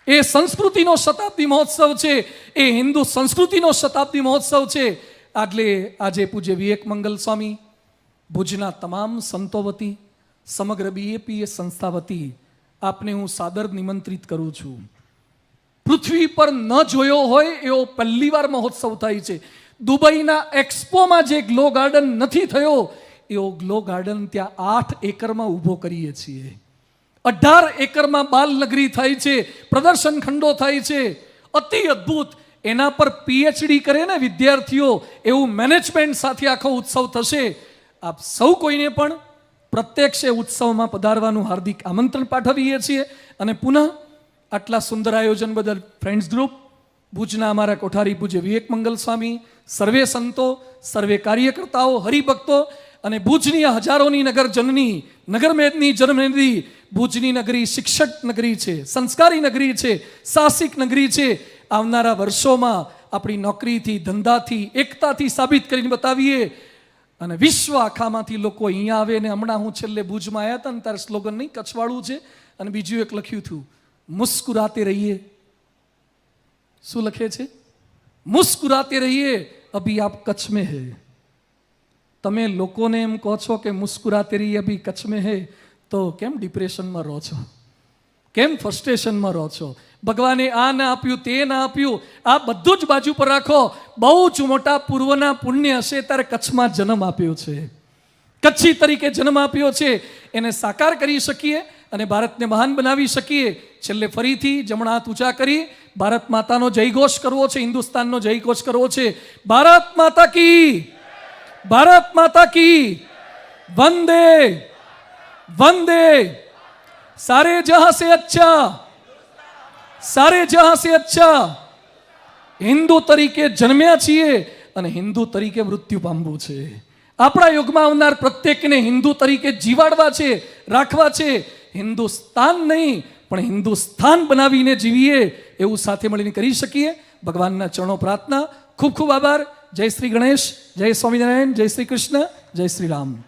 એ સંસ્કૃતિનો શતાબ્દી મહોત્સવ છે. એ હિન્દુ સંસ્કૃતિનો શતાબ્દી મહોત્સવ છે. આજે પૂજ્ય વિવેક મંગલ સ્વામી, ભુજના તમામ સંતો વતી, સમગ્ર BAPS સંસ્થા વતી આપને હું સાદર નિમંત્રિત કરું છું. પૃથ્વી પર ન જોયો હોય એવો પહેલીવાર મહોત્સવ થાય છે. દુબઈના એક્સપોમાં જે ગ્લો ગાર્ડન નથી થયો એવો ગ્લો ગાર્ડન ત્યાં 8 એકરમાં ઊભો કરીએ છીએ. 18 એકરમાં બાલનગરી થાય છે, પ્રદર્શન ખંડો થાય છે, અતિ અદ્ભુત. એના પર PhD કરે ને વિદ્યાર્થીઓ એવું મેનેજમેન્ટ સાથે આખો ઉત્સવ થશે. આપ સૌ કોઈને પણ પ્રત્યક્ષ ઉત્સવમાં પધારવાનું હાર્દિક આમંત્રણ પાઠવીએ છીએ. અને પુનઃ આટલા સુંદર આયોજન બદલ ફ્રેન્ડ્સ ગ્રુપ, ભુજના અમારા કોઠારી પૂજ્ય વિવેક મંગલ સ્વામી, સર્વે સંતો, સર્વે કાર્યકર્તાઓ, હરિભક્તો અને ભુજની હજારોની નગર જનની, નગરમેદની જન્મનિધિ, ભુજની નગરી શિક્ષક નગરી છે, સંસ્કારી નગરી છે, સાહસિક નગરી છે. આવનારા વર્ષોમાં આપણી નોકરીથી, ધંધાથી, એકતાથી સાબિત કરીને બતાવીએ અને વિશ્વ આખામાંથી લોકો અહીંયા આવે. ને હમણાં હું છેલ્લે ભુજમાં આવ્યા હતા ને ત્યારે સ્લોગન નહીં, કચ્છવાળું છે અને બીજું એક લખ્યું હતું, મુસ્કુરાતે રહીએ. શું લખે છે? મુસ્કુરાતે રહીએ, અભી આપ કચ્છ में है. તમે લોકોને એમ કહો છો કે મુસ્કુરાતે રહીએ અભી કચ્છ में है, તો કેમ ડિપ્રેશનમાં રહો છો? કેમ ફ્રસ્ટ્રેશનમાં રહો છો? ભગવાને આ ના આપ્યું, તે ના આપ્યું, આ બધું જ બાજુ પર રાખો. બહુ જ મોટા પૂર્વના પુણ્ય હશે ત્યારે કચ્છમાં જન્મ આપ્યો છે, કચ્છી તરીકે જન્મ આપ્યો છે. એને સાકાર કરી શકીએ અને ભારતને મહાન બનાવી શકીએ. છેલ્લે ફરીથી જમણા હાથ ઊંચા કરી ભારત માતાનો જયઘોષ કરવો છે, હિન્દુસ્તાનનો જયઘોષ કરવો છે. ભારત માતા કી, ભારત માતા કી, વંદે વંદે. સારે જહાં સે અચ્છા, સારે જહાં સે અચ્છા. હિન્દુ તરીકે જન્મ્યા છીએ અને હિન્દુ તરીકે મૃત્યુ પામવું છે. આપણા યુગમાં આવનાર પ્રત્યેકને હિન્દુ તરીકે જીવાડવા છે, રાખવા છે. હિન્દુસ્તાન નહીં પણ હિન્દુસ્તાન બનાવીને જીવીએ એવું સાથે મળીને કરી શકીએ. ભગવાનના ચરણો પ્રાર્થના. ખૂબ ખૂબ આભાર. જય શ્રી ગણેશ, જય સ્વામિનારાયણ, જય શ્રી કૃષ્ણ, જય શ્રી રામ.